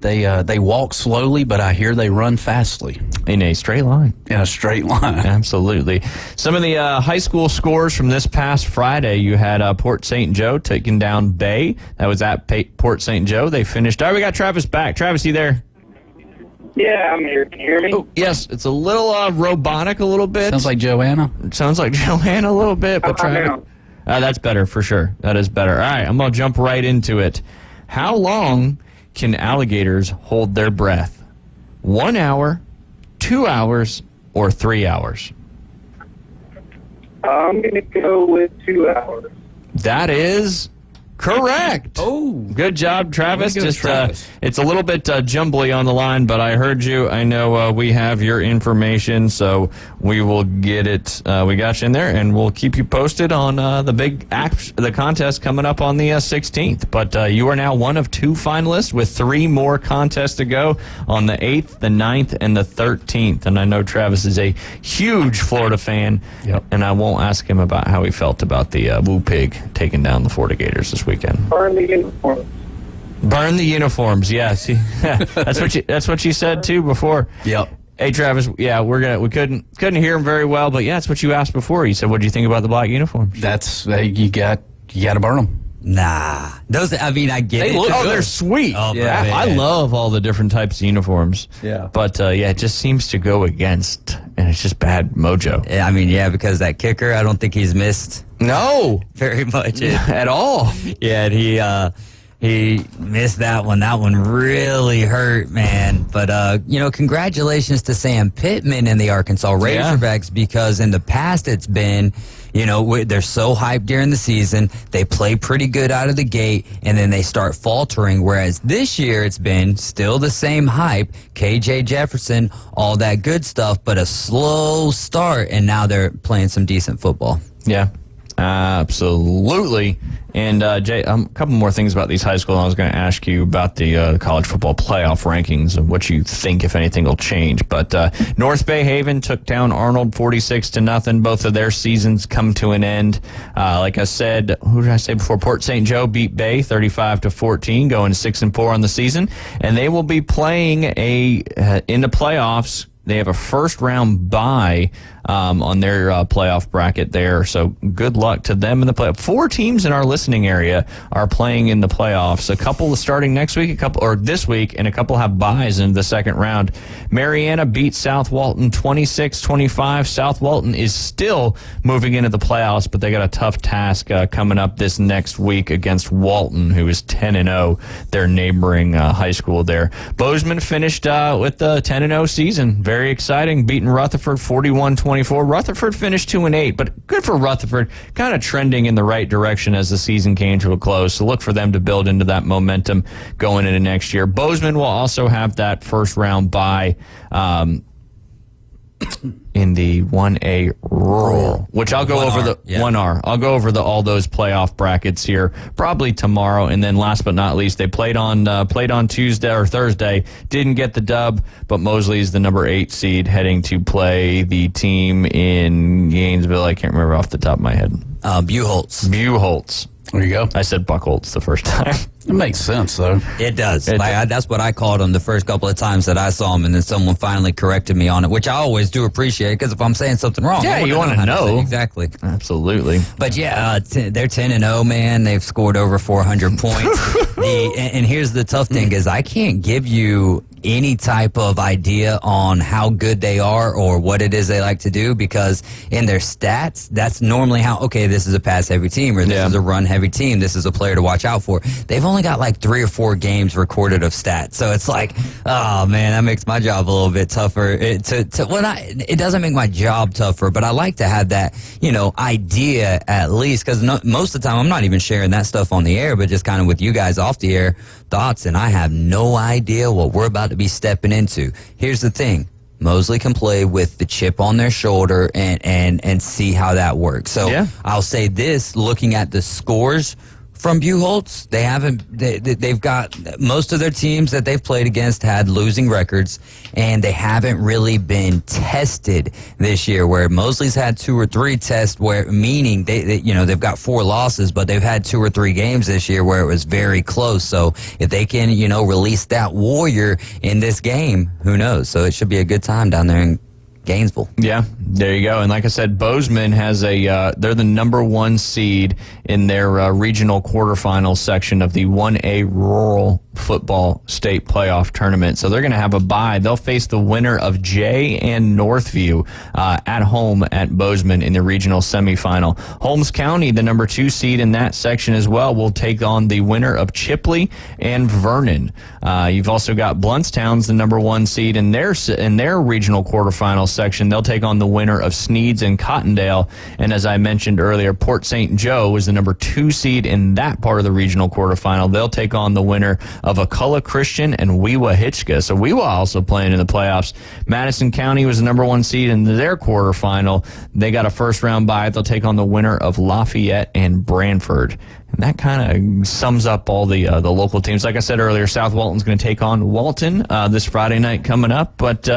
J: They walk slowly, but I hear they run fastly.
I: In a straight line.
J: In a straight line.
I: Absolutely. Some of the high school scores from this past Friday, you had Port St. Joe taking down Bay. That was at Port St. Joe. They finished. All right, we got Travis back. Travis, you there?
A: Yeah, I'm here. Can you hear me?
I: Oh, yes, it's a little robotic a little bit.
J: Sounds like Joanna.
I: It sounds like Joanna a little bit. But that's better for sure. That is better. All right, I'm going to jump right into it. How long can alligators hold their breath? 1 hour, 2 hours, or 3 hours?
S: I'm going to go with 2 hours.
I: That is correct.
J: Oh,
I: good job, Travis.
J: Way to go, Travis.
I: It's a little bit jumbly on the line, but I heard you. I know we have your information, so we will get it. We got you in there, and we'll keep you posted on the contest coming up on the 16th. But you are now one of 2 finalists with 3 more contests to go on the 8th, the 9th, and the 13th. And I know Travis is a huge Florida fan, and I won't ask him about how he felt about the Woo Pig taking down the Florida Gators this weekend.
S: Burn the uniforms.
I: Burn the uniforms. Yes, that's what you said too before.
J: Yep.
I: Hey Travis, yeah, we couldn't hear him very well, but yeah, that's what you asked before. You said, "What do you think about the black uniforms?"
J: That's you got to burn them.
K: Nah, those. I mean, I get
I: They
K: it.
I: look good. They're sweet.
K: Oh,
I: Yeah,
K: man.
I: I love all the different types of uniforms.
J: Yeah.
I: But it just seems to go against, and it's just bad mojo.
K: Yeah, I mean, yeah, because that kicker, I don't think he's missed.
I: No,
K: very much
I: at all.
K: Yeah, and he missed that one. That one really hurt, man. But congratulations to Sam Pittman and the Arkansas Razorbacks, because in the past it's been, they're so hyped during the season, they play pretty good out of the gate, and then they start faltering. Whereas this year it's been still the same hype, KJ Jefferson, all that good stuff, but a slow start, and now they're playing some decent football.
I: Yeah. Absolutely. And Jay, a couple more things about these high schools. I was going to ask you about the college football playoff rankings and what you think, if anything, will change. But North Bay Haven took down Arnold 46-0. Both of their seasons come to an end. Like I said, who did I say before? Port St. Joe beat Bay 35-14, going 6-4 on the season, and they will be playing in the playoffs. They have a first-round bye on their playoff bracket there, so good luck to them in the playoff. 4 teams in our listening area are playing in the playoffs. A couple starting next week, this week, and a couple have byes in the second round. Mariana beat South Walton 26-25. South Walton is still moving into the playoffs, but they got a tough task coming up this next week against Walton, who is 10-0, their neighboring high school there. Bozeman finished with the 10-0 season. Very exciting, beating Rutherford 41-24. Rutherford finished 2-8, but good for Rutherford, kind of trending in the right direction as the season came to a close. So look for them to build into that momentum going into next year. Bozeman will also have that first round bye in the 1A rural, which I'll go over the 1R. I'll go over all those playoff brackets here probably tomorrow. And then last but not least, they played on Tuesday or Thursday, didn't get the dub, but Mosley is the number 8 seed heading to play the team in Gainesville. I can't remember off the top of my head. Buchholz.
J: There you go.
I: I said Buchholz the first time.
J: It makes sense, though.
K: It does. That's what I called him the first couple of times that I saw him, and then someone finally corrected me on it, which I always do appreciate, because if I'm saying something wrong,
I: you want to know.
K: Exactly.
I: Absolutely.
K: But yeah, they're 10-0, man. They've scored over 400 points. And here's the tough thing is I can't give you any type of idea on how good they are or what it is they like to do, because in their stats, that's normally how, okay, this is a pass-heavy team, or this is a run-heavy team, this is a player to watch out for. They've only got like 3 or 4 games recorded of stats. So it's like, oh man, that makes my job a little bit tougher. It doesn't make my job tougher, but I like to have that, idea at least, because most of the time I'm not even sharing that stuff on the air, but just kind of with you guys off the air thoughts, and I have no idea what we're about to be stepping into. Here's the thing. Mosley can play with the chip on their shoulder and see how that works. So I'll say this, looking at the scores from Buchholz, they've got most of their teams that they've played against had losing records, and they haven't really been tested this year, where Mosley's had 2 or 3 tests, meaning they've got 4 losses, but they've had 2 or 3 games this year where it was very close. So if they can, release that warrior in this game, who knows? So it should be a good time down there in Gainesville.
I: Yeah, there you go. And like I said, Bozeman has they're the number 1 seed in their regional quarterfinal section of the 1A rural football state playoff tournament. So they're going to have a bye. They'll face the winner of Jay and Northview at home at Bozeman in the regional semifinal. Holmes County, the number 2 seed in that section as well, will take on the winner of Chipley and Vernon. You've also got Bluntstown's the number 1 seed in their regional quarterfinal section. They'll take on the winner of Sneeds and Cottondale. And as I mentioned earlier, Port St. Joe is the number 2 seed in that part of the regional quarterfinal. They'll take on the winner of Akulla Christian and Wewa Hitchka. So Wewa also playing in the playoffs. Madison County was the number 1 seed in their quarterfinal. They got a first-round bye. They'll take on the winner of Lafayette and Branford. And that kind of sums up all the local teams. Like I said earlier, South Walton's going to take on Walton this Friday night coming up. But,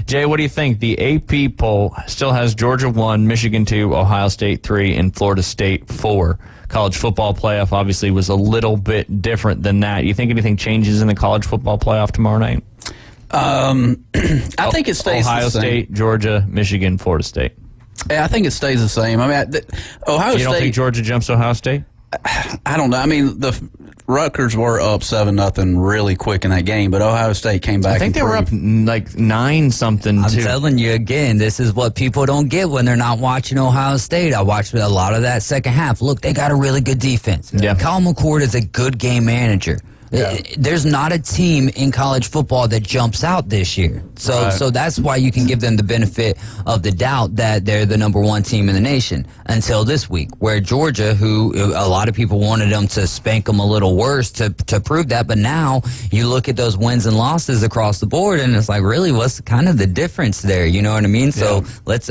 I: Jay, what do you think? The AP poll still has Georgia 1, Michigan 2, Ohio State 3, and Florida State 4. College football playoff obviously was a little bit different than that. You think anything changes in the college football playoff tomorrow night?
J: I think it stays
I: Ohio
J: the same.
I: State, Georgia, Michigan, Florida State.
J: Yeah, I think it stays the same. I mean, Ohio State.
I: You don't think Georgia jumps Ohio State?
J: I don't know. I mean, the Rutgers were up 7-0 really quick in that game, but Ohio State came back.
I: I think they were up like 9-something.
K: I'm
I: too.
K: telling you again, this is what people don't get when they're not watching Ohio State. I watched a lot of that second half. Look, they got a really good defense.
I: Yeah.
K: Kyle McCord is a good game manager. Yeah. There's not a team in college football that jumps out this year. So that's why you can give them the benefit of the doubt that they're the number 1 team in the nation until this week, where Georgia, who a lot of people wanted them to spank them a little worse to prove that, but now you look at those wins and losses across the board, and it's like, really, what's kind of the difference there? You know what I mean? So but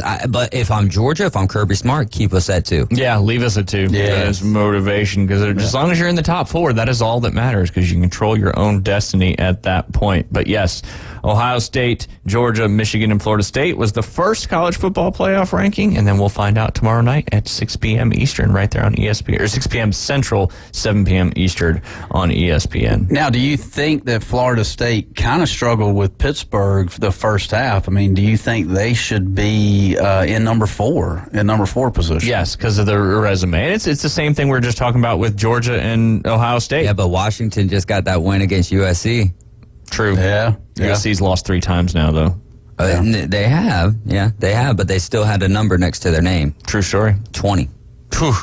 K: if I'm Georgia, if I'm Kirby Smart, keep us at 2.
I: Yeah, leave us at 2.
J: Yeah.
I: As motivation, because as long as you're in the top 4, that is all that matters, because you can control your own destiny at that point. But yes, Ohio State, Georgia, Michigan, and Florida State was the first college football playoff ranking, and then we'll find out tomorrow night at 6 p.m. Eastern right there on ESPN, or 6 p.m. Central, 7 p.m. Eastern on ESPN.
J: Now, do you think that Florida State kind of struggled with Pittsburgh for the first half? I mean, do you think they should be in number 4 position?
I: Yes, because of their resume. It's the same thing we were just talking about with Georgia and Ohio State.
K: Yeah, but Washington just got that win against USC.
I: True.
J: Yeah.
I: USC's lost 3 times now, though.
K: They have, but they still had a number next to their name.
I: True story.
K: 20.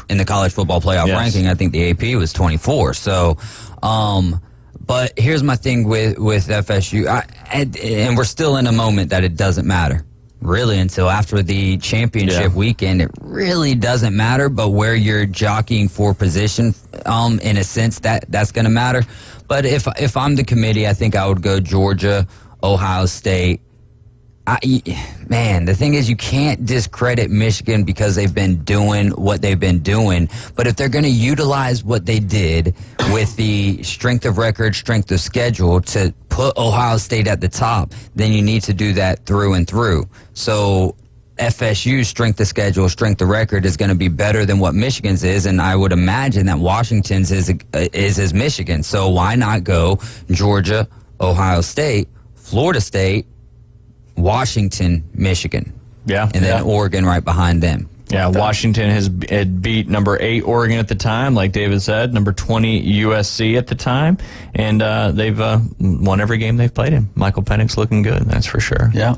K: In the college football playoff ranking, I think the AP was 24. So, but here's my thing with FSU, and we're still in a moment that it doesn't matter. Really, until after the championship weekend, it really doesn't matter. But where you're jockeying for position, in a sense, that's going to matter. But if I'm the committee, I think I would go Georgia, Ohio State. The thing is, you can't discredit Michigan because they've been doing what they've been doing. But if they're going to utilize what they did with the strength of record, strength of schedule to put Ohio State at the top, then you need to do that through and through. So FSU's strength of schedule, strength of record is going to be better than what Michigan's is, and I would imagine that Washington's is as Michigan. So why not go Georgia, Ohio State, Florida State, Washington, Michigan.
I: Yeah.
K: And then Oregon right behind them.
I: Yeah, Washington had beat number 8 Oregon at the time, like David said, number 20 USC at the time, and they've won every game they've played in. Michael Penix looking good, that's for sure.
J: Yeah.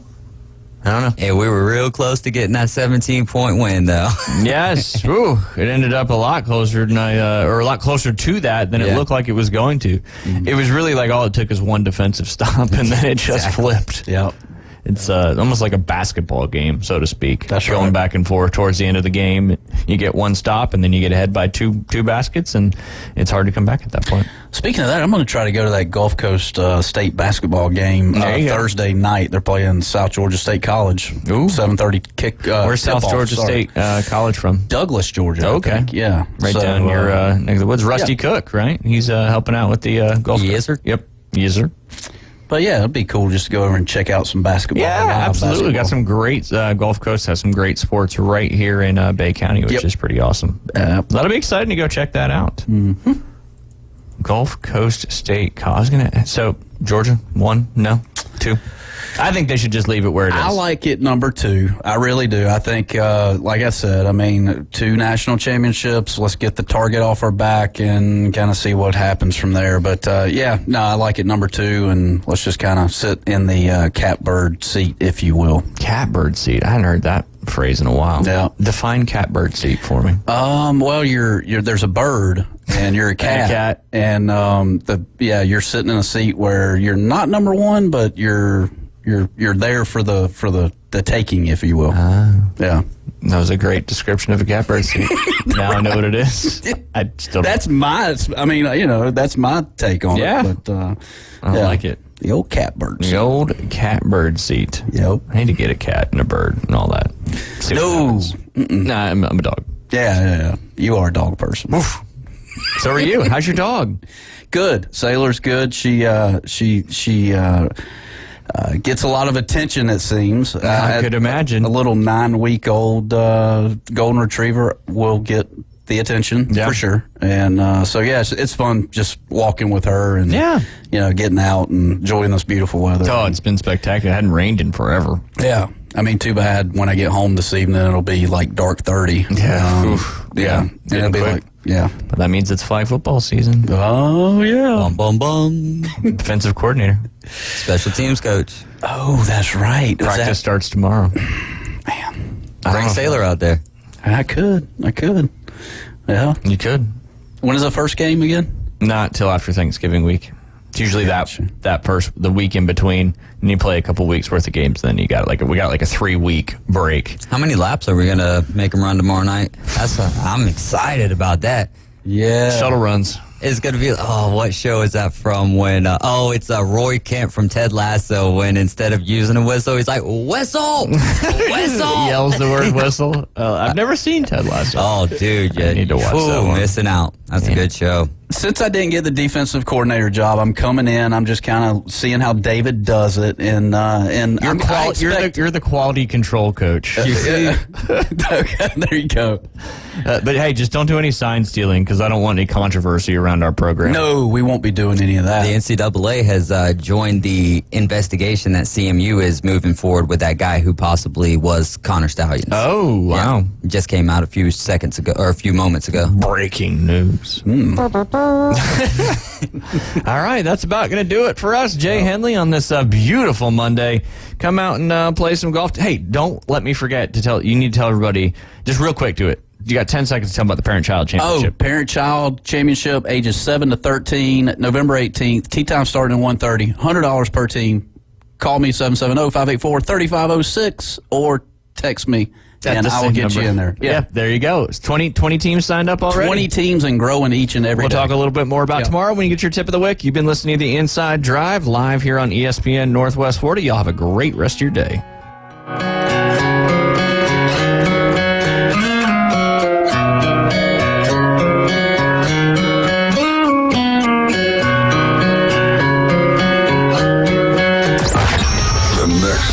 I: I don't know.
K: Yeah, we were real close to getting that 17-point win, though.
I: Yes. Ooh, it ended up a lot closer than or a lot closer to that than it looked like it was going to. Mm-hmm. It was really like all it took is one defensive stop, and then it just flipped.
J: Yep.
I: It's almost like a basketball game, so to speak.
J: That's
I: going
J: right.
I: back and forth towards the end of the game. You get one stop, and then you get ahead by two baskets, and it's hard to come back at that point.
J: Speaking of that, I'm going to try to go to that Gulf Coast State basketball game Thursday night. They're playing South Georgia State College. 7:30 kick.
I: Where's South Georgia State College from?
J: Douglas, Georgia.
I: Okay.
J: I think. Yeah.
I: Right down near next to the woods. Rusty Cook, right? He's helping out with the Gulf Coast.
K: Yes, sir.
I: Yep. Yes, sir.
J: But yeah, it'd be cool just to go over and check out some basketball.
I: Yeah, absolutely. Got some great, Gulf Coast has some great sports right here in Bay County, which is pretty awesome. That'll be exciting to go check that out.
J: Mm-hmm.
I: Gulf Coast State College. So, Georgia, 1, no, 2? I think they should just leave it where it is.
J: I like it number 2. I really do. I think, like I said, 2 national championships. Let's get the target off our back and kind of see what happens from there. But, I like it number 2, and let's just kind of sit in the catbird seat, if you will.
I: Catbird seat? I hadn't heard that phrase in a while.
J: Yeah.
I: Define catbird seat for me.
J: Well, you're there's a bird and you're a cat, and you're sitting in a seat where you're not number 1, but you're there for the taking, if you will. Yeah.
I: That was a great description of a catbird seat. Now I know what it is. I still
J: that's my take on it. But
I: I like it.
J: The old catbird seat.
I: The old catbird seat.
J: Yep.
I: I need to get a cat and a bird and all that.
J: No.
I: Nah, I'm a dog.
J: Yeah. You are a dog person.
I: Oof. So are you. How's your dog?
J: Good. Sailor's good. She gets a lot of attention, it seems.
I: I could imagine.
J: A little 9-week-old golden retriever will get the attention for sure. And it's fun just walking with her and getting out and enjoying this beautiful weather.
I: Oh, it's been spectacular. It hadn't rained in forever.
J: Yeah. Too bad when I get home this evening, it'll be like dark 30.
I: Yeah.
J: And it'll be
I: quick.
J: But
I: that means it's flag football season.
J: Oh, yeah.
K: Bum, bum, bum.
I: Defensive coordinator.
K: Special teams coach.
J: Oh, that's right.
I: Practice starts tomorrow.
J: Man.
K: Bring Sailor out there.
J: I could. Yeah.
I: You could.
J: When is the first game again?
I: Not till after Thanksgiving week. It's usually the week in between, and you play a couple weeks worth of games. Then we got like a 3-week break.
K: How many laps are we gonna make them run tomorrow night? I'm excited about that.
J: Yeah,
I: shuttle runs.
K: It's gonna be. Oh, what show is that from? When it's Roy Kent from Ted Lasso. When instead of using a whistle, he's like whistle, whistle.
I: He yells the word whistle. I've never seen Ted Lasso.
K: Oh, dude, you
I: need to watch that one.
K: Missing out. That's a good show.
J: Since I didn't get the defensive coordinator job, I'm coming in. I'm just kind of seeing how David does it, and
I: you're the quality control coach.
J: You see? Okay, there you go.
I: But hey, just don't do any sign stealing because I don't want any controversy around our program.
J: No, we won't be doing any of that.
K: The NCAA has joined the investigation that CMU is moving forward with that guy who possibly was Connor Stallions.
I: Oh, wow.
K: Yeah, just came out a few moments ago.
I: Breaking news. All right, that's about going to do it for us, Jay Henley, on this beautiful Monday. Come out and play some golf. Hey, don't let me forget to tell. You need to tell everybody, just real quick, do it. You got 10 seconds to tell them about the Parent-Child Championship.
J: Oh, Parent-Child Championship, ages 7 to 13, November 18th. Tee time starting at 1:30, $100 per team. Call me, 770-584-3506, or text me, and I will get you in there.
I: Yeah, there you go. It's 20 teams signed up already?
J: 20 teams and growing each and every day.
I: We'll talk a little bit more about tomorrow when you get your tip of the week. You've been listening to The Inside Drive live here on ESPN Northwest Florida. Y'all have a great rest of your day.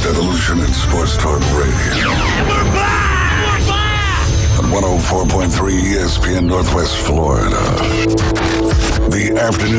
F: Evolution in Sports Talk Radio. We're back! We're back! On 104.3 ESPN Northwest Florida. The afternoon